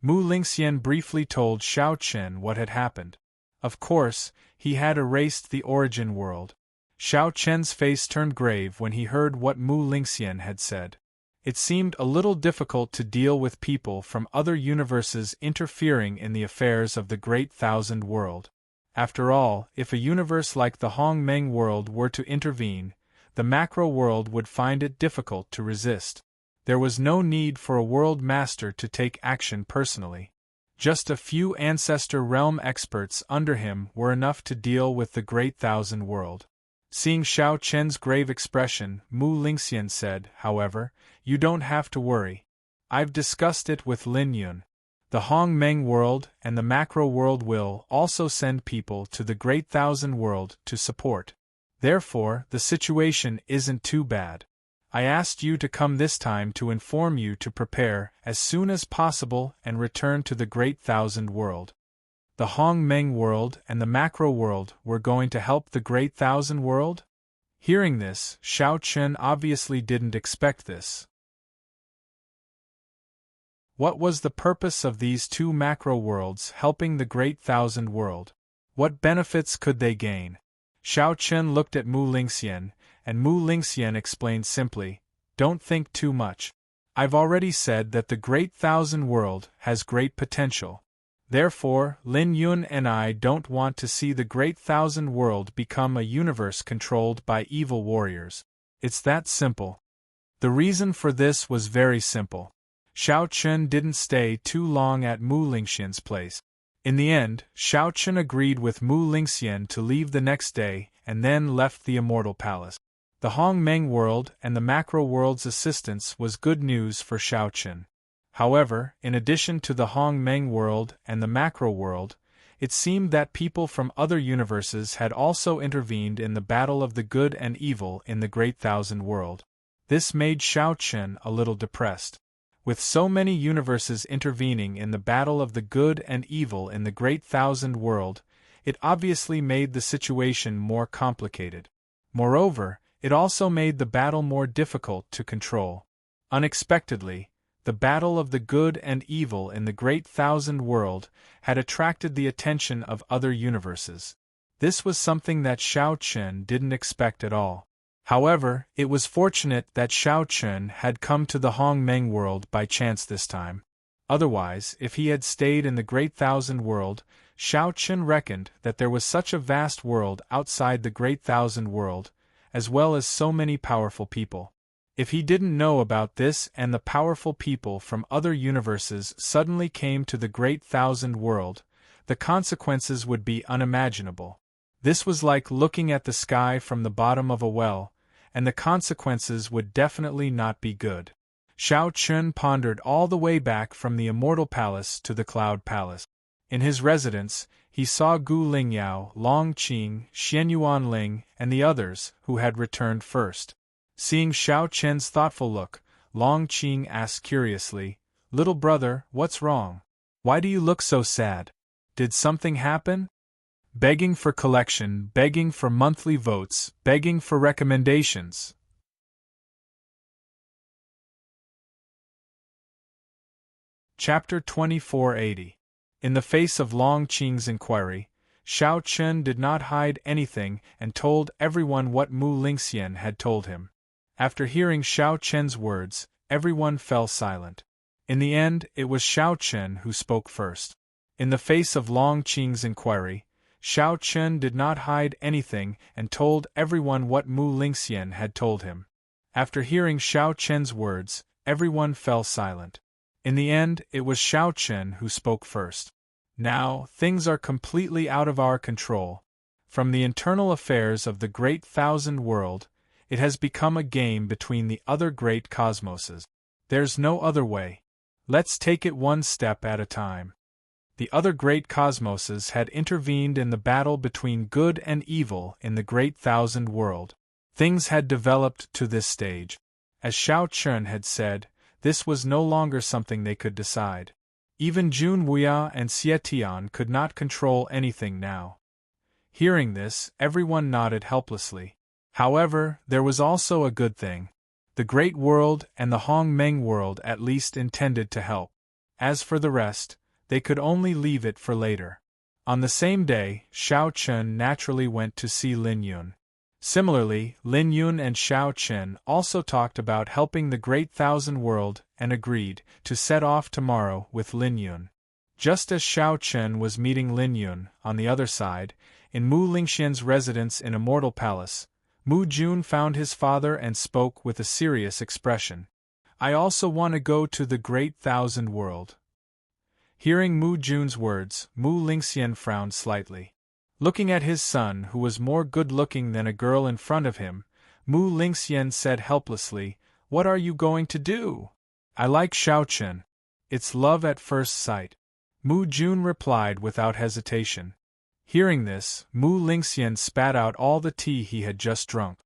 Mu Lingxian briefly told Xiao Qian what had happened. Of course, he had erased the origin world. Xiao Qian's face turned grave when he heard what Mu Lingxian had said. It seemed a little difficult to deal with people from other universes interfering in the affairs of the Great Thousand World. After all, if a universe like the Hongmeng world were to intervene, the macro world would find it difficult to resist. There was no need for a world master to take action personally. Just a few ancestor realm experts under him were enough to deal with the Great Thousand World. Seeing Xiao Qian's grave expression, Mu Lingxian said, however, "You don't have to worry. I've discussed it with Lin Yun. The Hongmeng world and the macro world will also send people to the Great Thousand World to support. Therefore, the situation isn't too bad. I asked you to come this time to inform you to prepare as soon as possible and return to the Great Thousand World." The Hongmeng world and the macro world were going to help the Great Thousand World? Hearing this, Xiao Qian obviously didn't expect this. What was the purpose of these two macro worlds helping the Great Thousand World? What benefits could they gain? Xiao Qian looked at Mu Lingxian, and Mu Lingxian explained simply, "Don't think too much. I've already said that the Great Thousand World has great potential. Therefore, Lin Yun and I don't want to see the Great Thousand World become a universe controlled by evil warriors. It's that simple." The reason for this was very simple. Xiao Qian didn't stay too long at Mu Lingxian's place. In the end, Xiao Qian agreed with Mu Lingxian to leave the next day and then left the Immortal Palace. The Hongmeng world and the macro world's assistance was good news for Xiao Qian. However, in addition to the Hongmeng world and the macro world, it seemed that people from other universes had also intervened in the battle of the good and evil in the Great Thousand World. This made Xiao Qian a little depressed. With so many universes intervening in the battle of the good and evil in the Great Thousand World, it obviously made the situation more complicated. Moreover, it also made the battle more difficult to control. Unexpectedly, the battle of the good and evil in the Great Thousand World had attracted the attention of other universes. This was something that Xiao Qian didn't expect at all. However, it was fortunate that Xiao Qian had come to the Hongmeng world by chance this time. Otherwise, if he had stayed in the Great Thousand World, Xiao Qian reckoned that there was such a vast world outside the Great Thousand World, as well as so many powerful people. If he didn't know about this and the powerful people from other universes suddenly came to the Great Thousand World, the consequences would be unimaginable. This was like looking at the sky from the bottom of a well, and the consequences would definitely not be good. Xiao Qian pondered all the way back from the Immortal Palace to the Cloud Palace. In his residence, he saw Gu Lingyao, Long Qing, Xian Yuanling, and the others who had returned first. Seeing Xiao Qian's thoughtful look, Long Qing asked curiously, "Little brother, what's wrong? Why do you look so sad? Did something happen?" Begging for collection, begging for monthly votes, begging for recommendations. Chapter 2480. In the face of Long Qing's inquiry, Xiao Qian did not hide anything and told everyone what Mu Lingxian had told him. After hearing Xiao Qian's words, everyone fell silent. In the end, it was Xiao Qian who spoke first. In the face of Long Qing's inquiry, Xiao Qian did not hide anything and told everyone what Mu Lingxian had told him. After hearing Xiao Qian's words, everyone fell silent. In the end, it was Xiao Qian who spoke first. "Now, things are completely out of our control. From the internal affairs of the Great Thousand World, It has become a game between the other great cosmoses. There's no other way. Let's take it one step at a time. The other great cosmoses had intervened in the battle between good and evil in the Great Thousand World. Things had developed to this stage. As Shao Chun had said, this was no longer something they could decide. Even Jun Wuya and Xie Tian could not control anything now. Hearing this, everyone nodded helplessly. However, there was also a good thing. The Great World and the Hong Meng World at least intended to help. As for the rest, they could only leave it for later. On the same day, Shao Chun naturally went to see Lin Yun. Similarly, Lin Yun and Shao Chun also talked about helping the Great Thousand World and agreed to set off tomorrow with Lin Yun. Just as Shao Chun was meeting Lin Yun, on the other side, in Mu Lingxian's residence in Immortal Palace, Mu Jun found his father and spoke with a serious expression. I also want to go to the Great Thousand World. Hearing Mu Jun's words, Mu Lingxian frowned slightly. Looking at his son, who was more good-looking than a girl in front of him, Mu Lingxian said helplessly, "What are you going to do?" "I like Shao Chun. It's love at first sight," Mu Jun replied without hesitation. Hearing this, Mu Lingxian spat out all the tea he had just drunk.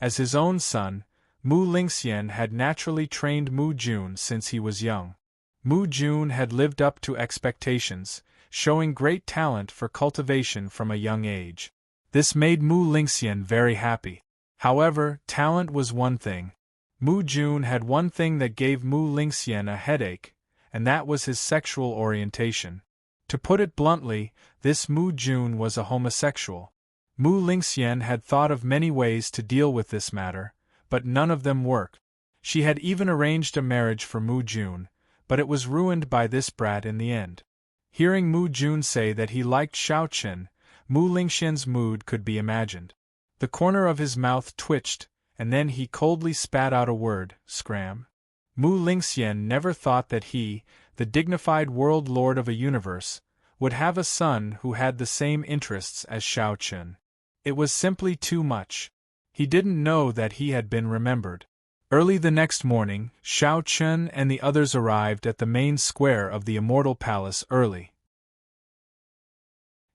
As his own son, Mu Lingxian had naturally trained Mu Jun since he was young. Mu Jun had lived up to expectations, showing great talent for cultivation from a young age. This made Mu Lingxian very happy. However, talent was one thing. Mu Jun had one thing that gave Mu Lingxian a headache, and that was his sexual orientation. To put it bluntly, this Mu Jun was a homosexual. Mu Lingxian had thought of many ways to deal with this matter, but none of them worked. She had even arranged a marriage for Mu Jun, but it was ruined by this brat in the end. Hearing Mu Jun say that he liked Shao Chun, Mu Lingxian's mood could be imagined. The corner of his mouth twitched, and then he coldly spat out a word, "Scram." Mu Lingxian never thought that he, the dignified world lord of a universe, would have a son who had the same interests as Shao Chun. It was simply too much. He didn't know that he had been remembered. Early the next morning, Shao Chun and the others arrived at the main square of the Immortal Palace early.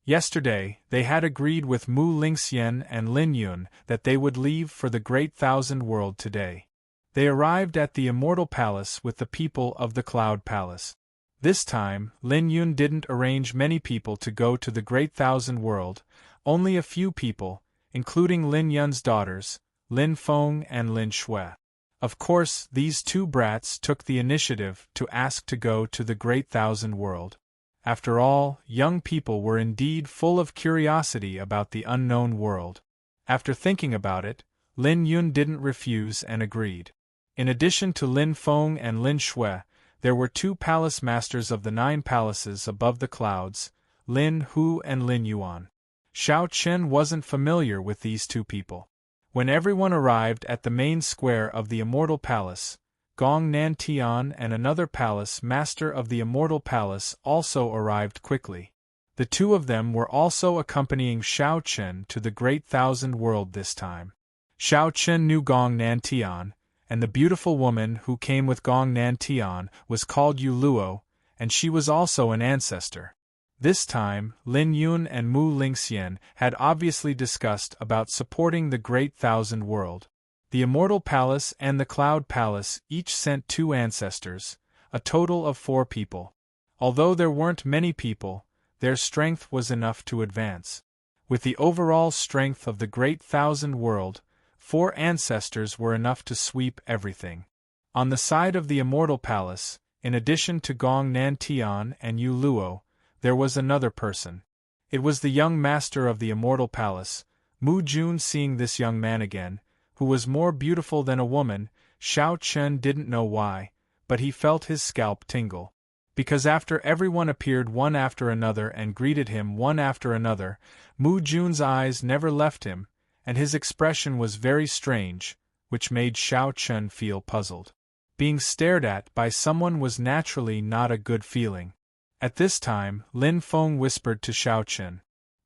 Yesterday, they had agreed with Mu Lingxian and Lin Yun that they would leave for the Great Thousand World today. They arrived at the Immortal Palace with the people of the Cloud Palace. This time, Lin Yun didn't arrange many people to go to the Great Thousand World, only a few people, including Lin Yun's daughters, Lin Feng and Lin Shui. Of course, these two brats took the initiative to ask to go to the Great Thousand World. After all, young people were indeed full of curiosity about the unknown world. After thinking about it, Lin Yun didn't refuse and agreed. In addition to Lin Feng and Lin Shui, there were two palace masters of the 9 palaces above the clouds, Lin Hu and Lin Yuan. Shao Chun wasn't familiar with these two people. When everyone arrived at the main square of the Immortal Palace, Gong Nantian and another palace master of the Immortal Palace also arrived quickly. The two of them were also accompanying Shao Chun to the Great Thousand World this time. Shao Chun knew Gong Nantian, and the beautiful woman who came with Gong Nantian was called Yu Luo, and she was also an ancestor. This time, Lin Yun and Mu Lingxian had obviously discussed about supporting the Great Thousand World. The Immortal Palace and the Cloud Palace each sent 2 ancestors, a total of 4 people. Although there weren't many people, their strength was enough to advance. With the overall strength of the Great Thousand World, 4 ancestors were enough to sweep everything. On the side of the Immortal Palace, in addition to Gong Nantian and Yu Luo, there was another person. It was the young master of the Immortal Palace. Mu Jun, seeing this young man again, who was more beautiful than a woman, Shao Chun didn't know why, but he felt his scalp tingle. Because after everyone appeared one after another and greeted him one after another, Mu Jun's eyes never left him, and his expression was very strange, which made Shao Chun feel puzzled. Being stared at by someone was naturally not a good feeling. At this time, Lin Feng whispered to Shao Chun,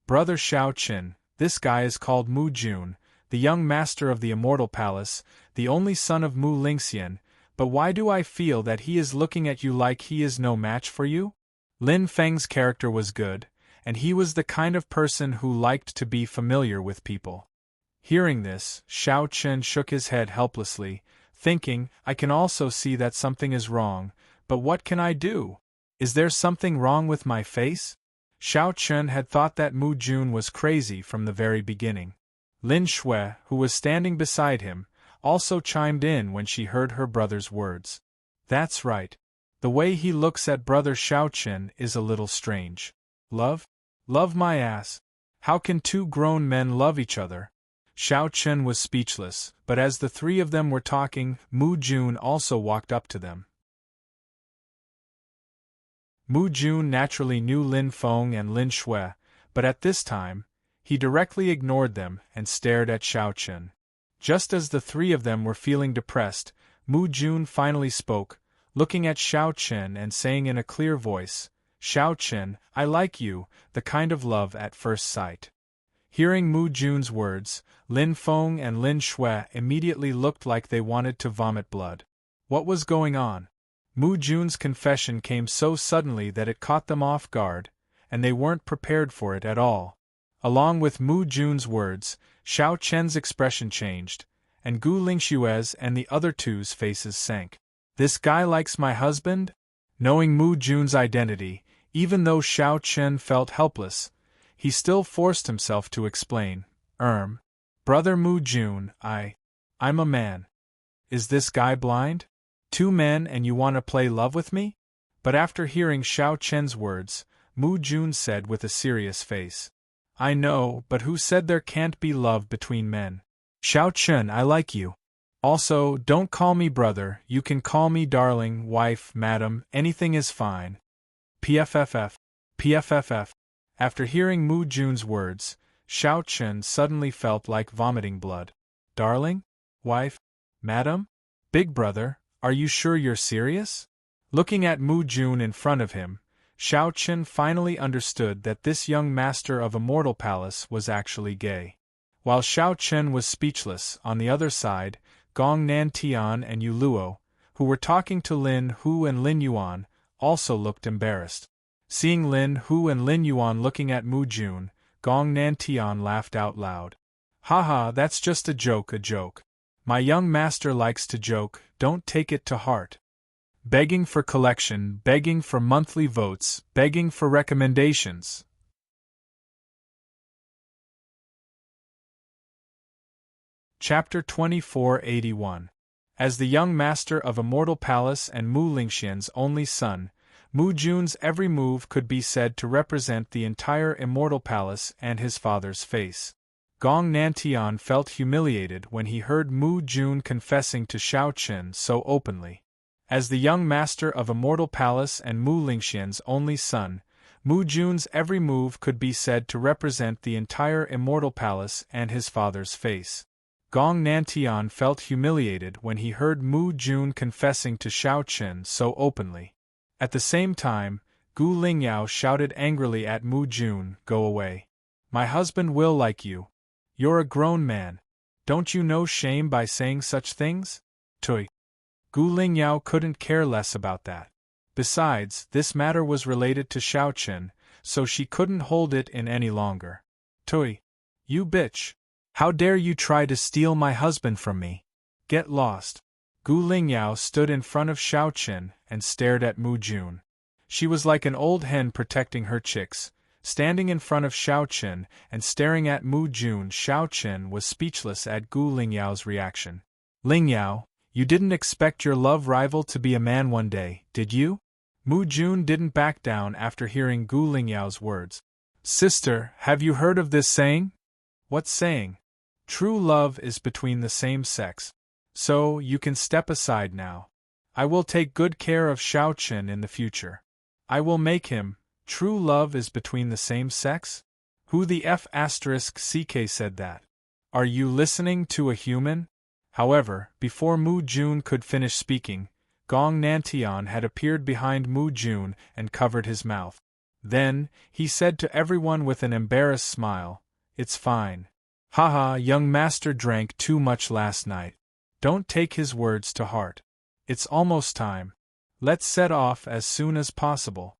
"Brother Shao Chun, this guy is called Mu Jun, the young master of the Immortal Palace, the only son of Mu Lingxian, but why do I feel that he is looking at you like he is no match for you? Lin Feng's character was good, and he was the kind of person who liked to be familiar with people. Hearing this, Xiao Chen shook his head helplessly, thinking, I can also see that something is wrong, but what can I do? Is there something wrong with my face? Xiao Chen had thought that Mu Jun was crazy from the very beginning. Lin Shui, who was standing beside him, also chimed in when she heard her brother's words. That's right. The way he looks at brother Xiao Chen is a little strange. Love? Love my ass. How can two grown men love each other? Xiao Chen was speechless, but as the three of them were talking, Mu Jun also walked up to them. Mu Jun naturally knew Lin Feng and Lin Shui, but at this time, he directly ignored them and stared at Xiao Chen. Just as the three of them were feeling depressed, Mu Jun finally spoke, looking at Xiao Chen and saying in a clear voice, Xiao Chen, I like you, the kind of love at first sight. Hearing Mu Jun's words, Lin Feng and Lin Shui immediately looked like they wanted to vomit blood. What was going on? Mu Jun's confession came so suddenly that it caught them off guard, and they weren't prepared for it at all. Along with Mu Jun's words, Xiao Chen's expression changed, and Gu Lingshue's and the other two's faces sank. This guy likes my husband? Knowing Mu Jun's identity, even though Xiao Chen felt helpless, he still forced himself to explain, Brother Mu Jun, I'm a man. Is this guy blind? 2 men and you want to play love with me? But after hearing Xiao Chen's words, Mu Jun said with a serious face, I know, but who said there can't be love between men? Xiao Chen, I like you. Also, don't call me brother, you can call me darling, wife, madam, anything is fine. PFFF. PFFF. After hearing Mu Jun's words, Xiao Chen suddenly felt like vomiting blood. Darling? Wife? Madam? Big brother, are you sure you're serious? Looking at Mu Jun in front of him, Xiao Chen finally understood that this young master of Immortal Palace was actually gay. While Xiao Chen was speechless, on the other side, Gong Nantian and Yu Luo, who were talking to Lin Hu and Lin Yuan, also looked embarrassed. Seeing Lin Hu and Lin Yuan looking at Mu Jun, Gong Nantian laughed out loud. Haha, that's just a joke, a joke. My young master likes to joke, don't take it to heart. Begging for collection, begging for monthly votes, begging for recommendations. Chapter 2481. As the young master of Immortal Palace and Mu Lingxian's only son, Mu Jun's every move could be said to represent the entire Immortal Palace and his father's face. Gong Nantian felt humiliated when he heard Mu Jun confessing to Xiao Chen so openly. As the young master of Immortal Palace and Mu Lingxian's only son, Mu Jun's every move could be said to represent the entire Immortal Palace and his father's face. Gong Nantian felt humiliated when he heard Mu Jun confessing to Xiao Chen so openly. At the same time, Gu Lingyao shouted angrily at Mu Jun, Go away. My husband will like you. You're a grown man. Don't you know shame by saying such things? Tui. Gu Lingyao couldn't care less about that. Besides, this matter was related to Xiao Chen, so she couldn't hold it in any longer. Tui. You bitch. How dare you try to steal my husband from me? Get lost. Gu Lingyao stood in front of Xiao Chen and stared at Mu Jun. She was like an old hen protecting her chicks, standing in front of Xiao Chen and staring at Mu Jun. Xiao Chen was speechless at Gu Lingyao's reaction. Lingyao, you didn't expect your love rival to be a man one day, did you? Mu Jun didn't back down after hearing Gu Lingyao's words. Sister, have you heard of this saying? What saying? True love is between the same sex. So, you can step aside now. I will take good care of Xiao Chen in the future. I will make him. True love is between the same sex? Who the F***ck said that? Are you listening to a human? However, before Mu Jun could finish speaking, Gong Nantian had appeared behind Mu Jun and covered his mouth. Then, he said to everyone with an embarrassed smile, It's fine. Haha, young master drank too much last night. Don't take his words to heart. It's almost time. Let's set off as soon as possible.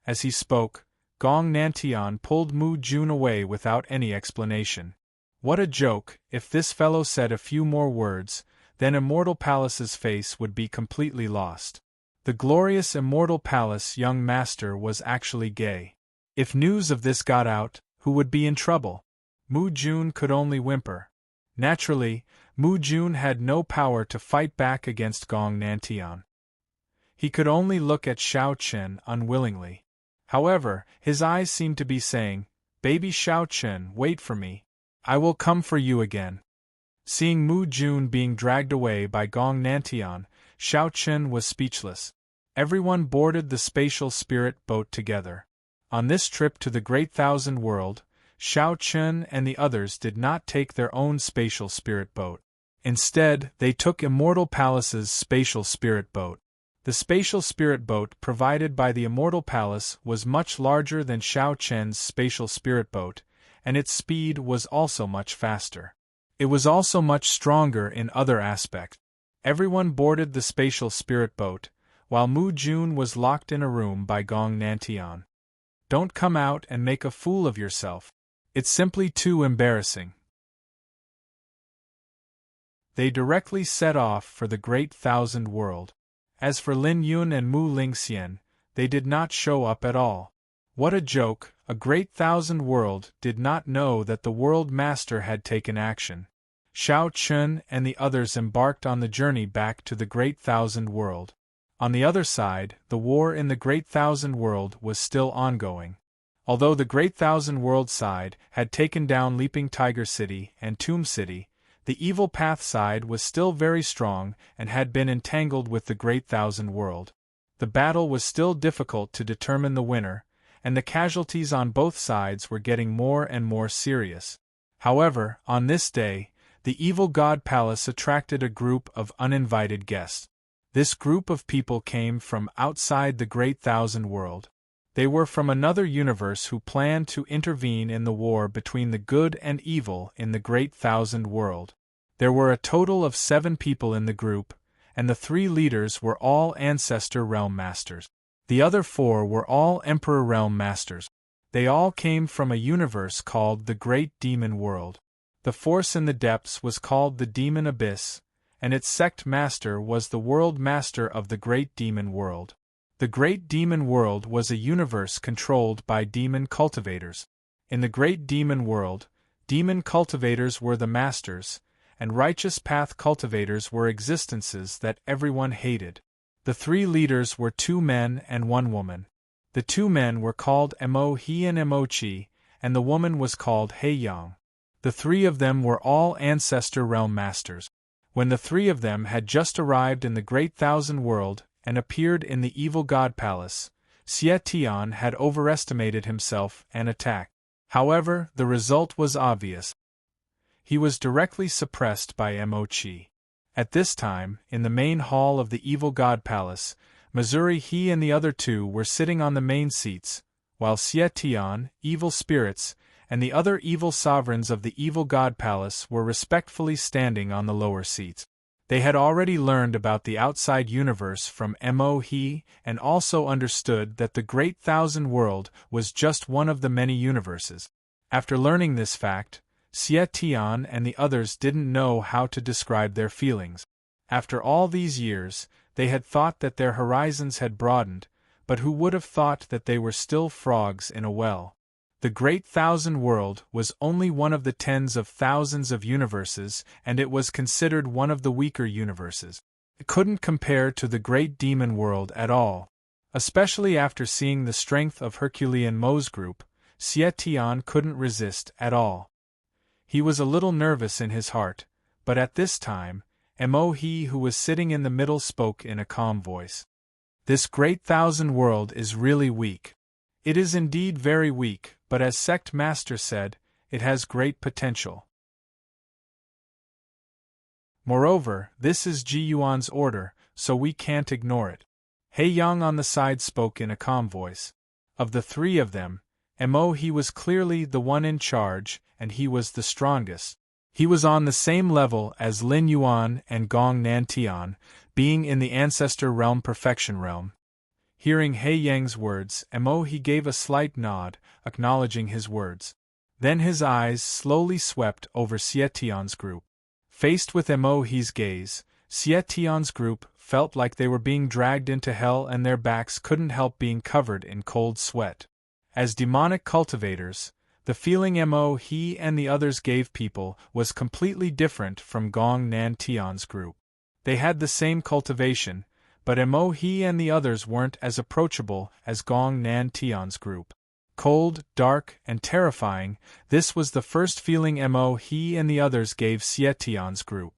As he spoke, Gong Nantian pulled Mu Jun away without any explanation. What a joke! If this fellow said a few more words, then Immortal Palace's face would be completely lost. The glorious Immortal Palace young master was actually gay. If news of this got out, who would be in trouble? Mu Jun could only whimper. Naturally, Mu Jun had no power to fight back against Gong Nantian. He could only look at Xiao Chen unwillingly. However, his eyes seemed to be saying, "Baby Xiao Chen, wait for me. I will come for you again." Seeing Mu Jun being dragged away by Gong Nantian, Xiao Chen was speechless. Everyone boarded the spatial spirit boat together. On this trip to the Great Thousand World, Xiao Chen and the others did not take their own spatial spirit boat. Instead, they took Immortal Palace's spatial spirit boat. The spatial spirit boat provided by the Immortal Palace was much larger than Xiao Chen's spatial spirit boat, and its speed was also much faster. It was also much stronger in other aspects. Everyone boarded the spatial spirit boat, while Mu Jun was locked in a room by Gong Nantian. Don't come out and make a fool of yourself. It's simply too embarrassing. They directly set off for the Great Thousand World. As for Lin Yun and Mu Lingxian, they did not show up at all. What a joke! A Great Thousand World did not know that the World Master had taken action. Xiao Chen and the others embarked on the journey back to the Great Thousand World. On the other side, the war in the Great Thousand World was still ongoing. Although the Great Thousand World side had taken down Leaping Tiger City and Tomb City, the Evil Path side was still very strong and had been entangled with the Great Thousand World. The battle was still difficult to determine the winner, and the casualties on both sides were getting more and more serious. However, on this day, the Evil God Palace attracted a group of uninvited guests. This group of people came from outside the Great Thousand World. They were from another universe who planned to intervene in the war between the good and evil in the Great Thousand World. There were a total of 7 people in the group, and the 3 leaders were all Ancestor Realm Masters. The other 4 were all Emperor Realm Masters. They all came from a universe called the Great Demon World. The force in the depths was called the Demon Abyss, and its sect master was the World Master of the Great Demon World. The Great Demon World was a universe controlled by demon cultivators. In the Great Demon World, demon cultivators were the masters, and righteous path cultivators were existences that everyone hated. The 3 leaders were 2 men and 1 woman. The 2 men were called Mo He and Mo Chi, and the woman was called He Yang. The 3 of them were all Ancestor Realm Masters. When the 3 of them had just arrived in the Great Thousand World and appeared in the Evil God Palace, Xie Tian had overestimated himself and attacked. However, the result was obvious. He was directly suppressed by Mo Chi. At this time, in the main hall of the Evil God Palace, Missouri He and the other 2 were sitting on the main seats, while Xie Tian, evil spirits, and the other evil sovereigns of the Evil God Palace were respectfully standing on the lower seats. They had already learned about the outside universe from Mo He and also understood that the Great Thousand World was just one of the many universes. After learning this fact, Xie Tian and the others didn't know how to describe their feelings. After all these years, they had thought that their horizons had broadened, but who would have thought that they were still frogs in a well? The Great Thousand World was only one of the tens of thousands of universes, and it was considered one of the weaker universes. It couldn't compare to the Great Demon World at all. Especially after seeing the strength of Herculean Mo's group, Xie Tian couldn't resist at all. He was a little nervous in his heart, but at this time, Mo He, who was sitting in the middle, spoke in a calm voice. This Great Thousand World is really weak. It is indeed very weak, but as Sect Master said, it has great potential. Moreover, this is Ji Yuan's order, so we can't ignore it. He Yang on the side spoke in a calm voice. Of the 3 of them, Mo he was clearly the one in charge, and he was the strongest. He was on the same level as Lin Yuan and Gong Nantian, being in the ancestor realm perfection realm. Hearing He Yang's words, Mo he gave a slight nod, acknowledging his words. Then his eyes slowly swept over Xietian's group. Faced with Mo he's gaze, Xietian's group felt like they were being dragged into hell and their backs couldn't help being covered in cold sweat. As demonic cultivators, the feeling Mo he and the others gave people was completely different from Gong Nantian's group. They had the same cultivation, but Mo he and the others weren't as approachable as Gong Nantian's group. Cold, dark, and terrifying, this was the first feeling Mo he and the others gave Xietian's group.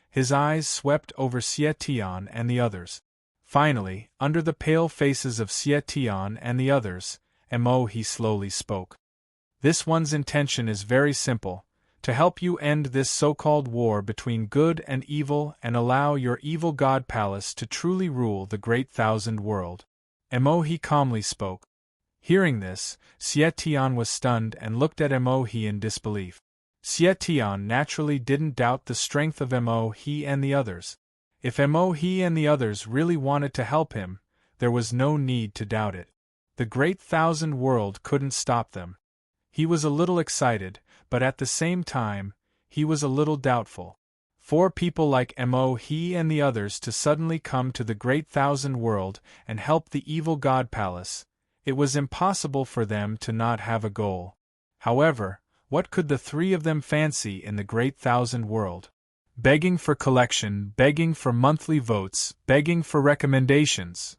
His eyes swept over Xietian and the others. Finally, under the pale faces of Xietian and the others, Mo he slowly spoke. This one's intention is very simple, to help you end this so-called war between good and evil and allow your evil god palace to truly rule the great thousand world. Mo he calmly spoke. Hearing this, Xietian was stunned and looked at Mo he in disbelief. Xietian naturally didn't doubt the strength of Mo he and the others. If Mo he and the others really wanted to help him, there was no need to doubt it. The great thousand world couldn't stop them. He was a little excited, but at the same time, he was a little doubtful. For people like Mo he and the others to suddenly come to the great thousand world and help the evil god palace, it was impossible for them to not have a goal. However, what could the three of them fancy in the great thousand world? Begging for collection, begging for monthly votes, begging for recommendations.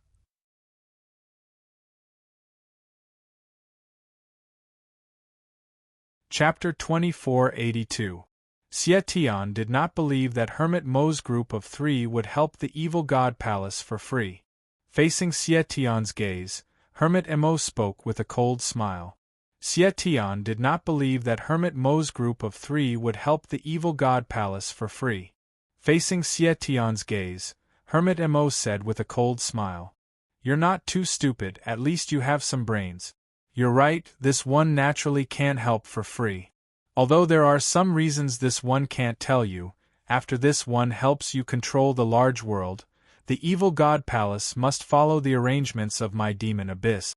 Chapter 2482. Xietian did not believe that Hermit Mo's group of three would help the evil god palace for free. Facing Xietian's gaze, Hermit Mo spoke with a cold smile. Xietian did not believe that Hermit Mo's group of three would help the evil god palace for free. Facing Xietian's gaze, Hermit Mo said with a cold smile. You're not too stupid, at least you have some brains. You're right, this one naturally can't help for free. Although there are some reasons this one can't tell you, after this one helps you control the large world, the evil god palace must follow the arrangements of my demon abyss.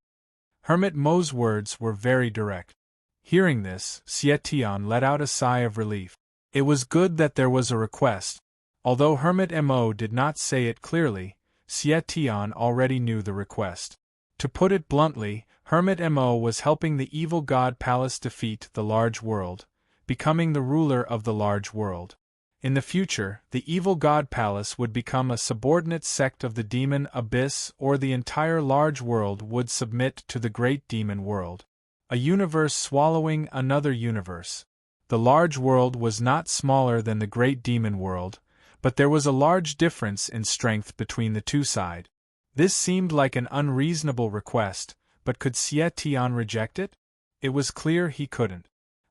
Hermit Mo's words were very direct. Hearing this, Xietian let out a sigh of relief. It was good that there was a request. Although Hermit Mo did not say it clearly, Xietian already knew the request. To put it bluntly, Hermit Mo was helping the evil god palace defeat the large world, becoming the ruler of the large world. In the future, the evil god palace would become a subordinate sect of the demon abyss, or the entire large world would submit to the great demon world. A universe swallowing another universe. The large world was not smaller than the great demon world, but there was a large difference in strength between the two sides. This seemed like an unreasonable request, but could Xietian reject it? It was clear he couldn't.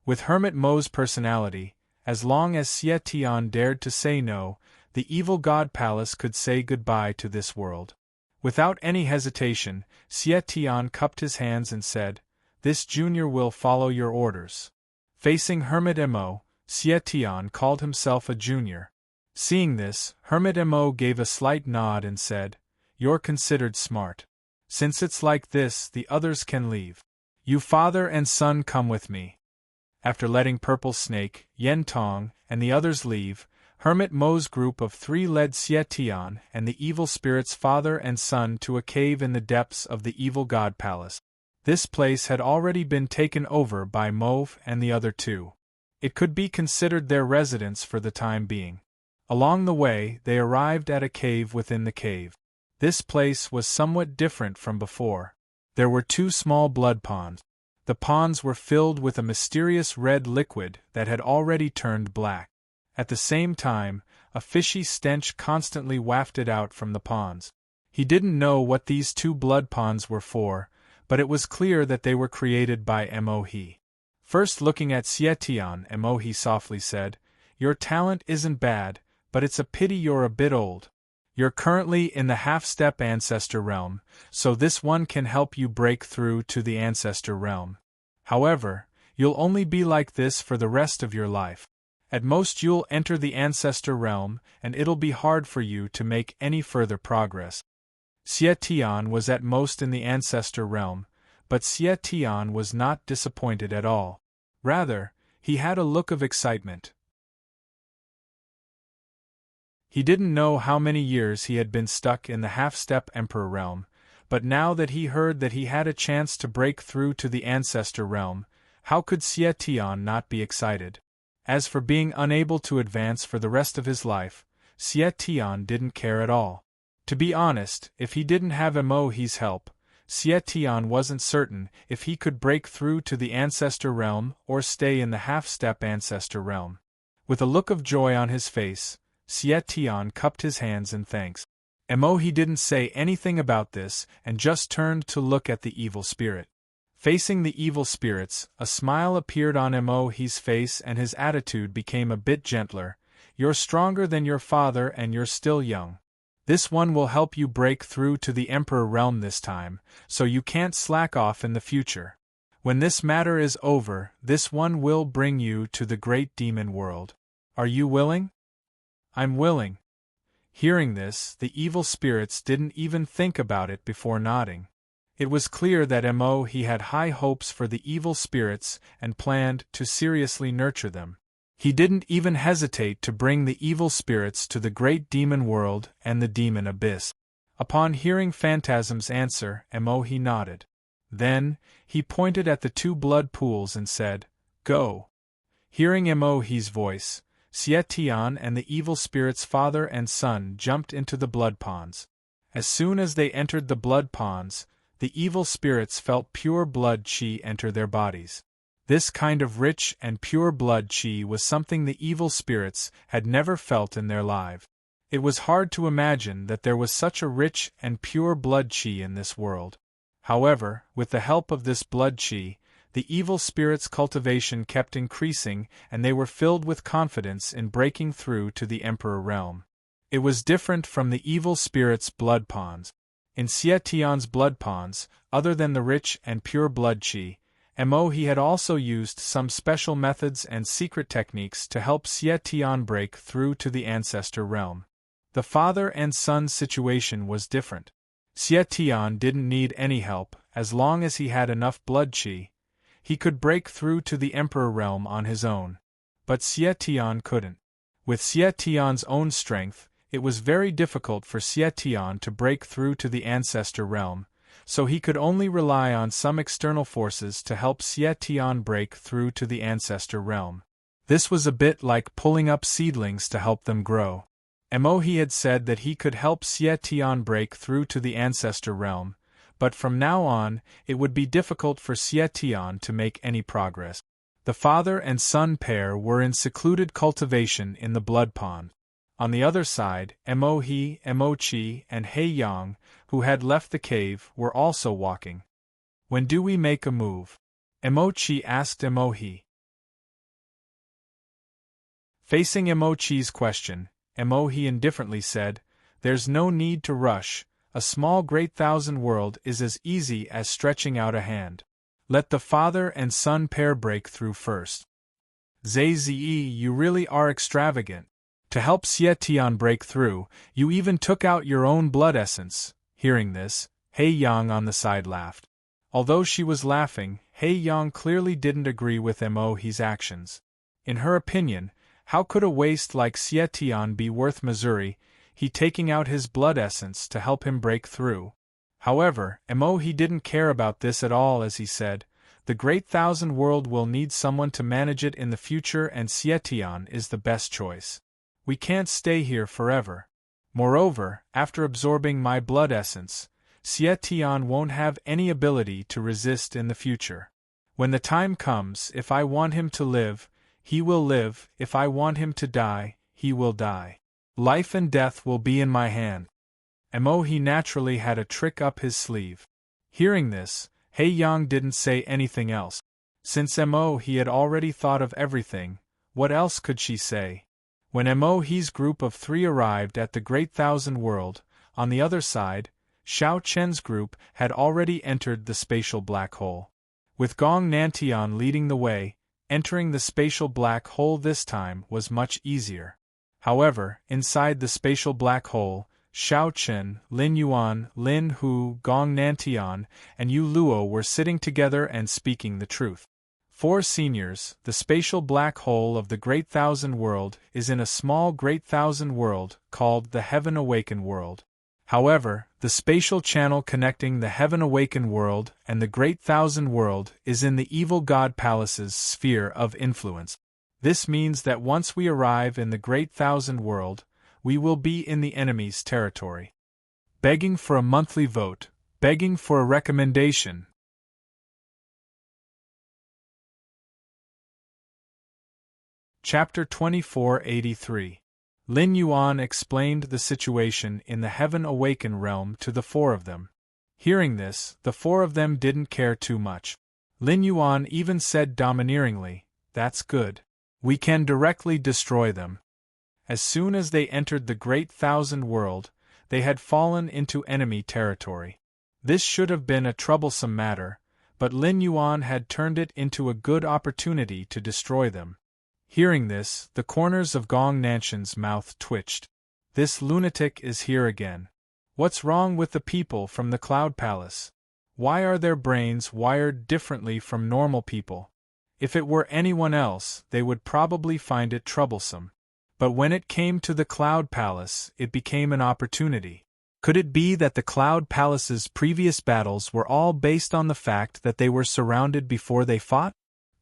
With Hermit Mo's personality, as long as Xietian dared to say no, the evil god palace could say goodbye to this world. Without any hesitation, Xietian cupped his hands and said, "This junior will follow your orders." Facing Hermit Mo, Xietian called himself a junior. Seeing this, Hermit Mo gave a slight nod and said, "You're considered smart. Since it's like this, the others can leave. You father and son come with me." After letting Purple Snake, Yen Tong, and the others leave, Hermit Mo's group of three led Xietian and the evil spirit's father and son to a cave in the depths of the evil god palace. This place had already been taken over by Mauve and the other two. It could be considered their residence for the time being. Along the way, they arrived at a cave within the cave. This place was somewhat different from before. There were two small blood ponds. The ponds were filled with a mysterious red liquid that had already turned black. At the same time, a fishy stench constantly wafted out from the ponds. He didn't know what these two blood ponds were for, but it was clear that they were created by Mo-he. First looking at Xietian, Mo-he softly said, "Your talent isn't bad, but it's a pity you're a bit old. You're currently in the half-step ancestor realm, so this one can help you break through to the ancestor realm. However, you'll only be like this for the rest of your life. At most you'll enter the ancestor realm, and it'll be hard for you to make any further progress. Xie Tian was at most in the ancestor realm, but Xie Tian was not disappointed at all. Rather, he had a look of excitement. He didn't know how many years he had been stuck in the half-step emperor realm, but now that he heard that he had a chance to break through to the ancestor realm, how could Xie Tian not be excited? As for being unable to advance for the rest of his life, Xie Tian didn't care at all. To be honest, if he didn't have Emohi's help, Xie Tian wasn't certain if he could break through to the ancestor realm or stay in the half-step ancestor realm. With a look of joy on his face, Xie Tian cupped his hands in thanks. Emohi didn't say anything about this and just turned to look at the evil spirit. Facing the evil spirits, a smile appeared on Emohi's face and his attitude became a bit gentler. You're stronger than your father and you're still young. This one will help you break through to the Emperor realm this time, so you can't slack off in the future. When this matter is over, this one will bring you to the great demon world. Are you willing? I'm willing. Hearing this, the evil spirits didn't even think about it before nodding. It was clear that Emohi had high hopes for the evil spirits and planned to seriously nurture them. He didn't even hesitate to bring the evil spirits to the great demon world and the demon abyss. Upon hearing Phantasm's answer, Emohi nodded. Then, he pointed at the two blood pools and said, "Go." Hearing Emohi's voice, Xie Tian and the evil spirit's father and son jumped into the blood ponds. As soon as they entered the blood ponds, the evil spirits felt pure blood qi enter their bodies. This kind of rich and pure blood qi was something the evil spirits had never felt in their lives. It was hard to imagine that there was such a rich and pure blood qi in this world. However, with the help of this blood qi, the evil spirits' cultivation kept increasing and they were filled with confidence in breaking through to the Emperor realm. It was different from the evil spirits' blood ponds. In Xie Tian's blood ponds, other than the rich and pure blood qi, Emohi had also used some special methods and secret techniques to help Xie Tian break through to the ancestor realm. The father and son situation was different. Xie Tian didn't need any help, as long as he had enough blood qi. He could break through to the Emperor realm on his own. But Xie Tian couldn't. With Xie Tian's own strength, it was very difficult for Xie Tian to break through to the ancestor realm, so he could only rely on some external forces to help Xie Tian break through to the ancestor realm. This was a bit like pulling up seedlings to help them grow. Emohi had said that he could help Xie Tian break through to the ancestor realm, but from now on, it would be difficult for Xie Tian to make any progress. The father and son pair were in secluded cultivation in the blood pond. On the other side, Emohi, Emochi, and He Yang, who had left the cave, were also walking. "When do we make a move?" Emochi asked Emohi. Facing Emochi's question, Emohi indifferently said, "There's no need to rush. A small great thousand world is as easy as stretching out a hand. Let the father and son pair break through first." "Zhe, you really are extravagant. To help Xie Tian break through, you even took out your own blood essence." Hearing this, He Yang on the side laughed. Although she was laughing, He Yang clearly didn't agree with Emohi's actions. In her opinion, how could a waste like Xie Tian be worth Missouri, he taking out his blood essence to help him break through? However, Emohi didn't care about this at all as he said, "The Great Thousand World will need someone to manage it in the future and Xie Tian is the best choice. We can't stay here forever. Moreover, after absorbing my blood essence, Xie Tian won't have any ability to resist in the future. When the time comes, if I want him to live, he will live, if I want him to die, he will die. Life and death will be in my hand." Emohi naturally had a trick up his sleeve. Hearing this, He Yang didn't say anything else. Since Emohi had already thought of everything, what else could she say? When Mohe's group of 3 arrived at the Great Thousand World, on the other side, Xiao Chen's group had already entered the spatial black hole. With Gong Nantian leading the way, entering the spatial black hole this time was much easier. However, inside the spatial black hole, Xiao Chen, Lin Yuan, Lin Hu, Gong Nantian, and Yu Luo were sitting together and speaking the truth. 4 seniors, the spatial black hole of the Great Thousand World is in a small Great Thousand World called the Heaven Awakened World. However, the spatial channel connecting the Heaven Awakened World and the Great Thousand World is in the Evil God Palace's sphere of influence. This means that once we arrive in the Great Thousand World, we will be in the enemy's territory. Begging for a monthly vote, begging for a recommendation. Chapter 2483. Lin Yuan explained the situation in the Heaven Awakened realm to the 4 of them. Hearing this, the 4 of them didn't care too much. Lin Yuan even said domineeringly, "That's good. We can directly destroy them." As soon as they entered the Great Thousand World, they had fallen into enemy territory. This should have been a troublesome matter, but Lin Yuan had turned it into a good opportunity to destroy them. Hearing this, the corners of Gong Nanshan's mouth twitched. This lunatic is here again. What's wrong with the people from the Cloud Palace? Why are their brains wired differently from normal people? If it were anyone else, they would probably find it troublesome. But when it came to the Cloud Palace, it became an opportunity. Could it be that the Cloud Palace's previous battles were all based on the fact that they were surrounded before they fought?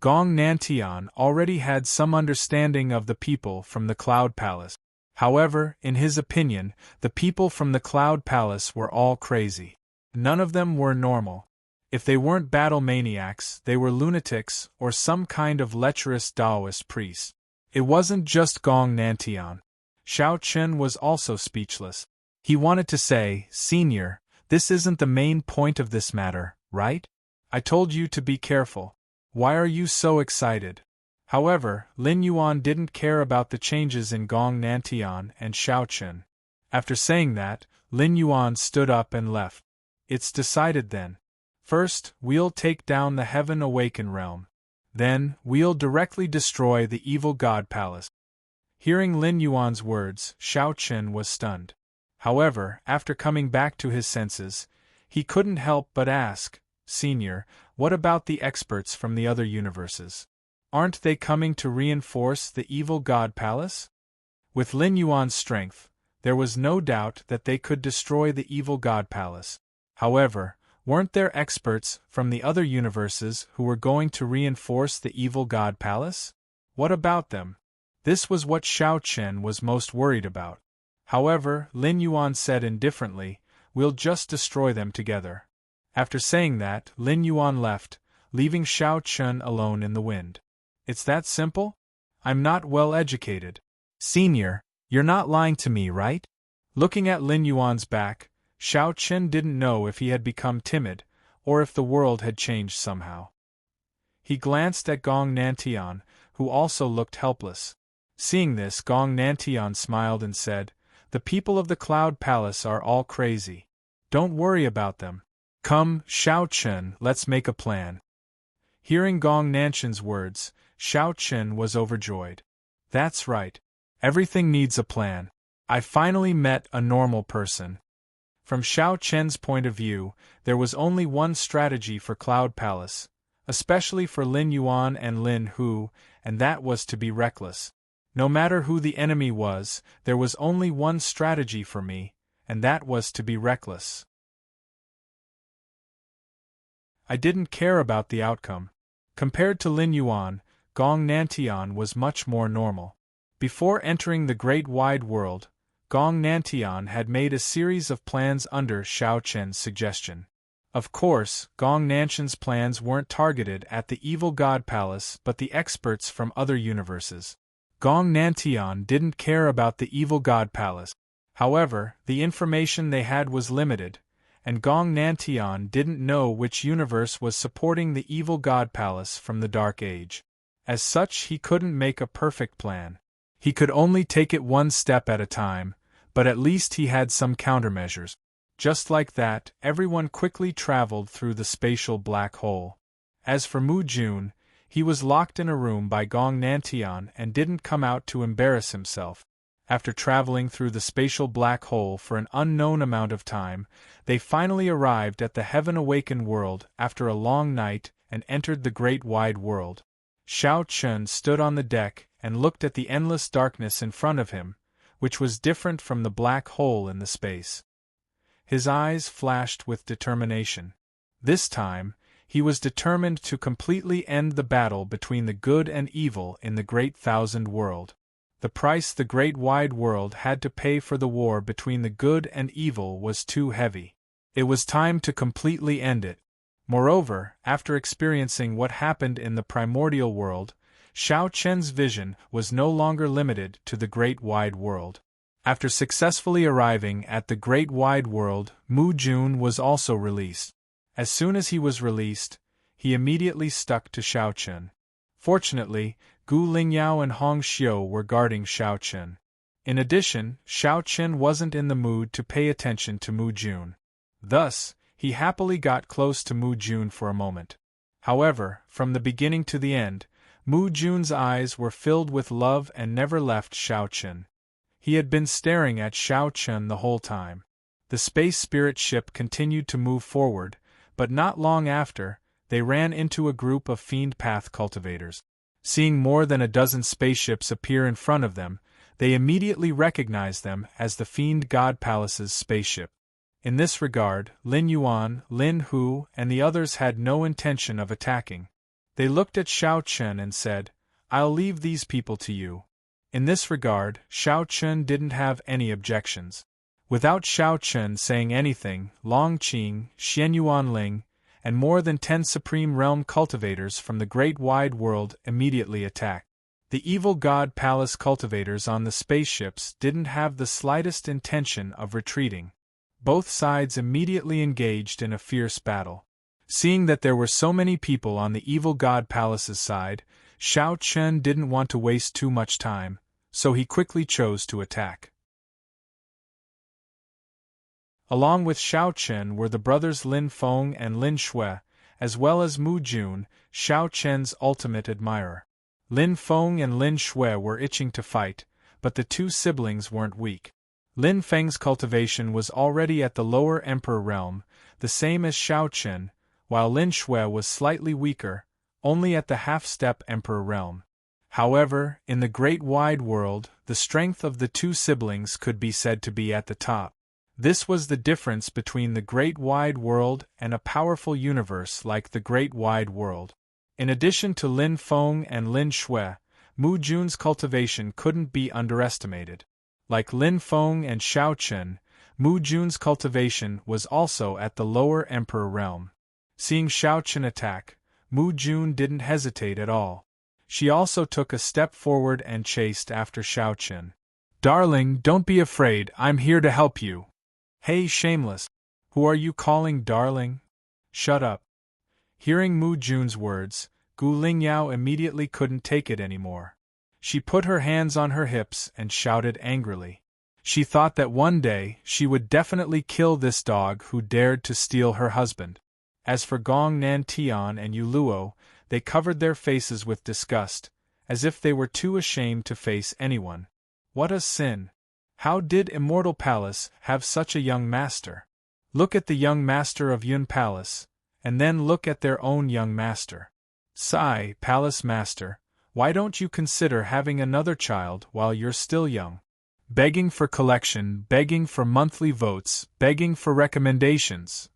Gong Nantian already had some understanding of the people from the Cloud Palace. However, in his opinion, the people from the Cloud Palace were all crazy. None of them were normal. If they weren't battle maniacs, they were lunatics or some kind of lecherous Taoist priest. It wasn't just Gong Nantian. Xiao Chen was also speechless. He wanted to say, "Senior, this isn't the main point of this matter, right? I told you to be careful. Why are you so excited?" However, Lin Yuan didn't care about the changes in Gong Nantian and Xiao Chen. After saying that, Lin Yuan stood up and left. "It's decided then. First, we'll take down the Heaven Awakened realm. Then, we'll directly destroy the Evil God Palace." Hearing Lin Yuan's words, Xiao Chen was stunned. However, after coming back to his senses, he couldn't help but ask, "Senior, what about the experts from the other universes? Aren't they coming to reinforce the Evil God Palace?" With Lin Yuan's strength, there was no doubt that they could destroy the Evil God Palace. However, weren't there experts from the other universes who were going to reinforce the Evil God Palace? What about them? This was what Xiao Chen was most worried about. However, Lin Yuan said indifferently, "We'll just destroy them together." After saying that, Lin Yuan left, leaving Xiao Chen alone in the wind. "It's that simple? I'm not well educated." "Senior, you're not lying to me, right?" Looking at Lin Yuan's back, Xiao Chen didn't know if he had become timid, or if the world had changed somehow. He glanced at Gong Nantian, who also looked helpless. Seeing this, Gong Nantian smiled and said, "The people of the Cloud Palace are all crazy. Don't worry about them. Come, Xiao Chen, let's make a plan." Hearing Gong Nanshan's words, Xiao Chen was overjoyed. "That's right. Everything needs a plan. I finally met a normal person." From Xiao Chen's point of view, there was only one strategy for Cloud Palace, especially for Lin Yuan and Lin Hu, and that was to be reckless. No matter who the enemy was, there was only one strategy for me, and that was to be reckless. I didn't care about the outcome. Compared to Lin Yuan, Gong Nantian was much more normal. Before entering the great wide world, Gong Nantian had made a series of plans under Xiao Chen's suggestion. Of course, Gong Nanshan's plans weren't targeted at the Evil God Palace but the experts from other universes. Gong Nantian didn't care about the Evil God Palace. However, the information they had was limited, and Gong Nantian didn't know which universe was supporting the Evil God Palace from the Dark Age. As such, he couldn't make a perfect plan. He could only take it one step at a time, but at least he had some countermeasures. Just like that, everyone quickly traveled through the spatial black hole. As for Mu Jun, he was locked in a room by Gong Nantian and didn't come out to embarrass himself. After traveling through the spatial black hole for an unknown amount of time, they finally arrived at the heaven-awakened world after a long night and entered the great wide world. Xiao Chun stood on the deck and looked at the endless darkness in front of him, which was different from the black hole in the space. His eyes flashed with determination. This time, he was determined to completely end the battle between the good and evil in the Great Thousand World. The price the Great Wide World had to pay for the war between the good and evil was too heavy. It was time to completely end it. Moreover, after experiencing what happened in the primordial world, Xiao Chen's vision was no longer limited to the Great Wide World. After successfully arriving at the Great Wide World, Mu Jun was also released. As soon as he was released, he immediately stuck to Xiao Chen. Fortunately, Gu Lingyao and Hong Xiu were guarding Xiao Chen. In addition, Xiao Chen wasn't in the mood to pay attention to Mu Jun. Thus, he happily got close to Mu Jun for a moment. However, from the beginning to the end, Mu Jun's eyes were filled with love and never left Xiao Chen. He had been staring at Xiao Chen the whole time. The space spirit ship continued to move forward, but not long after, they ran into a group of Fiend Path cultivators. Seeing more than a dozen spaceships appear in front of them, they immediately recognized them as the Fiend God Palace's spaceship. In this regard, Lin Yuan, Lin Hu, and the others had no intention of attacking. They looked at Xiao Chen and said, "I'll leave these people to you." In this regard, Xiao Chen didn't have any objections. Without Xiao Chen saying anything, Long Qing, Xian Yuanling, and more than 10 Supreme Realm cultivators from the Great Wide World immediately attacked. The evil God Palace cultivators on the spaceships didn't have the slightest intention of retreating. Both sides immediately engaged in a fierce battle. Seeing that there were so many people on the evil God Palace's side, Xiao Chen didn't want to waste too much time, so he quickly chose to attack. Along with Xiao Chen were the brothers Lin Feng and Lin Shui, as well as Mu Jun, Xiao Chen's ultimate admirer. Lin Feng and Lin Shui were itching to fight, but the two siblings weren't weak. Lin Feng's cultivation was already at the lower Emperor realm, the same as Xiao Chen, while Lin Shui was slightly weaker, only at the half-step Emperor realm. However, in the Great Wide World, the strength of the two siblings could be said to be at the top. This was the difference between the Great Wide World and a powerful universe like the Great Wide World. In addition to Lin Feng and Lin Shui, Mu Jun's cultivation couldn't be underestimated. Like Lin Feng and Xiao Chen, Mu Jun's cultivation was also at the lower Emperor realm. Seeing Xiao Chen attack, Mu Jun didn't hesitate at all. She also took a step forward and chased after Xiao Chen. "Darling, don't be afraid, I'm here to help you." "Hey, shameless! Who are you calling darling? Shut up." Hearing Mu Jun's words, Gu Lingyao immediately couldn't take it anymore. She put her hands on her hips and shouted angrily. She thought that one day she would definitely kill this dog who dared to steal her husband. As for Gong Nantian and Yuluo, they covered their faces with disgust, as if they were too ashamed to face anyone. What a sin! How did Immortal Palace have such a young master? Look at the young master of Yun Palace, and then look at their own young master. Sigh, Palace Master, why don't you consider having another child while you're still young? Begging for collection, begging for monthly votes, begging for recommendations.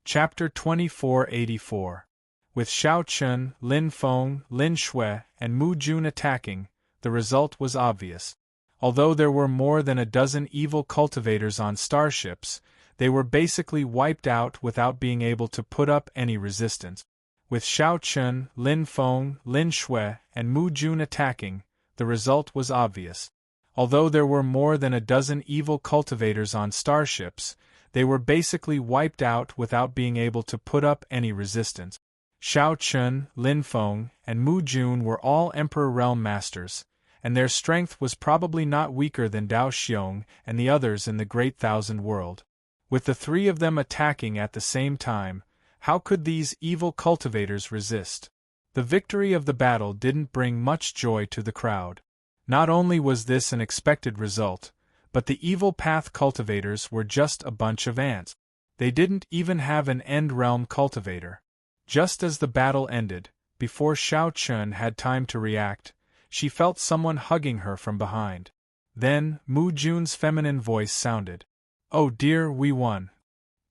Chapter 2484. With Xiao Chen, Lin Feng, Lin Shui, and Mu Jun attacking, the result was obvious. Although there were more than a dozen evil cultivators on starships, they were basically wiped out without being able to put up any resistance. With Xiao Chen, Lin Feng, Lin Shui, and Mu Jun attacking, the result was obvious. Although there were more than a dozen evil cultivators on starships, they were basically wiped out without being able to put up any resistance. Shao Chun, Lin Feng, and Mu Jun were all Emperor Realm masters, and their strength was probably not weaker than Dao Xiong and the others in the Great Thousand World. With the three of them attacking at the same time, how could these evil cultivators resist? The victory of the battle didn't bring much joy to the crowd. Not only was this an expected result, but the evil path cultivators were just a bunch of ants. They didn't even have an end realm cultivator. Just as the battle ended, before Shao Chun had time to react, she felt someone hugging her from behind. Then, Mu Jun's feminine voice sounded. "Oh dear, we won."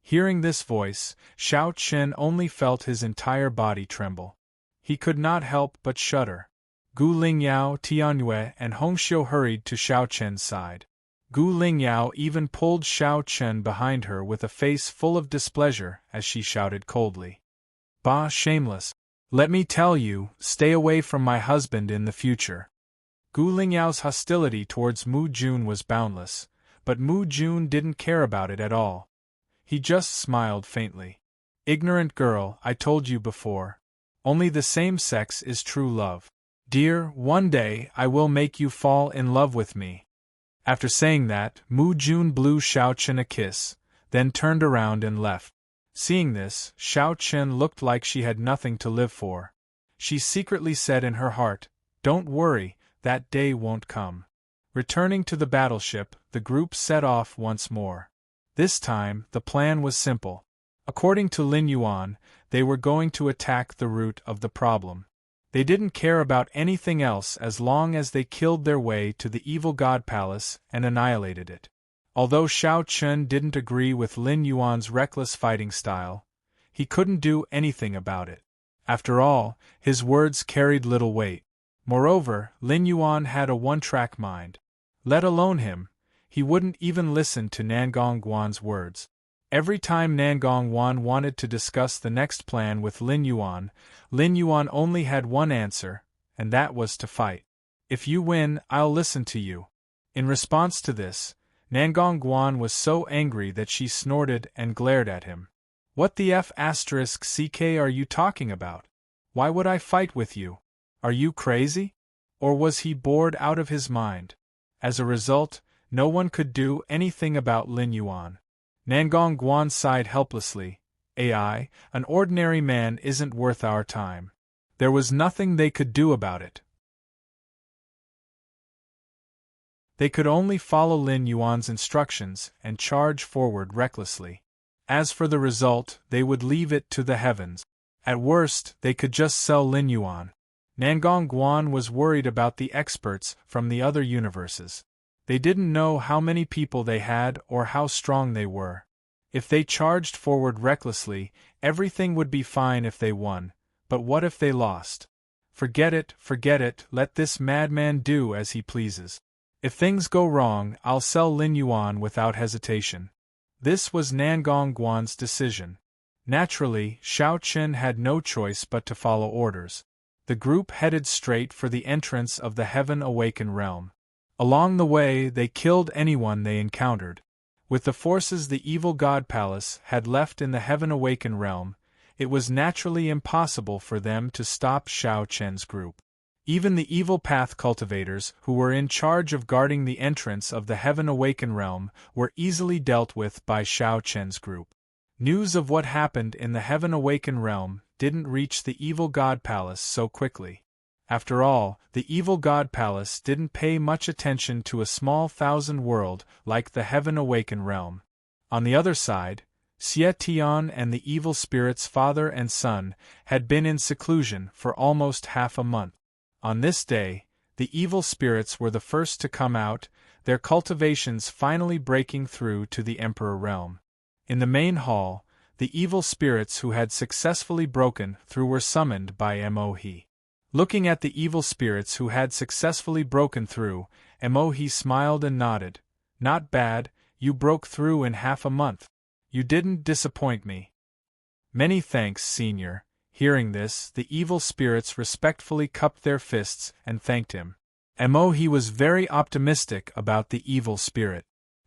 Hearing this voice, Shao Chun only felt his entire body tremble. He could not help but shudder. Gu Lingyao, Tianyue, and Hongxiu hurried to Shao Chun's side. Gu Lingyao even pulled Shao Chun behind her with a face full of displeasure as she shouted coldly. "Bah, shameless! Let me tell you, stay away from my husband in the future." Gu Lingyao's hostility towards Mu Jun was boundless, but Mu Jun didn't care about it at all. He just smiled faintly. "Ignorant girl, I told you before. Only the same sex is true love. Dear, one day I will make you fall in love with me." After saying that, Mu Jun blew Shao Chun a kiss, then turned around and left. Seeing this, Shao Chun looked like she had nothing to live for. She secretly said in her heart, "Don't worry, that day won't come." Returning to the battleship, the group set off once more. This time, the plan was simple. According to Lin Yuan, they were going to attack the root of the problem. They didn't care about anything else as long as they killed their way to the evil god palace and annihilated it. Although Shao Chun didn't agree with Lin Yuan's reckless fighting style, he couldn't do anything about it. After all, his words carried little weight. Moreover, Lin Yuan had a one-track mind. Let alone him, he wouldn't even listen to Nangong Guan's words. Every time Nangong Guan wanted to discuss the next plan with Lin Yuan only had one answer, and that was to fight. "If you win, I'll listen to you." In response to this, Nangong Guan was so angry that she snorted and glared at him. "What the f***ck are you talking about? Why would I fight with you? Are you crazy?" Or was he bored out of his mind? As a result, no one could do anything about Lin Yuan. Nangong Guan sighed helplessly. "Ai, an ordinary man isn't worth our time." There was nothing they could do about it. They could only follow Lin Yuan's instructions and charge forward recklessly. As for the result, they would leave it to the heavens. At worst, they could just sell Lin Yuan. Nangong Guan was worried about the experts from the other universes. They didn't know how many people they had or how strong they were. If they charged forward recklessly, everything would be fine if they won, but what if they lost? Forget it, let this madman do as he pleases. If things go wrong, I'll sell Lin Yuan without hesitation. This was Nangong Guan's decision. Naturally, Shao Chun had no choice but to follow orders. The group headed straight for the entrance of the Heaven Awaken realm. Along the way, they killed anyone they encountered. With the forces the evil god palace had left in the Heaven Awaken realm, it was naturally impossible for them to stop Shao Chun's group. Even the evil path cultivators, who were in charge of guarding the entrance of the Heaven Awaken realm, were easily dealt with by Shao Chun's group. News of what happened in the Heaven Awaken realm didn't reach the evil god palace so quickly. After all, the evil god palace didn't pay much attention to a small thousand world like the Heaven Awaken realm. On the other side, Xie Tian and the evil spirit's father and son had been in seclusion for almost half a month. On this day, the evil spirits were the first to come out, their cultivations finally breaking through to the Emperor realm. In the main hall, the evil spirits who had successfully broken through were summoned by Mohe. Looking at the evil spirits who had successfully broken through, Mohe smiled and nodded. "Not bad, you broke through in half a month. You didn't disappoint me." "Many thanks, Senior." Hearing this, the evil spirits respectfully cupped their fists and thanked him. Mohe was very optimistic about the evil spirit.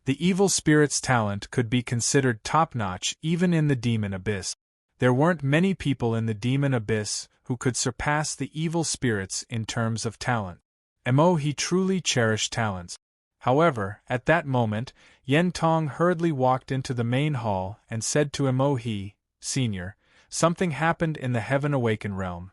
The evil spirit's talent could be considered top-notch even in the demon abyss. There weren't many people in the demon abyss who could surpass the evil spirits in terms of talent. He truly cherished talents. However, at that moment, Yen Tong hurriedly walked into the main hall and said to He, Sr., something happened in the Heaven Awaken realm.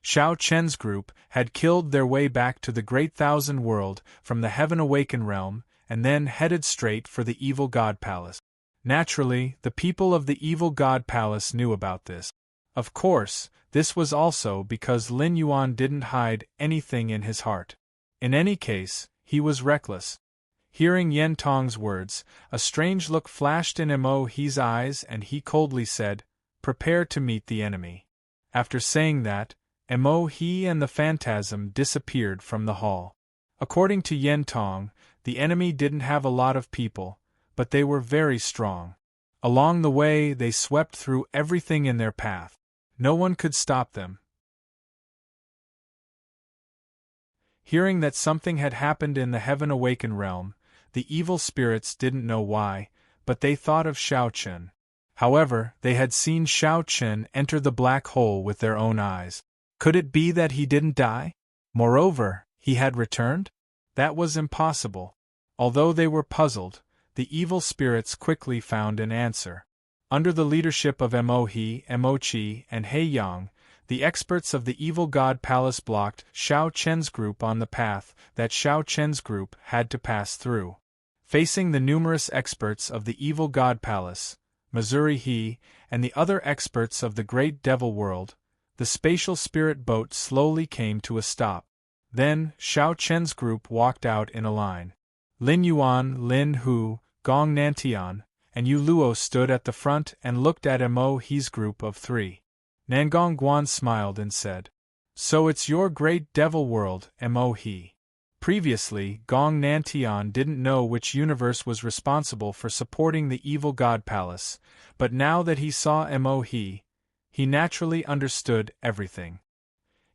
Xiao Chen's group had killed their way back to the Great Thousand World from the Heaven Awaken realm and then headed straight for the Evil God Palace. Naturally, the people of the Evil God Palace knew about this. Of course, this was also because Lin Yuan didn't hide anything in his heart. In any case, he was reckless. Hearing Yen Tong's words, a strange look flashed in He's eyes and he coldly said, "Prepare to meet the enemy." After saying that, He and the phantasm disappeared from the hall. According to Yen Tong, the enemy didn't have a lot of people, but they were very strong. Along the way, they swept through everything in their path. No one could stop them. Hearing that something had happened in the Heaven Awaken realm, the evil spirits didn't know why, but they thought of Xiao Chen. However, they had seen Xiao Chen enter the black hole with their own eyes. Could it be that he didn't die? Moreover, he had returned? That was impossible. Although they were puzzled, the evil spirits quickly found an answer. Under the leadership of He, Chi, and He Yang, the experts of the Evil God Palace blocked Xiao Chen's group on the path that Xiao Chen's group had to pass through. Facing the numerous experts of the Evil God Palace, Missouri He, and the other experts of the Great Devil World, the spatial spirit boat slowly came to a stop. Then, Xiao Chen's group walked out in a line. Lin Yuan, Lin Hu, Gong Nantian, and Yu Luo stood at the front and looked at He's group of 3. Nangong Guan smiled and said, "So it's your Great Devil World, He." Previously, Gong Nantian didn't know which universe was responsible for supporting the Evil God Palace, but now that he saw He naturally understood everything.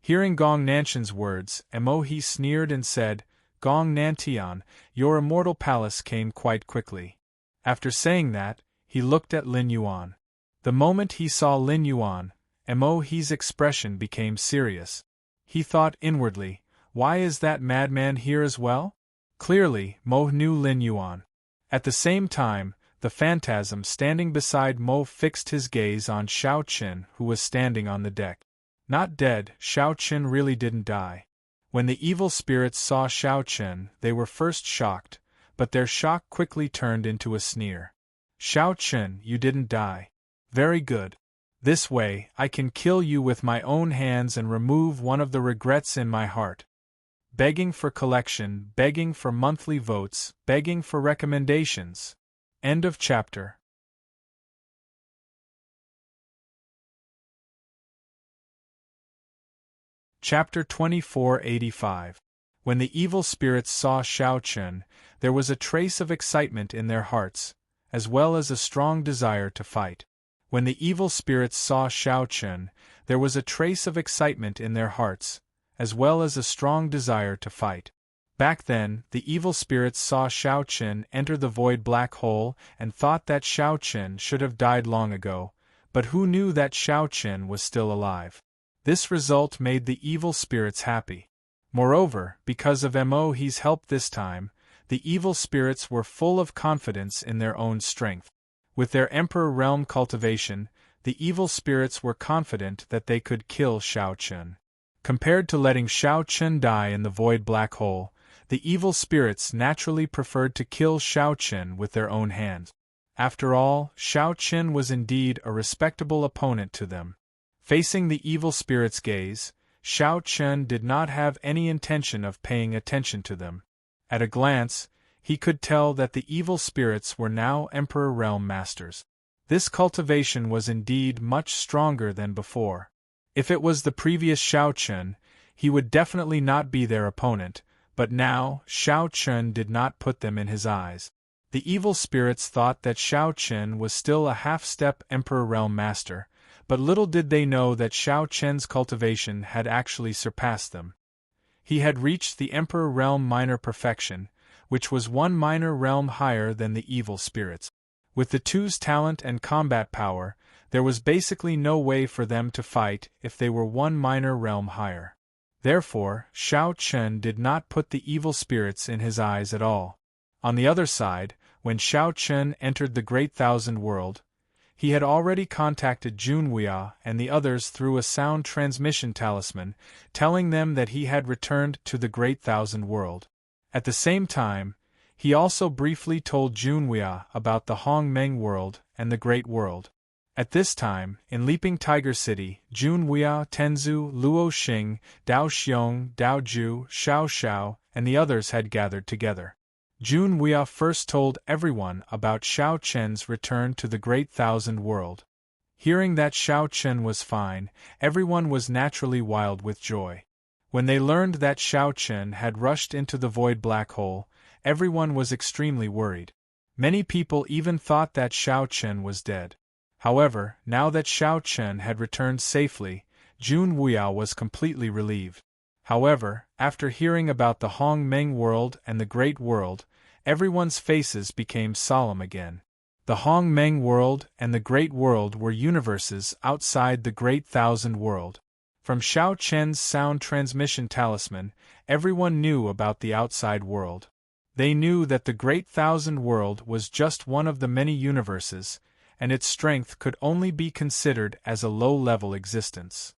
Hearing Gong Nanshan's words, He sneered and said, "Gong Nantian, your immortal palace came quite quickly." After saying that, he looked at Lin Yuan. The moment he saw Lin Yuan, He's expression became serious. He thought inwardly, why is that madman here as well? Clearly, Mo knew Lin Yuan. At the same time, the phantasm standing beside Mo fixed his gaze on Xiao Chen, who was standing on the deck. Not dead, Xiao Chen really didn't die. When the evil spirits saw Xiao Chen, they were first shocked, but their shock quickly turned into a sneer. "Xiao Chen, you didn't die. Very good. This way, I can kill you with my own hands and remove one of the regrets in my heart. Begging for collection, begging for monthly votes, begging for recommendations." End of chapter. Chapter 2485. When the evil spirits saw Xiao Chen, there was a trace of excitement in their hearts, as well as a strong desire to fight. When the evil spirits saw Xiao Chen, there was a trace of excitement in their hearts, as well as a strong desire to fight. Back then, the evil spirits saw Xiao Chen enter the void black hole and thought that Xiao Chen should have died long ago, but who knew that Xiao Chen was still alive? This result made the evil spirits happy. Moreover, because of He's help this time, the evil spirits were full of confidence in their own strength. With their Emperor Realm cultivation, the evil spirits were confident that they could kill Xiao Chen. Compared to letting Xiao Chen die in the void black hole, the evil spirits naturally preferred to kill Xiao Chen with their own hands. After all, Xiao Chen was indeed a respectable opponent to them. Facing the evil spirit's gaze, Xiao Chen did not have any intention of paying attention to them. At a glance, he could tell that the evil spirits were now Emperor Realm Masters. This cultivation was indeed much stronger than before. If it was the previous Xiao Chen, he would definitely not be their opponent, but now, Xiao Chen did not put them in his eyes. The evil spirits thought that Xiao Chen was still a half-step Emperor Realm Master, but little did they know that Xiao Chen's cultivation had actually surpassed them. He had reached the Emperor Realm Minor Perfection, which was one minor realm higher than the evil spirits. With the two's talent and combat power, There was basically no way for them to fight if they were one minor realm higher. Therefore, Shao Chen did not put the evil spirits in his eyes at all. On the other side, when Shao Chen entered the Great Thousand World, he had already contacted Junwei and the others through a sound transmission talisman, telling them that he had returned to the Great Thousand World. At the same time, he also briefly told Junwei about the Hongmeng World and the Great World. At this time, in Leaping Tiger City, Junwei, Tenzu, Luo Xing, Dao Xiong, Dao Ju, Xiao Xiao, and the others had gathered together. Junwei first told everyone about Shao Chen's return to the Great Thousand World. Hearing that Shao Chen was fine, everyone was naturally wild with joy. When they learned that Shao Chen had rushed into the void black hole, everyone was extremely worried. Many people even thought that Shao Chen was dead. However, now that Shao Chen had returned safely, Junwei was completely relieved. However, after hearing about the Hongmeng World and the Great World, everyone's faces became solemn again. The Hongmeng World and the Great World were universes outside the Great Thousand World. From Shao Chen's sound transmission talisman, everyone knew about the outside world. They knew that the Great Thousand World was just one of the many universes, and its strength could only be considered as a low-level existence.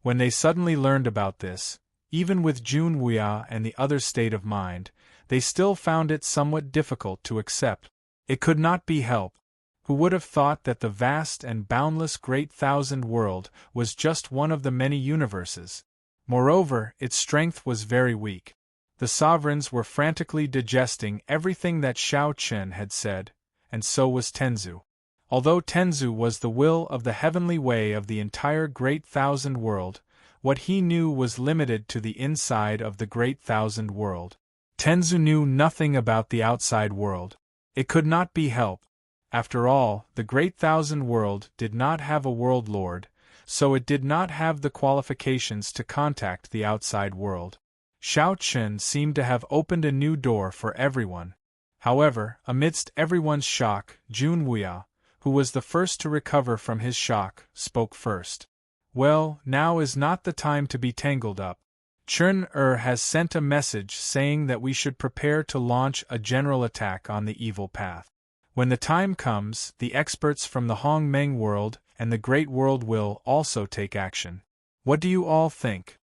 When they suddenly learned about this, even with Junwei and the other state of mind, they still found it somewhat difficult to accept. It could not be helped. Who would have thought that the vast and boundless Great Thousand World was just one of the many universes? Moreover, its strength was very weak. The sovereigns were frantically digesting everything that Shao Chen had said, and so was Tenzu. Although Tenzu was the will of the heavenly way of the entire Great Thousand World, what he knew was limited to the inside of the Great Thousand World. Tenzu knew nothing about the outside world. It could not be helped. After all, the Great Thousand World did not have a world lord, so it did not have the qualifications to contact the outside world. Shao Chen seemed to have opened a new door for everyone. However, amidst everyone's shock, Junwei, who was the first to recover from his shock, spoke first. Well, now is not the time to be tangled up. Chun-Er has sent a message saying that we should prepare to launch a general attack on the evil path. When the time comes, the experts from the Hongmeng World and the Great World will also take action. What do you all think?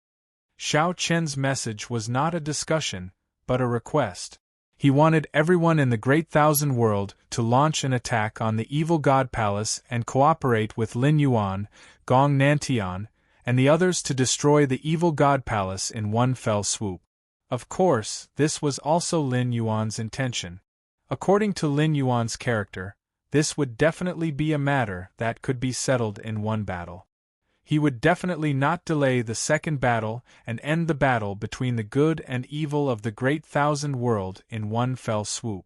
Shao Chen's message was not a discussion, but a request. He wanted everyone in the Great Thousand World to launch an attack on the evil God Palace and cooperate with Lin Yuan, Gong Nantian, and the others to destroy the evil God Palace in one fell swoop. Of course, this was also Lin Yuan's intention. According to Lin Yuan's character, this would definitely be a matter that could be settled in one battle. He would definitely not delay the second battle and end the battle between the good and evil of the Great Thousand World in one fell swoop.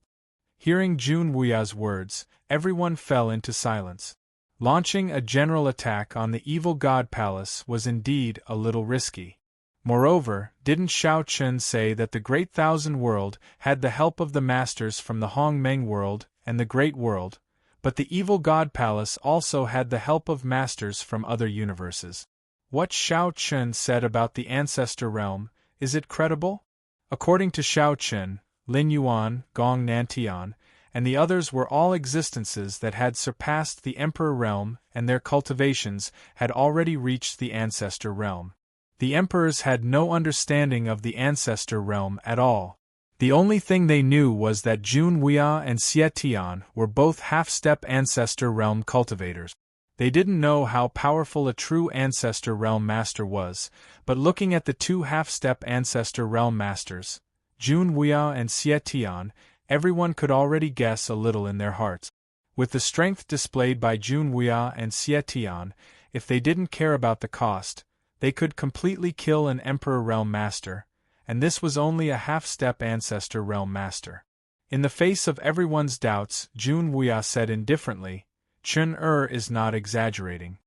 Hearing Junwei's words, everyone fell into silence. Launching a general attack on the evil God Palace was indeed a little risky. Moreover, didn't Shao Chen say that the Great Thousand World had the help of the masters from the Hongmeng World and the Great World, but the evil God Palace also had the help of masters from other universes? What Shao Chen said about the Ancestor Realm, is it credible? According to Shao Chen, Lin Yuan, Gong Nantian, and the others were all existences that had surpassed the Emperor Realm, and their cultivations had already reached the Ancestor Realm. The emperors had no understanding of the Ancestor Realm at all. The only thing they knew was that Junwei and Xietian were both half-step Ancestor Realm cultivators. They didn't know how powerful a true Ancestor Realm Master was, but looking at the two half-step Ancestor Realm Masters, Junwei and Xietian, everyone could already guess a little in their hearts. With the strength displayed by Junwei and Xietian, if they didn't care about the cost, they could completely kill an Emperor Realm Master, and this was only a half-step Ancestor Realm Master. In the face of everyone's doubts, Junwei said indifferently, Chun-Er is not exaggerating.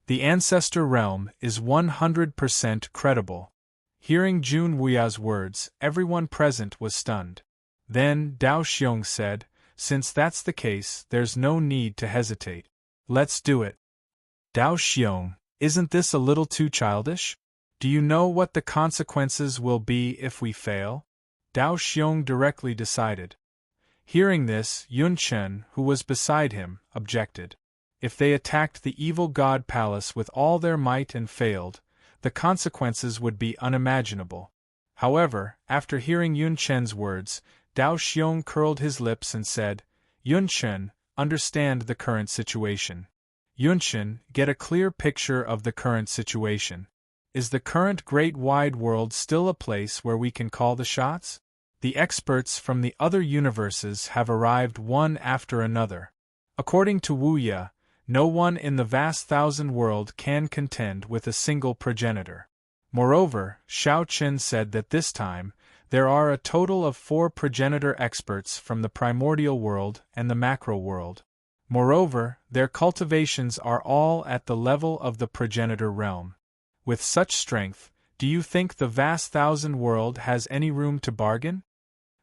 The Ancestor Realm is 100% credible. Hearing Junwei's words, everyone present was stunned. Then Dao Xiong said, "Since that's the case, there's no need to hesitate. Let's do it." Dao Xiong, isn't this a little too childish? Do you know what the consequences will be if we fail? Dao Xiong directly decided. Hearing this, Yun Chen, who was beside him, objected. If they attacked the evil god palace with all their might and failed, the consequences would be unimaginable. However, after hearing Yun Chen's words, Dao Xiong curled his lips and said, "Yun Chen, understand the current situation. Yun Chen, get a clear picture of the current situation. Is the current great wide world still a place where we can call the shots? The experts from the other universes have arrived one after another. According to Wu Ye, no one in the vast thousand world can contend with a single progenitor. Moreover, Shao Chen said that this time, there are a total of 4 progenitor experts from the primordial world and the macro world. Moreover, their cultivations are all at the level of the progenitor realm. With such strength, do you think the vast thousand world has any room to bargain?"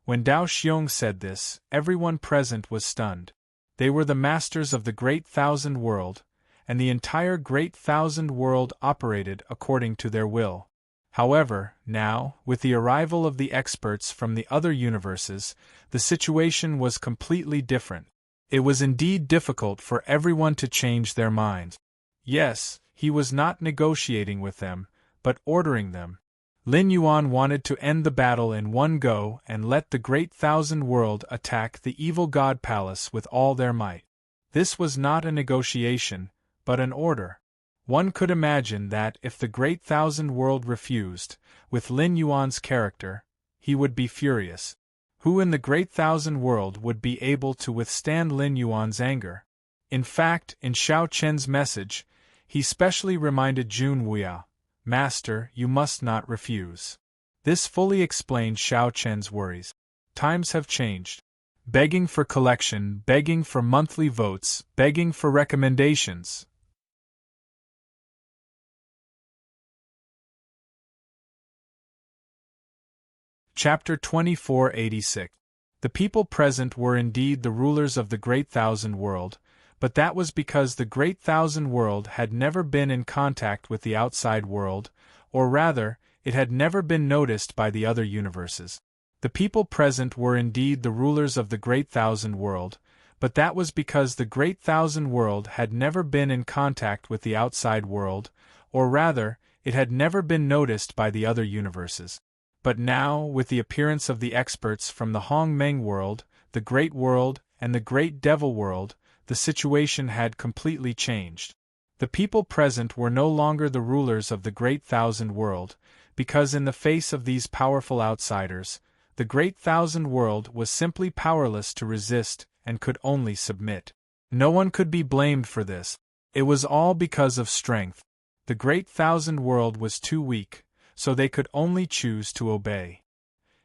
When Dao Xiong said this, everyone present was stunned. They were the masters of the Great Thousand World, and the entire Great Thousand World operated according to their will. However, now, with the arrival of the experts from the other universes, the situation was completely different. It was indeed difficult for everyone to change their minds. Yes, he was not negotiating with them, but ordering them. Lin Yuan wanted to end the battle in one go and let the Great Thousand World attack the evil god palace with all their might. This was not a negotiation, but an order. One could imagine that if the Great Thousand World refused, with Lin Yuan's character, he would be furious. Who in the Great Thousand World would be able to withstand Lin Yuan's anger? In fact, in Shao Chen's message, he specially reminded Jun Wuya, "Master, you must not refuse." This fully explained Shao Chen's worries. Times have changed. Begging for collection, begging for monthly votes, begging for recommendations. Chapter 2486. The people present were indeed the rulers of the Great Thousand World, but that was because the Great Thousand World had never been in contact with the outside world, or rather, it had never been noticed by the other universes. The people present were indeed the rulers of the Great Thousand World, but that was because the Great Thousand World had never been in contact with the outside world, or rather, it had never been noticed by the other universes. But now, with the appearance of the experts from the Hong Meng world, the Great World, and the Great Devil world, the situation had completely changed. The people present were no longer the rulers of the Great Thousand World, because in the face of these powerful outsiders, the Great Thousand World was simply powerless to resist and could only submit. No one could be blamed for this. It was all because of strength. The Great Thousand World was too weak, so they could only choose to obey.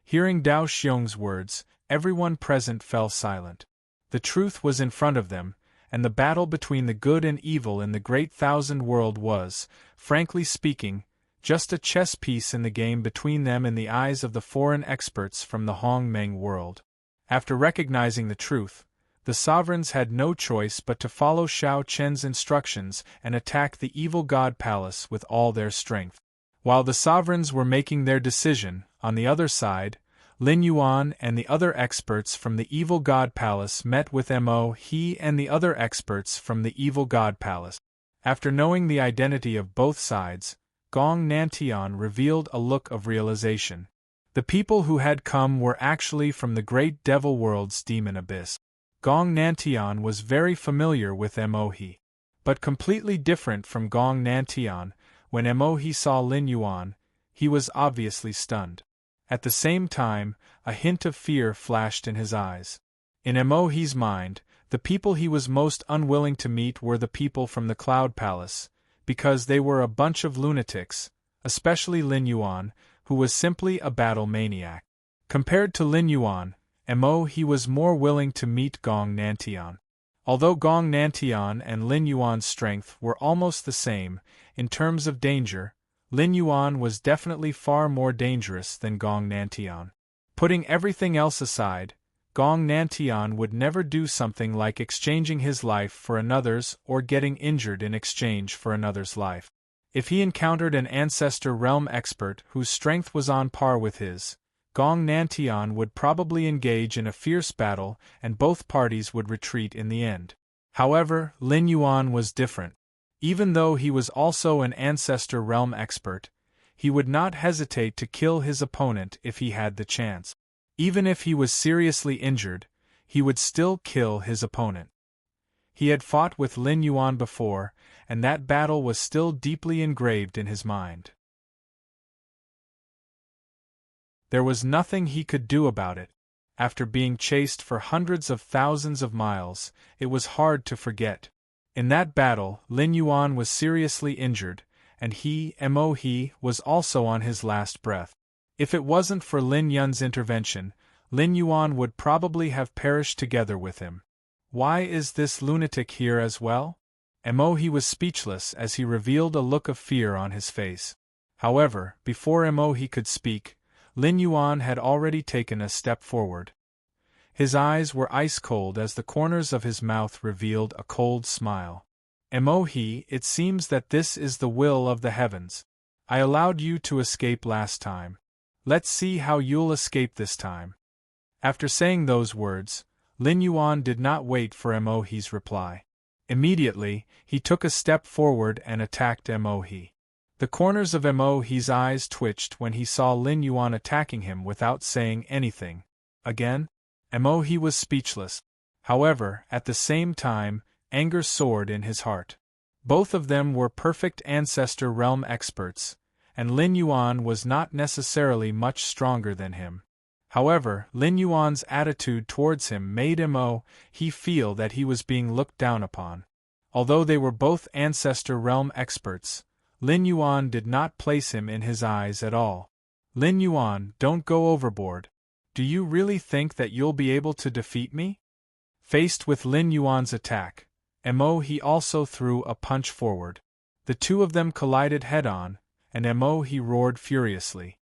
Hearing Dao Xiong's words, everyone present fell silent. The truth was in front of them, and the battle between the good and evil in the Great Thousand World was, frankly speaking, just a chess piece in the game between them in the eyes of the foreign experts from the Hong Meng world. After recognizing the truth, the sovereigns had no choice but to follow Shao Chen's instructions and attack the evil god palace with all their strength. While the sovereigns were making their decision, on the other side, Lin Yuan and the other experts from the evil god palace met with Mo He and the other experts from the evil god palace. After knowing the identity of both sides, Gong Nantian revealed a look of realization. The people who had come were actually from the Great Devil World's demon abyss. Gong Nantian was very familiar with Mo He, but completely different from Gong Nantian. When Mo He saw Lin Yuan, he was obviously stunned. At the same time, a hint of fear flashed in his eyes. In Mo He's mind, the people he was most unwilling to meet were the people from the Cloud Palace, because they were a bunch of lunatics, especially Lin Yuan, who was simply a battle maniac. Compared to Lin Yuan, Mo He was more willing to meet Gong Nantian. Although Gong Nantian and Lin Yuan's strength were almost the same, in terms of danger, Lin Yuan was definitely far more dangerous than Gong Nantian. Putting everything else aside, Gong Nantian would never do something like exchanging his life for another's or getting injured in exchange for another's life. If he encountered an Ancestor Realm expert whose strength was on par with his, Gong Nantian would probably engage in a fierce battle and both parties would retreat in the end. However, Lin Yuan was different. Even though he was also an Ancestor Realm expert, he would not hesitate to kill his opponent if he had the chance. Even if he was seriously injured, he would still kill his opponent. He had fought with Lin Yuan before, and that battle was still deeply engraved in his mind. There was nothing he could do about it. After being chased for hundreds of thousands of miles, it was hard to forget. In that battle, Lin Yuan was seriously injured, and he was also on his last breath. If it wasn't for Lin Yun's intervention, Lin Yuan would probably have perished together with him. Why is this lunatic here as well? He was speechless as he revealed a look of fear on his face. However, before he could speak, Lin Yuan had already taken a step forward. His eyes were ice-cold as the corners of his mouth revealed a cold smile. It seems that this is the will of the heavens. I allowed you to escape last time. Let's see how you'll escape this time. After saying those words, Lin Yuan did not wait for Mohi's reply. Immediately, he took a step forward and attacked Mohi. The corners of Mohi's eyes twitched when he saw Lin Yuan attacking him without saying anything. Again? Mohi was speechless. However, at the same time, anger soared in his heart. Both of them were perfect Ancestor Realm experts, and Lin Yuan was not necessarily much stronger than him. However, Lin Yuan's attitude towards him made he feel that he was being looked down upon. Although they were both Ancestor Realm experts, Lin Yuan did not place him in his eyes at all. Lin Yuan, don't go overboard. Do you really think that you'll be able to defeat me? Faced with Lin Yuan's attack, he also threw a punch forward. The two of them collided head-on, and he roared furiously.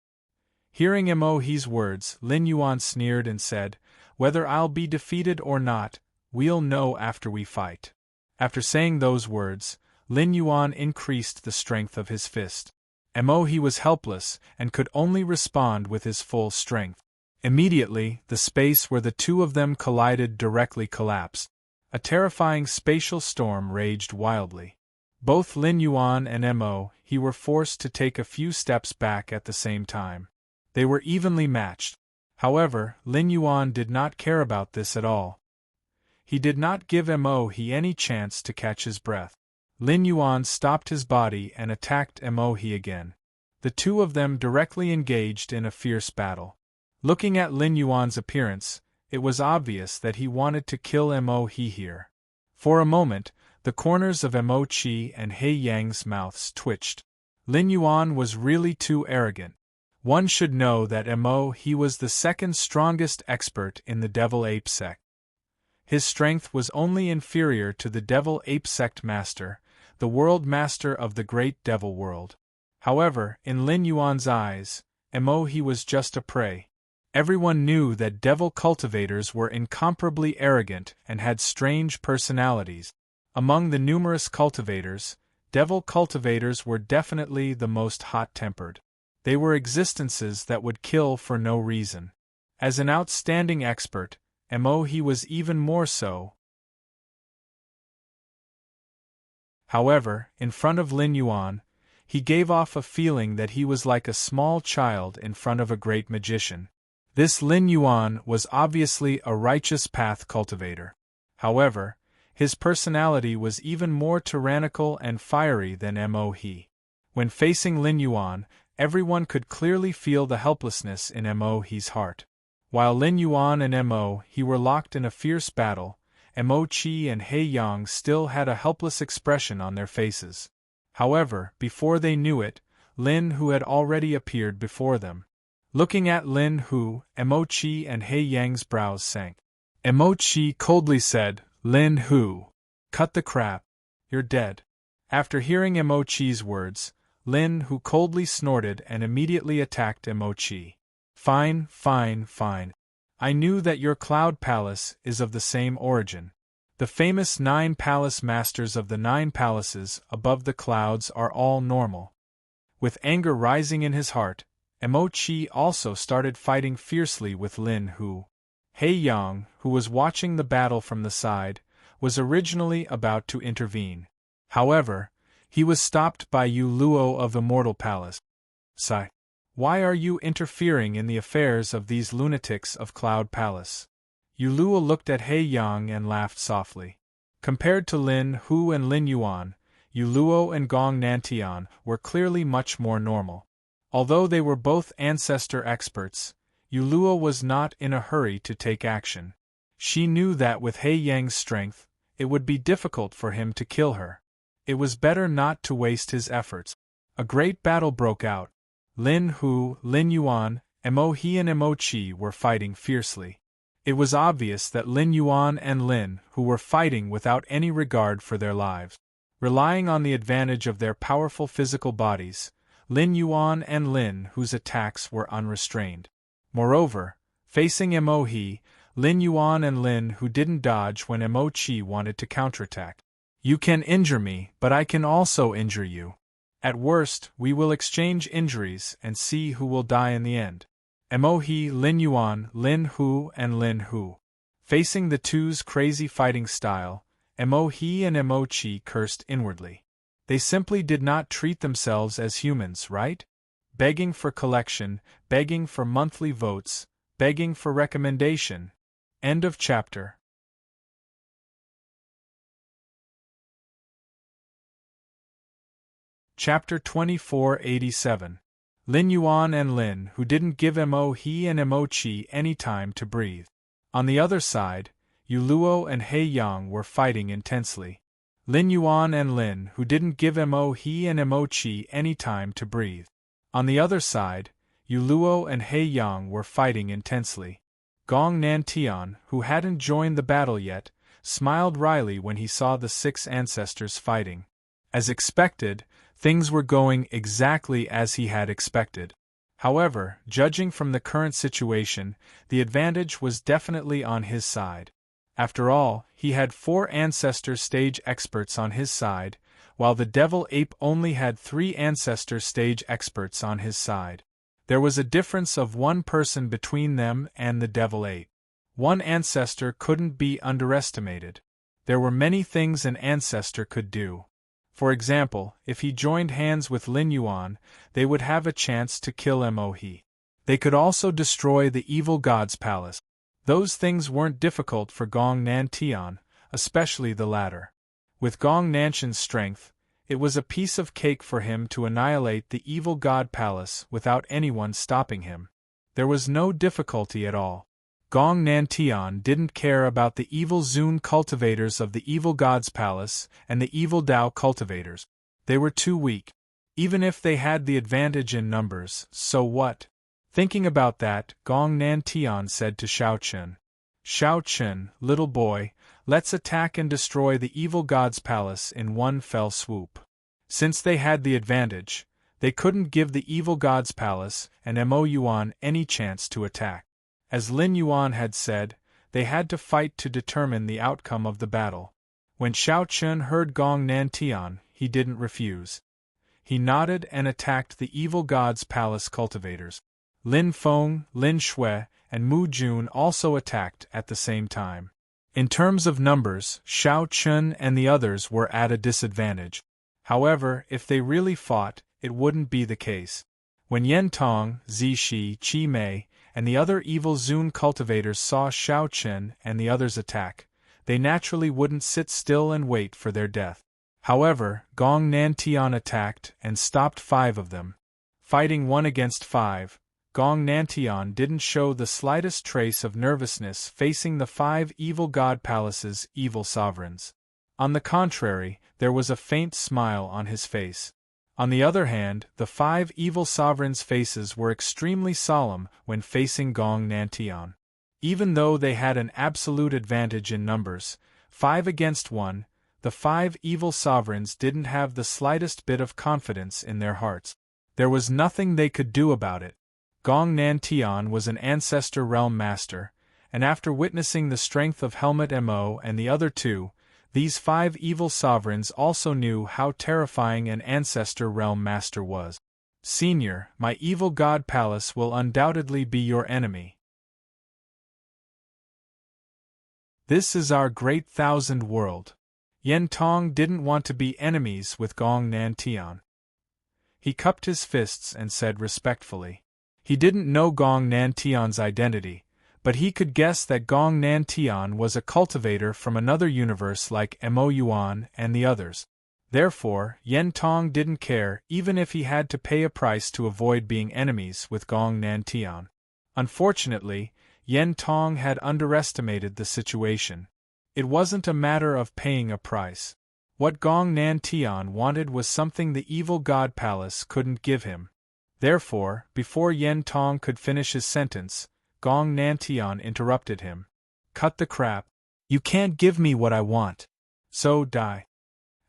Hearing Mohi's words, Lin Yuan sneered and said, "Whether I'll be defeated or not, we'll know after we fight." After saying those words, Lin Yuan increased the strength of his fist. He was helpless and could only respond with his full strength. Immediately, the space where the two of them collided directly collapsed. A terrifying spatial storm raged wildly. Both Lin Yuan and he were forced to take a few steps back at the same time. They were evenly matched. However, Lin Yuan did not care about this at all. He did not give he any chance to catch his breath. Lin Yuan stopped his body and attacked he again. The two of them directly engaged in a fierce battle. Looking at Lin Yuan's appearance, it was obvious that he wanted to kill he here. For a moment, the corners of Chi and He Yang's mouths twitched. Lin Yuan was really too arrogant. One should know that he was the second strongest expert in the Devil Ape sect. His strength was only inferior to the Devil Ape sect master, the world master of the Great Devil World. However, in Lin Yuan's eyes, he was just a prey. Everyone knew that devil cultivators were incomparably arrogant and had strange personalities. Among the numerous cultivators, devil cultivators were definitely the most hot-tempered. They were existences that would kill for no reason. As an outstanding expert, he was even more so. However, in front of Lin Yuan, he gave off a feeling that he was like a small child in front of a great magician. This Lin Yuan was obviously a righteous path cultivator. However, his personality was even more tyrannical and fiery than he. When facing Lin Yuan, everyone could clearly feel the helplessness in he's heart. While Lin Yuan and he were locked in a fierce battle, Chi and He Yang still had a helpless expression on their faces. However, before they knew it, Lin Hu had already appeared before them. Looking at Lin Hu, Chi and He Yang's brows sank. Chi coldly said, "Lin Hu, cut the crap. You're dead." After hearing Chi's words, Lin Hu coldly snorted and immediately attacked Chi. Fine, fine, fine. I knew that your cloud palace is of the same origin. The famous 9 palace masters of the 9 palaces above the clouds are all normal. With anger rising in his heart, Emochi also started fighting fiercely with Lin who, He Yang, who was watching the battle from the side, was originally about to intervene. However, he was stopped by Yu Luo of Immortal Palace. Sigh. Why are you interfering in the affairs of these lunatics of Cloud Palace? Yu Luo looked at He Yang and laughed softly. Compared to Lin Hu and Lin Yuan, Yu Luo and Gong Nantian were clearly much more normal. Although they were both ancestor experts, Yu Luo was not in a hurry to take action. She knew that with He Yang's strength, it would be difficult for him to kill her. It was better not to waste his efforts. A great battle broke out. Lin Hu, Lin Yuan, Mo He and Mo Chi were fighting fiercely. It was obvious that Lin Yuan and Lin Hu were fighting without any regard for their lives. Relying on the advantage of their powerful physical bodies, Lin Yuan and Lin Hu's attacks were unrestrained. Moreover, facing Mo He, Lin Yuan and Lin Hu didn't dodge when Mo Chi wanted to counterattack. You can injure me, but I can also injure you. At worst, we will exchange injuries and see who will die in the end. Mo He, Lin Yuan, Lin Hu, and Lin Hu. Facing the two's crazy fighting style, Mo He and Mo Chi cursed inwardly. They simply did not treat themselves as humans, right? Begging for collection, begging for monthly votes, begging for recommendation. End of chapter. Chapter 2487. Lin Yuan and Lin Hu didn't give Mo He and Mo Chi any time to breathe. On the other side, Yu Luo and He Yang were fighting intensely. Lin Yuan and Lin Hu didn't give Mo He and Mo Chi any time to breathe. On the other side, Yu Luo and He Yang were fighting intensely. Gong Nantian, who hadn't joined the battle yet, smiled wryly when he saw the 6 ancestors fighting. As expected, things were going exactly as he had expected. However, judging from the current situation, the advantage was definitely on his side. After all, he had 4 ancestor stage experts on his side, while the Devil Ape only had 3 ancestor stage experts on his side. There was a difference of 1 person between them and the Devil Ape. 1 ancestor couldn't be underestimated. There were many things an ancestor could do. For example, if he joined hands with Lin Yuan, they would have a chance to kill Mo He. They could also destroy the evil god's palace. Those things weren't difficult for Gong Nantian, especially the latter. With Gong Nanshan's strength, it was a piece of cake for him to annihilate the evil god palace without anyone stopping him. There was no difficulty at all. Gong Nantian didn't care about the evil Zun cultivators of the evil god's palace and the evil Dao cultivators. They were too weak. Even if they had the advantage in numbers, so what? Thinking about that, Gong Nantian said to Xiao Chen, Xiao Chen, little boy, let's attack and destroy the evil god's palace in one fell swoop. Since they had the advantage, they couldn't give the evil god's palace and Mo Yuan any chance to attack. As Lin Yuan had said, they had to fight to determine the outcome of the battle. When Xiao Chen heard Gong Nantian, he didn't refuse. He nodded and attacked the evil god's palace cultivators. Lin Feng, Lin Shui, and Mu Jun also attacked at the same time. In terms of numbers, Xiao Chen and the others were at a disadvantage. However, if they really fought, it wouldn't be the case. When Yen Tong, Zishi, Qi Mei, and the other evil Zun cultivators saw Xiao Chen and the others attack, they naturally wouldn't sit still and wait for their death. However, Gong Nantian attacked and stopped 5 of them. Fighting 1 against 5, Gong Nantian didn't show the slightest trace of nervousness facing the 5 evil god palaces' evil sovereigns. On the contrary, there was a faint smile on his face. On the other hand, the 5 evil sovereigns' faces were extremely solemn when facing Gong Nantian. Even though they had an absolute advantage in numbers, 5 against 1, the 5 evil sovereigns didn't have the slightest bit of confidence in their hearts. There was nothing they could do about it. Gong Nantian was an Ancestor Realm Master, and after witnessing the strength of Helmut Mo and the other two, these 5 evil sovereigns also knew how terrifying an Ancestor Realm Master was. Senior, my evil god palace will undoubtedly be your enemy. This is our great thousand world. Yen Tong didn't want to be enemies with Gong Nantian. He cupped his fists and said respectfully. He didn't know Gong Nantian's identity, but he could guess that Gong Nantian was a cultivator from another universe like Mo Yuan and the others. Therefore, Yen Tong didn't care even if he had to pay a price to avoid being enemies with Gong Nantian. Unfortunately, Yen Tong had underestimated the situation. It wasn't a matter of paying a price. What Gong Nantian wanted was something the evil god palace couldn't give him. Therefore, before Yen Tong could finish his sentence, Gong Nantian interrupted him. Cut the crap. You can't give me what I want. So die.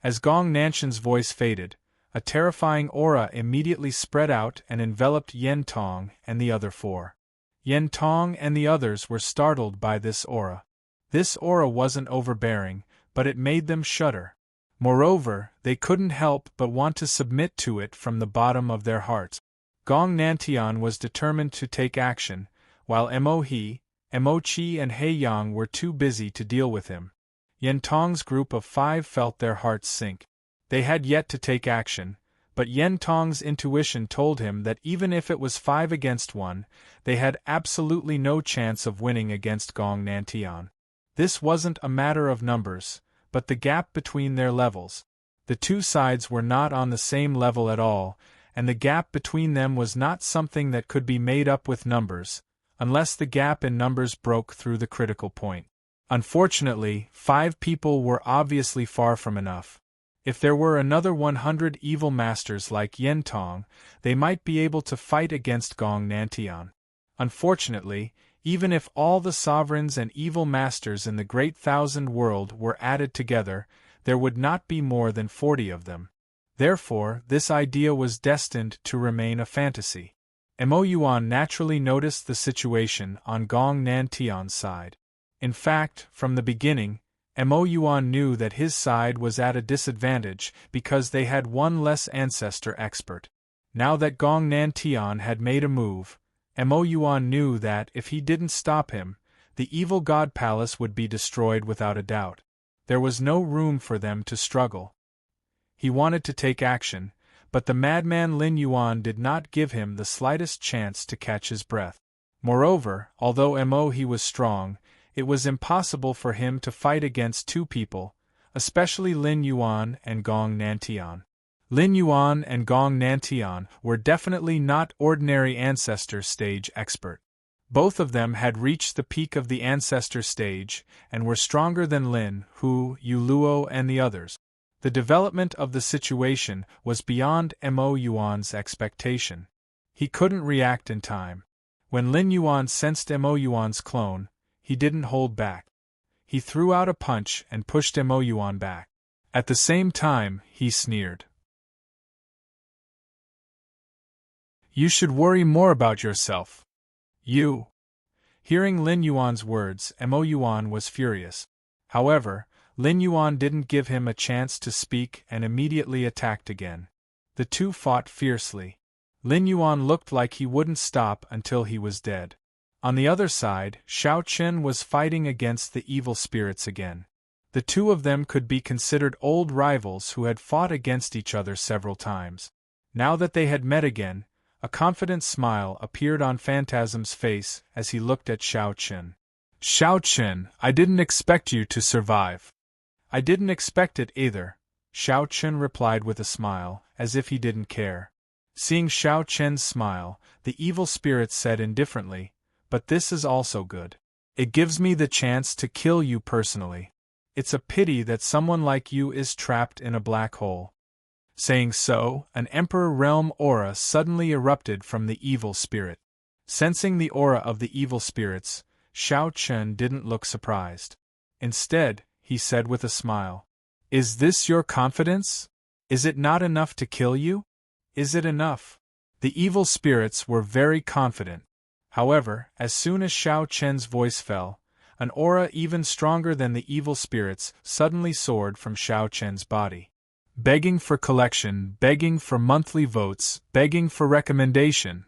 As Gong Nantian's voice faded, a terrifying aura immediately spread out and enveloped Yen Tong and the other 4. Yen Tong and the others were startled by this aura. This aura wasn't overbearing, but it made them shudder. Moreover, they couldn't help but want to submit to it from the bottom of their hearts. Gong Nantian was determined to take action, while Mo He, Mo Chi and He Yang were too busy to deal with him. Yen Tong's group of 5 felt their hearts sink. They had yet to take action, but Yen Tong's intuition told him that even if it was 5 against 1, they had absolutely no chance of winning against Gong Nantian. This wasn't a matter of numbers, but the gap between their levels. The two sides were not on the same level at all, and the gap between them was not something that could be made up with numbers, unless the gap in numbers broke through the critical point. Unfortunately, 5 people were obviously far from enough. If there were another 100 evil masters like Yen Tong, they might be able to fight against Gong Nantian. Unfortunately, even if all the sovereigns and evil masters in the Great Thousand World were added together, there would not be more than 40 of them. Therefore, this idea was destined to remain a fantasy. Mo Yuan naturally noticed the situation on Gong Nantian's side. In fact, from the beginning, Mo Yuan knew that his side was at a disadvantage because they had one less ancestor expert. Now that Gong Nantian had made a move, Mo Yuan knew that if he didn't stop him, the evil god palace would be destroyed without a doubt. There was no room for them to struggle. He wanted to take action, but the madman Lin Yuan did not give him the slightest chance to catch his breath. Moreover, although Mo He was strong, it was impossible for him to fight against 2 people, especially Lin Yuan and Gong Nantian. Lin Yuan and Gong Nantian were definitely not ordinary ancestor stage expert. Both of them had reached the peak of the ancestor stage and were stronger than Lin, Hu, Yu Luo and the others. The development of the situation was beyond Mo Yuan's expectation. He couldn't react in time. When Lin Yuan sensed Mo Yuan's clone, he didn't hold back. He threw out a punch and pushed Mo Yuan back. At the same time, he sneered. You should worry more about yourself. You. Hearing Lin Yuan's words, Mo Yuan was furious. However, Lin Yuan didn't give him a chance to speak and immediately attacked again. The two fought fiercely. Lin Yuan looked like he wouldn't stop until he was dead. On the other side, Xiao Qin was fighting against the evil spirits again. The two of them could be considered old rivals who had fought against each other several times. Now that they had met again, a confident smile appeared on Phantasm's face as he looked at Xiao Qin. Xiao Qin, I didn't expect you to survive. I didn't expect it either, Xiao Qin replied with a smile, as if he didn't care. Seeing Xiao Qin's smile, the evil spirit said indifferently, but this is also good. It gives me the chance to kill you personally. It's a pity that someone like you is trapped in a black hole. Saying so, an Emperor Realm aura suddenly erupted from the evil spirit. Sensing the aura of the evil spirits, Xiao Qin didn't look surprised. Instead, he said with a smile, Is this your confidence? Is it not enough to kill you? Is it enough? The evil spirits were very confident. However, as soon as Xiao Chen's voice fell, an aura even stronger than the evil spirits suddenly soared from Xiao Chen's body. Begging for collection, begging for monthly votes, begging for recommendation.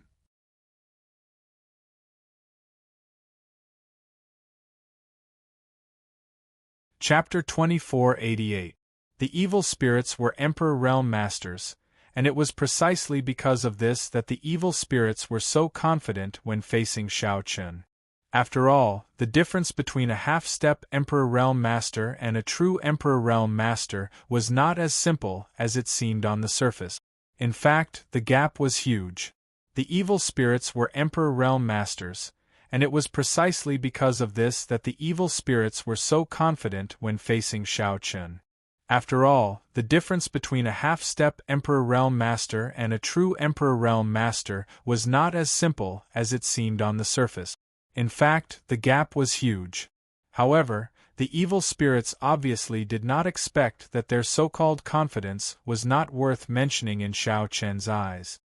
Chapter 2488. The evil spirits were Emperor Realm Masters, and it was precisely because of this that the evil spirits were so confident when facing Xiao Chen. After all, the difference between a half-step Emperor Realm Master and a true Emperor Realm Master was not as simple as it seemed on the surface. In fact, the gap was huge. The evil spirits were Emperor Realm Masters, and it was precisely because of this that the evil spirits were so confident when facing Xiao Chen. After all, the difference between a half-step Emperor Realm Master and a true Emperor Realm Master was not as simple as it seemed on the surface. In fact, the gap was huge. However, the evil spirits obviously did not expect that their so-called confidence was not worth mentioning in Xiao Chen's eyes.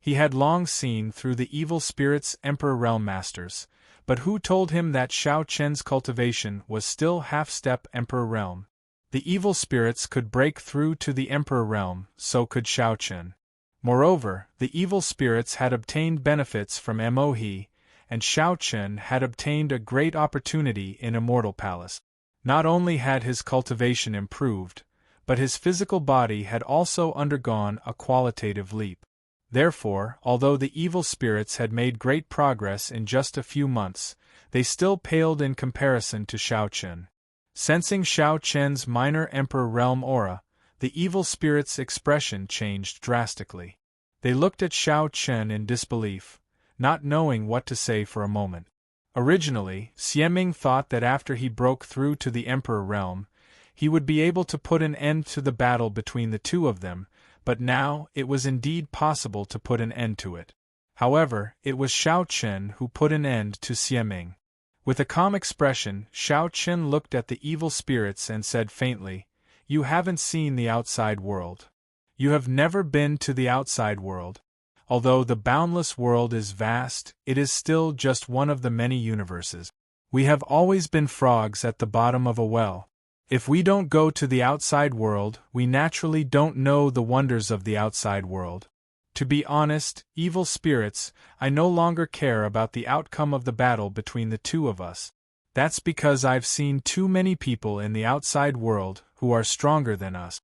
He had long seen through the evil spirits' Emperor Realm Masters, but who told him that Xiao Chen's cultivation was still half-step Emperor Realm? The evil spirits could break through to the Emperor Realm, so could Xiao Chen. Moreover, the evil spirits had obtained benefits from Mohe, and Xiao Chen had obtained a great opportunity in Immortal Palace. Not only had his cultivation improved, but his physical body had also undergone a qualitative leap. Therefore, although the evil spirits had made great progress in just a few months, they still paled in comparison to Xiao Chen. Sensing Xiao Chen's minor Emperor Realm aura, the evil spirits' expression changed drastically. They looked at Xiao Chen in disbelief, not knowing what to say for a moment. Originally, Xieming thought that after he broke through to the Emperor Realm, he would be able to put an end to the battle between the two of them, but now it was indeed possible to put an end to it. However, it was Xiao Chen who put an end to Xieming. With a calm expression, Xiao Chen looked at the evil spirits and said faintly, "You haven't seen the outside world. You have never been to the outside world. Although the boundless world is vast, it is still just one of the many universes. We have always been frogs at the bottom of a well. If we don't go to the outside world, we naturally don't know the wonders of the outside world. To be honest, evil spirits, I no longer care about the outcome of the battle between the two of us. That's because I've seen too many people in the outside world who are stronger than us."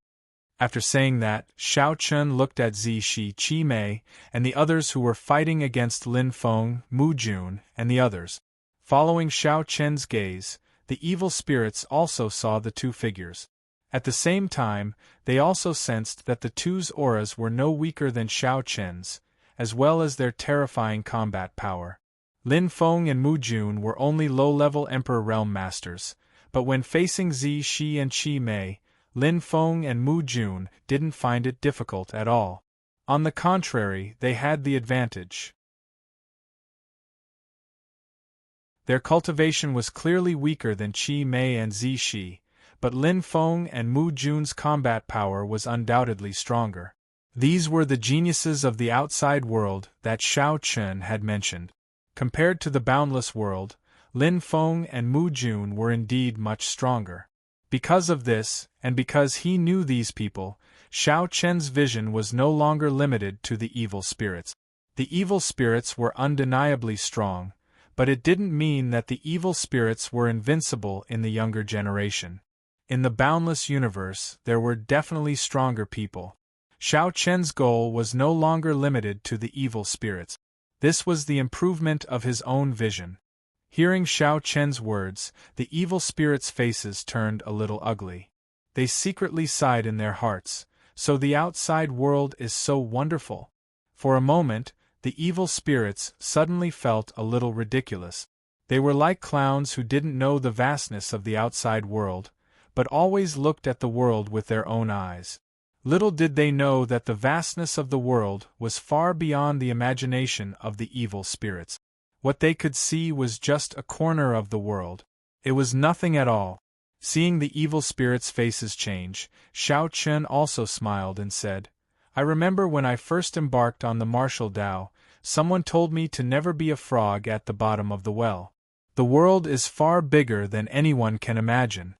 After saying that, Xiao Chen looked at Zishi Qi Mei and the others who were fighting against Lin Feng, Mu Jun, and the others. Following Xiao Chen's gaze, the evil spirits also saw the two figures. At the same time, they also sensed that the two's auras were no weaker than Xiao Chen's, as well as their terrifying combat power. Lin Feng and Mu Jun were only low-level Emperor Realm Masters, but when facing Zishi and Qi Mei, Lin Feng and Mu Jun didn't find it difficult at all. On the contrary, they had the advantage. Their cultivation was clearly weaker than Qi Mei and Zishi, but Lin Feng and Mu Jun's combat power was undoubtedly stronger. These were the geniuses of the outside world that Xiao Chen had mentioned. Compared to the boundless world, Lin Feng and Mu Jun were indeed much stronger. Because of this, and because he knew these people, Xiao Chen's vision was no longer limited to the evil spirits. The evil spirits were undeniably strong, but it didn't mean that the evil spirits were invincible in the younger generation. In the boundless universe, there were definitely stronger people. Xiao Chen's goal was no longer limited to the evil spirits. This was the improvement of his own vision. Hearing Xiao Chen's words, the evil spirits' faces turned a little ugly. They secretly sighed in their hearts, "So the outside world is so wonderful." For a moment, the evil spirits suddenly felt a little ridiculous. They were like clowns who didn't know the vastness of the outside world, but always looked at the world with their own eyes. Little did they know that the vastness of the world was far beyond the imagination of the evil spirits. What they could see was just a corner of the world. It was nothing at all. Seeing the evil spirits' faces change, Xiao Chen also smiled and said, I remember when I first embarked on the martial Tao, someone told me to never be a frog at the bottom of the well. The world is far bigger than anyone can imagine.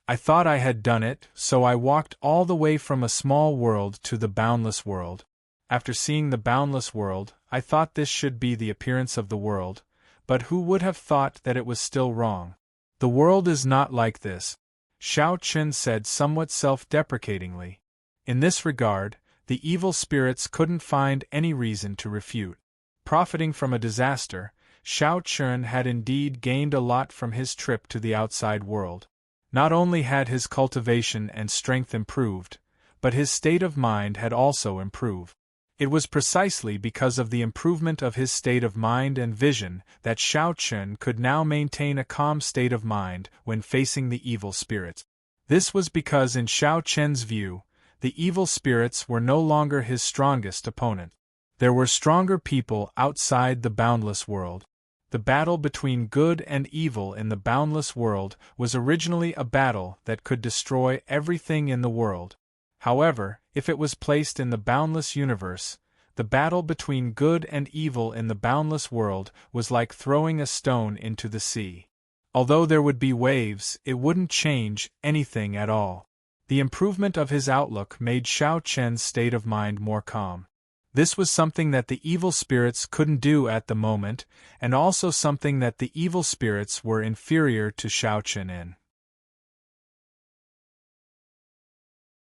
I thought I had done it, so I walked all the way from a small world to the boundless world. After seeing the boundless world, I thought this should be the appearance of the world, but who would have thought that it was still wrong? The world is not like this, Xiao Qin said somewhat self-deprecatingly. In this regard, the evil spirits couldn't find any reason to refute. Profiting from a disaster, Xiao Qin had indeed gained a lot from his trip to the outside world. Not only had his cultivation and strength improved, but his state of mind had also improved. It was precisely because of the improvement of his state of mind and vision that Xiao Qin could now maintain a calm state of mind when facing the evil spirits. This was because in Xiao Qin's view, the evil spirits were no longer his strongest opponent. There were stronger people outside the boundless world. The battle between good and evil in the boundless world was originally a battle that could destroy everything in the world. However, if it was placed in the boundless universe, the battle between good and evil in the boundless world was like throwing a stone into the sea. Although there would be waves, it wouldn't change anything at all. The improvement of his outlook made Xiao Qin's state of mind more calm. This was something that the evil spirits couldn't do at the moment, and also something that the evil spirits were inferior to Xiao Qin in.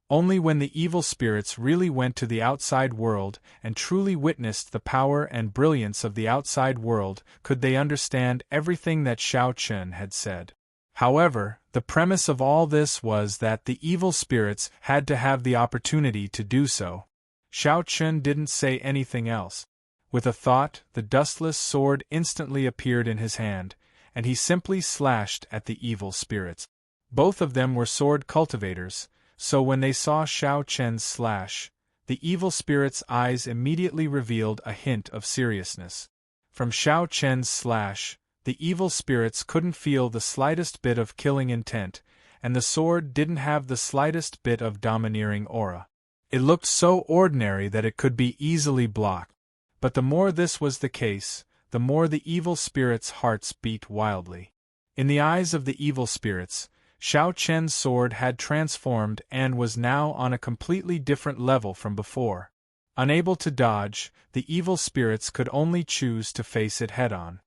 Only when the evil spirits really went to the outside world and truly witnessed the power and brilliance of the outside world could they understand everything that Xiao Qin had said. However, the premise of all this was that the evil spirits had to have the opportunity to do so. Xiao Qin didn't say anything else. With a thought, the dustless sword instantly appeared in his hand, and he simply slashed at the evil spirits. Both of them were sword cultivators, so when they saw Xiao Qin's slash, the evil spirits' eyes immediately revealed a hint of seriousness. From Xiao Qin's slash, the evil spirits couldn't feel the slightest bit of killing intent, and the sword didn't have the slightest bit of domineering aura. It looked so ordinary that it could be easily blocked. But the more this was the case, the more the evil spirits' hearts beat wildly. In the eyes of the evil spirits, Xiao Qin's sword had transformed and was now on a completely different level from before. Unable to dodge, the evil spirits could only choose to face it head-on.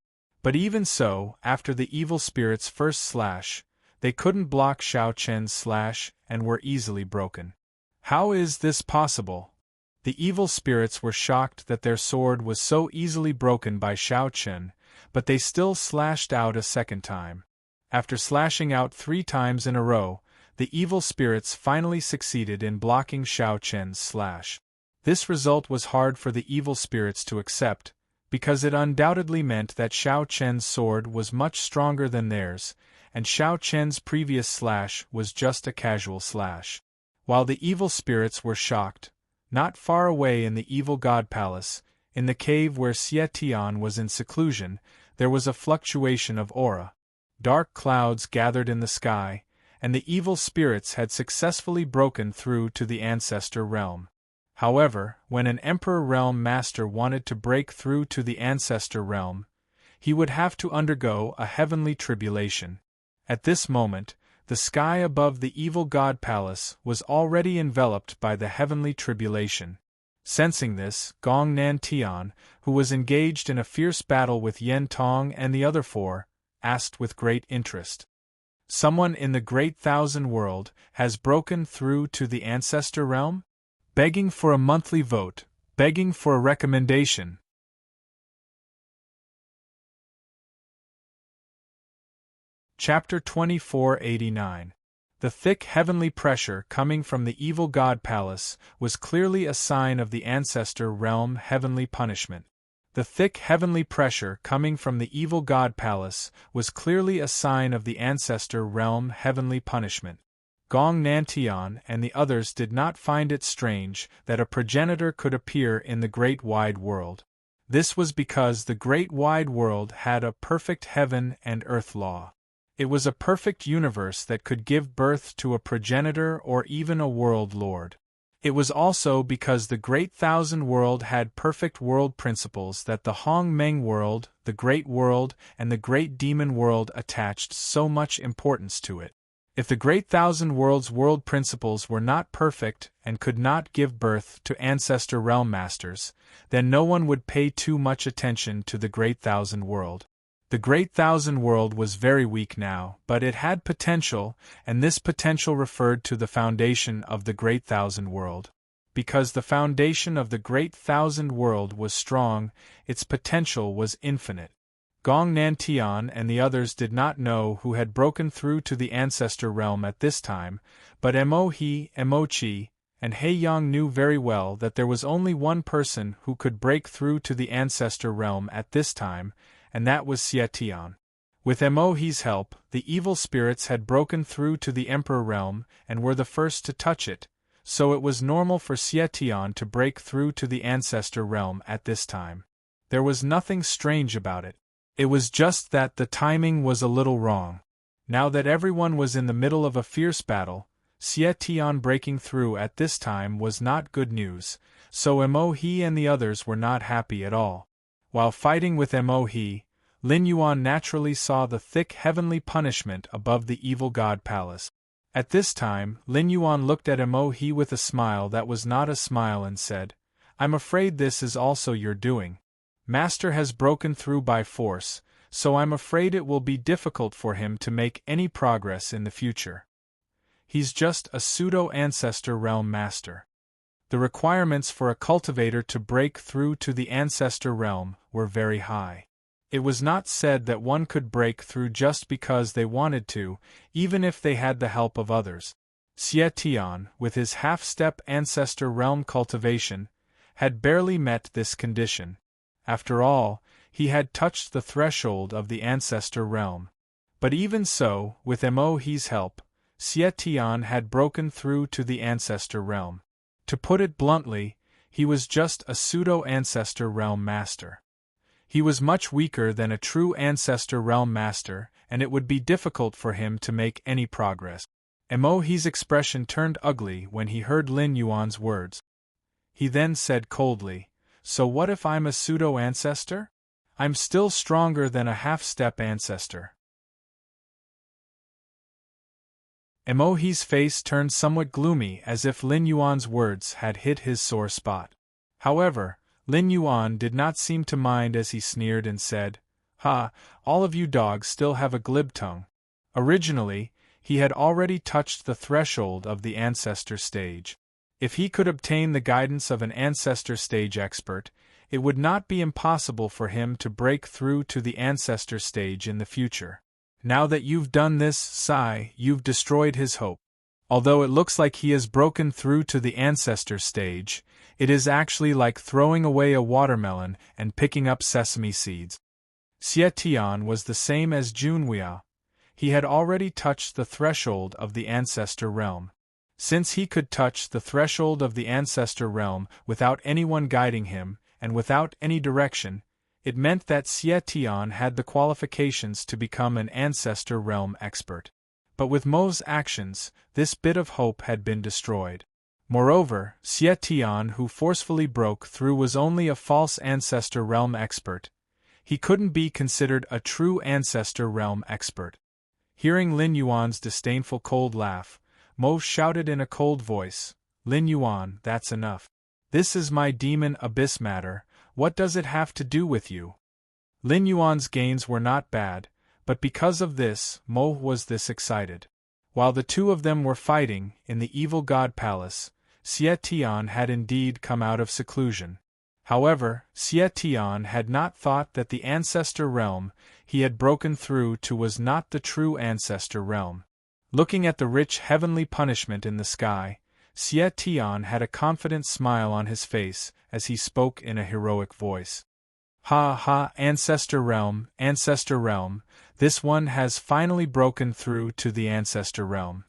But even so, after the evil spirits' first slash, they couldn't block Xiao Qin's slash and were easily broken. How is this possible? The evil spirits were shocked that their sword was so easily broken by Xiao Qin, but they still slashed out a second time. After slashing out 3 times in a row, the evil spirits finally succeeded in blocking Xiao Qin's slash. This result was hard for the evil spirits to accept, because it undoubtedly meant that Xiao Qin's sword was much stronger than theirs, and Xiao Qin's previous slash was just a casual slash. While the evil spirits were shocked, not far away in the evil god palace, in the cave where Xie Tian was in seclusion, there was a fluctuation of aura. Dark clouds gathered in the sky, and the evil spirits had successfully broken through to the ancestor realm. However, when an Emperor Realm Master wanted to break through to the ancestor realm, he would have to undergo a heavenly tribulation. At this moment, the sky above the evil god palace was already enveloped by the heavenly tribulation. Sensing this, Gong Nantian, who was engaged in a fierce battle with Yen Tong and the other 4, asked with great interest. Someone in the Great Thousand World has broken through to the ancestor realm? Begging for a monthly vote, begging for a recommendation. Chapter 2489. The thick heavenly pressure coming from the evil god palace was clearly a sign of the ancestor realm heavenly punishment. The thick heavenly pressure coming from the evil god palace was clearly a sign of the ancestor realm heavenly punishment. Gong Nantian and the others did not find it strange that a progenitor could appear in the great wide world. This was because the great wide world had a perfect heaven and earth law. It was a perfect universe that could give birth to a progenitor or even a world lord. It was also because the Great Thousand World had perfect world principles that the Hong Meng world, the Great World, and the Great Demon World attached so much importance to it. If the Great Thousand World's world principles were not perfect and could not give birth to Ancestor Realm Masters, then no one would pay too much attention to the Great Thousand World. The Great Thousand World was very weak now, but it had potential, and this potential referred to the foundation of the Great Thousand World. Because the foundation of the Great Thousand World was strong, its potential was infinite. Gong Nantian and the others did not know who had broken through to the Ancestor Realm at this time, but Mo He, Mo Chi, and He Yang knew very well that there was only one person who could break through to the Ancestor Realm at this time, and that was Xie Tian. With Mo He's help, the evil spirits had broken through to the Emperor Realm and were the first to touch it, so it was normal for Xie Tian to break through to the Ancestor Realm at this time. There was nothing strange about it. It was just that the timing was a little wrong. Now that everyone was in the middle of a fierce battle, Xie Tian breaking through at this time was not good news, so Mo He and the others were not happy at all. While fighting with Mo He, Lin Yuan naturally saw the thick heavenly punishment above the evil god palace. At this time, Lin Yuan looked at Mo He with a smile that was not a smile and said, "I'm afraid this is also your doing. Master has broken through by force, so I'm afraid it will be difficult for him to make any progress in the future. He's just a pseudo-Ancestor Realm Master." The requirements for a cultivator to break through to the Ancestor Realm were very high. It was not said that one could break through just because they wanted to, even if they had the help of others. Xie Tian, with his half-step Ancestor Realm cultivation, had barely met this condition. After all, he had touched the threshold of the Ancestor Realm. But even so, with Mo He's help, Xie Tian had broken through to the Ancestor Realm. To put it bluntly, he was just a pseudo-Ancestor Realm Master. He was much weaker than a true Ancestor Realm Master, and it would be difficult for him to make any progress. Mo He's expression turned ugly when he heard Lin Yuan's words. He then said coldly, "So what if I'm a pseudo-ancestor? I'm still stronger than a half-step ancestor." Mo He's face turned somewhat gloomy as if Lin Yuan's words had hit his sore spot. However, Lin Yuan did not seem to mind as he sneered and said, "Ha, all of you dogs still have a glib tongue." Originally, he had already touched the threshold of the ancestor stage. If he could obtain the guidance of an ancestor stage expert, it would not be impossible for him to break through to the ancestor stage in the future. Now that you've done this, Sai, you've destroyed his hope. Although it looks like he has broken through to the ancestor stage, it is actually like throwing away a watermelon and picking up sesame seeds. Xie Tian was the same as Junhua. He had already touched the threshold of the ancestor realm. Since he could touch the threshold of the ancestor realm without anyone guiding him, and without any direction, it meant that Xie Tian had the qualifications to become an ancestor realm expert. But with Mo's actions, this bit of hope had been destroyed. Moreover, Xie Tian, who forcefully broke through, was only a false ancestor realm expert. He couldn't be considered a true ancestor realm expert. Hearing Lin Yuan's disdainful cold laugh, Mo shouted in a cold voice, "Lin Yuan, that's enough. This is my demon abyss matter, what does it have to do with you?" Lin Yuan's gains were not bad, but because of this, Mo was this excited. While the two of them were fighting, in the evil god palace, Xie Tian had indeed come out of seclusion. However, Xie Tian had not thought that the ancestor realm he had broken through to was not the true ancestor realm. Looking at the rich heavenly punishment in the sky, Xie Tian had a confident smile on his face as he spoke in a heroic voice. "Ha ha, ancestor realm, this one has finally broken through to the ancestor realm."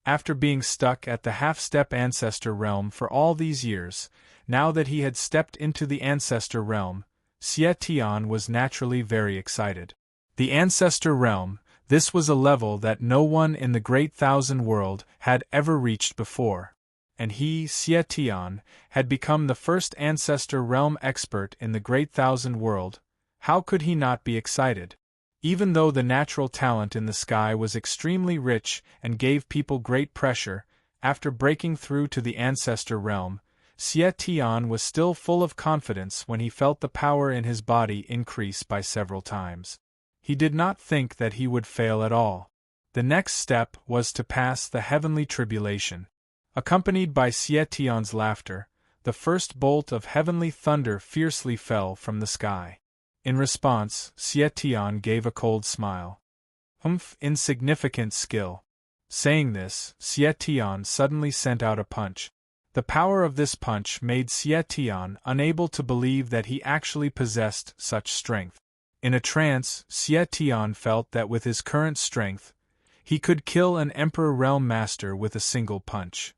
After being stuck at the half-step ancestor realm for all these years, now that he had stepped into the ancestor realm, Xie Tian was naturally very excited. The ancestor realm, this was a level that no one in the Great Thousand World had ever reached before. and he, Xie Tian, had become the first ancestor realm expert in the Great Thousand World. How could he not be excited? Even though the natural talent in the sky was extremely rich and gave people great pressure, after breaking through to the ancestor realm, Xie Tian was still full of confidence when he felt the power in his body increase by several times. He did not think that he would fail at all. The next step was to pass the heavenly tribulation. Accompanied by Xie Tian's laughter, the first bolt of heavenly thunder fiercely fell from the sky. In response, Xie Tian gave a cold smile. Insignificant skill. Saying this, Xie Tian suddenly sent out a punch. The power of this punch made Xie Tian unable to believe that he actually possessed such strength. In a trance, Xie Tian felt that with his current strength, he could kill an Emperor Realm Master with a single punch.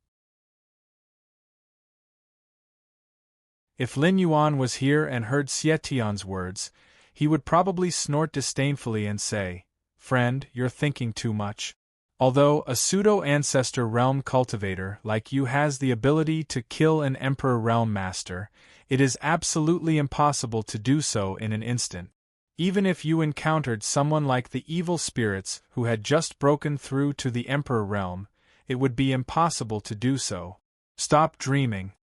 If Lin Yuan was here and heard Xie Tian's words, he would probably snort disdainfully and say, "Friend, you're thinking too much." Although a pseudo-ancestor realm cultivator like you has the ability to kill an Emperor Realm Master, it is absolutely impossible to do so in an instant. Even if you encountered someone like the evil spirits who had just broken through to the Emperor Realm, it would be impossible to do so. Stop dreaming.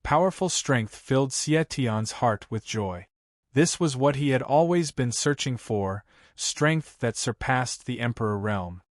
Powerful strength filled Xie Tian's heart with joy. This was what he had always been searching for, strength that surpassed the Emperor Realm.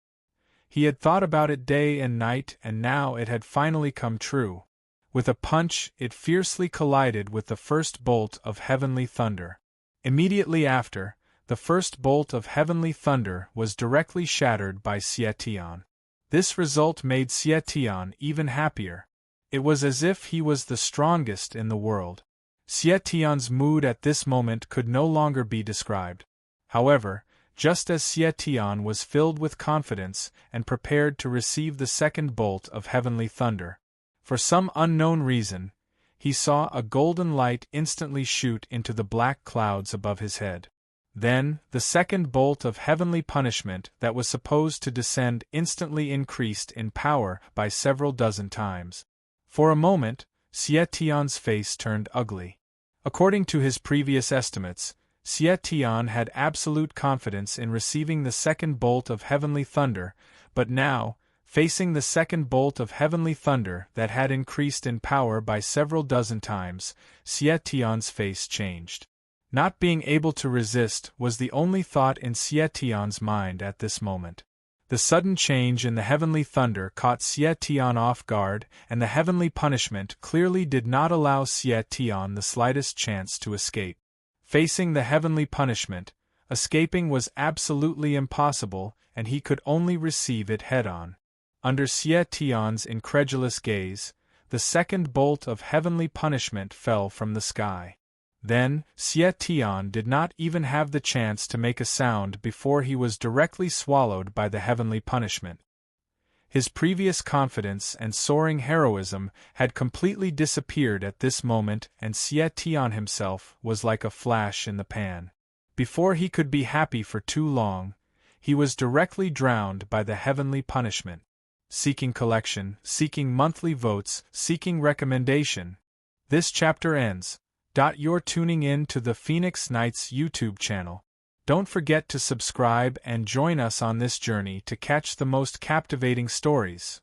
He had thought about it day and night, and now it had finally come true. With a punch, it fiercely collided with the first bolt of heavenly thunder. Immediately after, the first bolt of heavenly thunder was directly shattered by Xie Tian. This result made Xie Tian even happier. It was as if he was the strongest in the world. Xie Tian's mood at this moment could no longer be described. However, just as Xie Tian was filled with confidence and prepared to receive the second bolt of heavenly thunder, for some unknown reason, he saw a golden light instantly shoot into the black clouds above his head. Then, the second bolt of heavenly punishment that was supposed to descend instantly increased in power by several dozen times. For a moment, Xie Tian's face turned ugly. According to his previous estimates, Xie Tian had absolute confidence in receiving the second bolt of heavenly thunder, but now, facing the second bolt of heavenly thunder that had increased in power by several dozen times, Xie Tian's face changed. Not being able to resist was the only thought in Xie Tian's mind at this moment. The sudden change in the heavenly thunder caught Xie Tian off guard, and the heavenly punishment clearly did not allow Xie Tian the slightest chance to escape. Facing the heavenly punishment, escaping was absolutely impossible, and he could only receive it head-on. Under Xie Tian's incredulous gaze, the second bolt of heavenly punishment fell from the sky. Then, Xie Tian did not even have the chance to make a sound before he was directly swallowed by the heavenly punishment. His previous confidence and soaring heroism had completely disappeared at this moment, and Xie Tian himself was like a flash in the pan. Before he could be happy for too long, he was directly drowned by the heavenly punishment. Seeking collection, seeking monthly votes, seeking recommendation. This chapter ends. You're tuning in to the Phoenix Knights YouTube channel. Don't forget to subscribe and join us on this journey to catch the most captivating stories.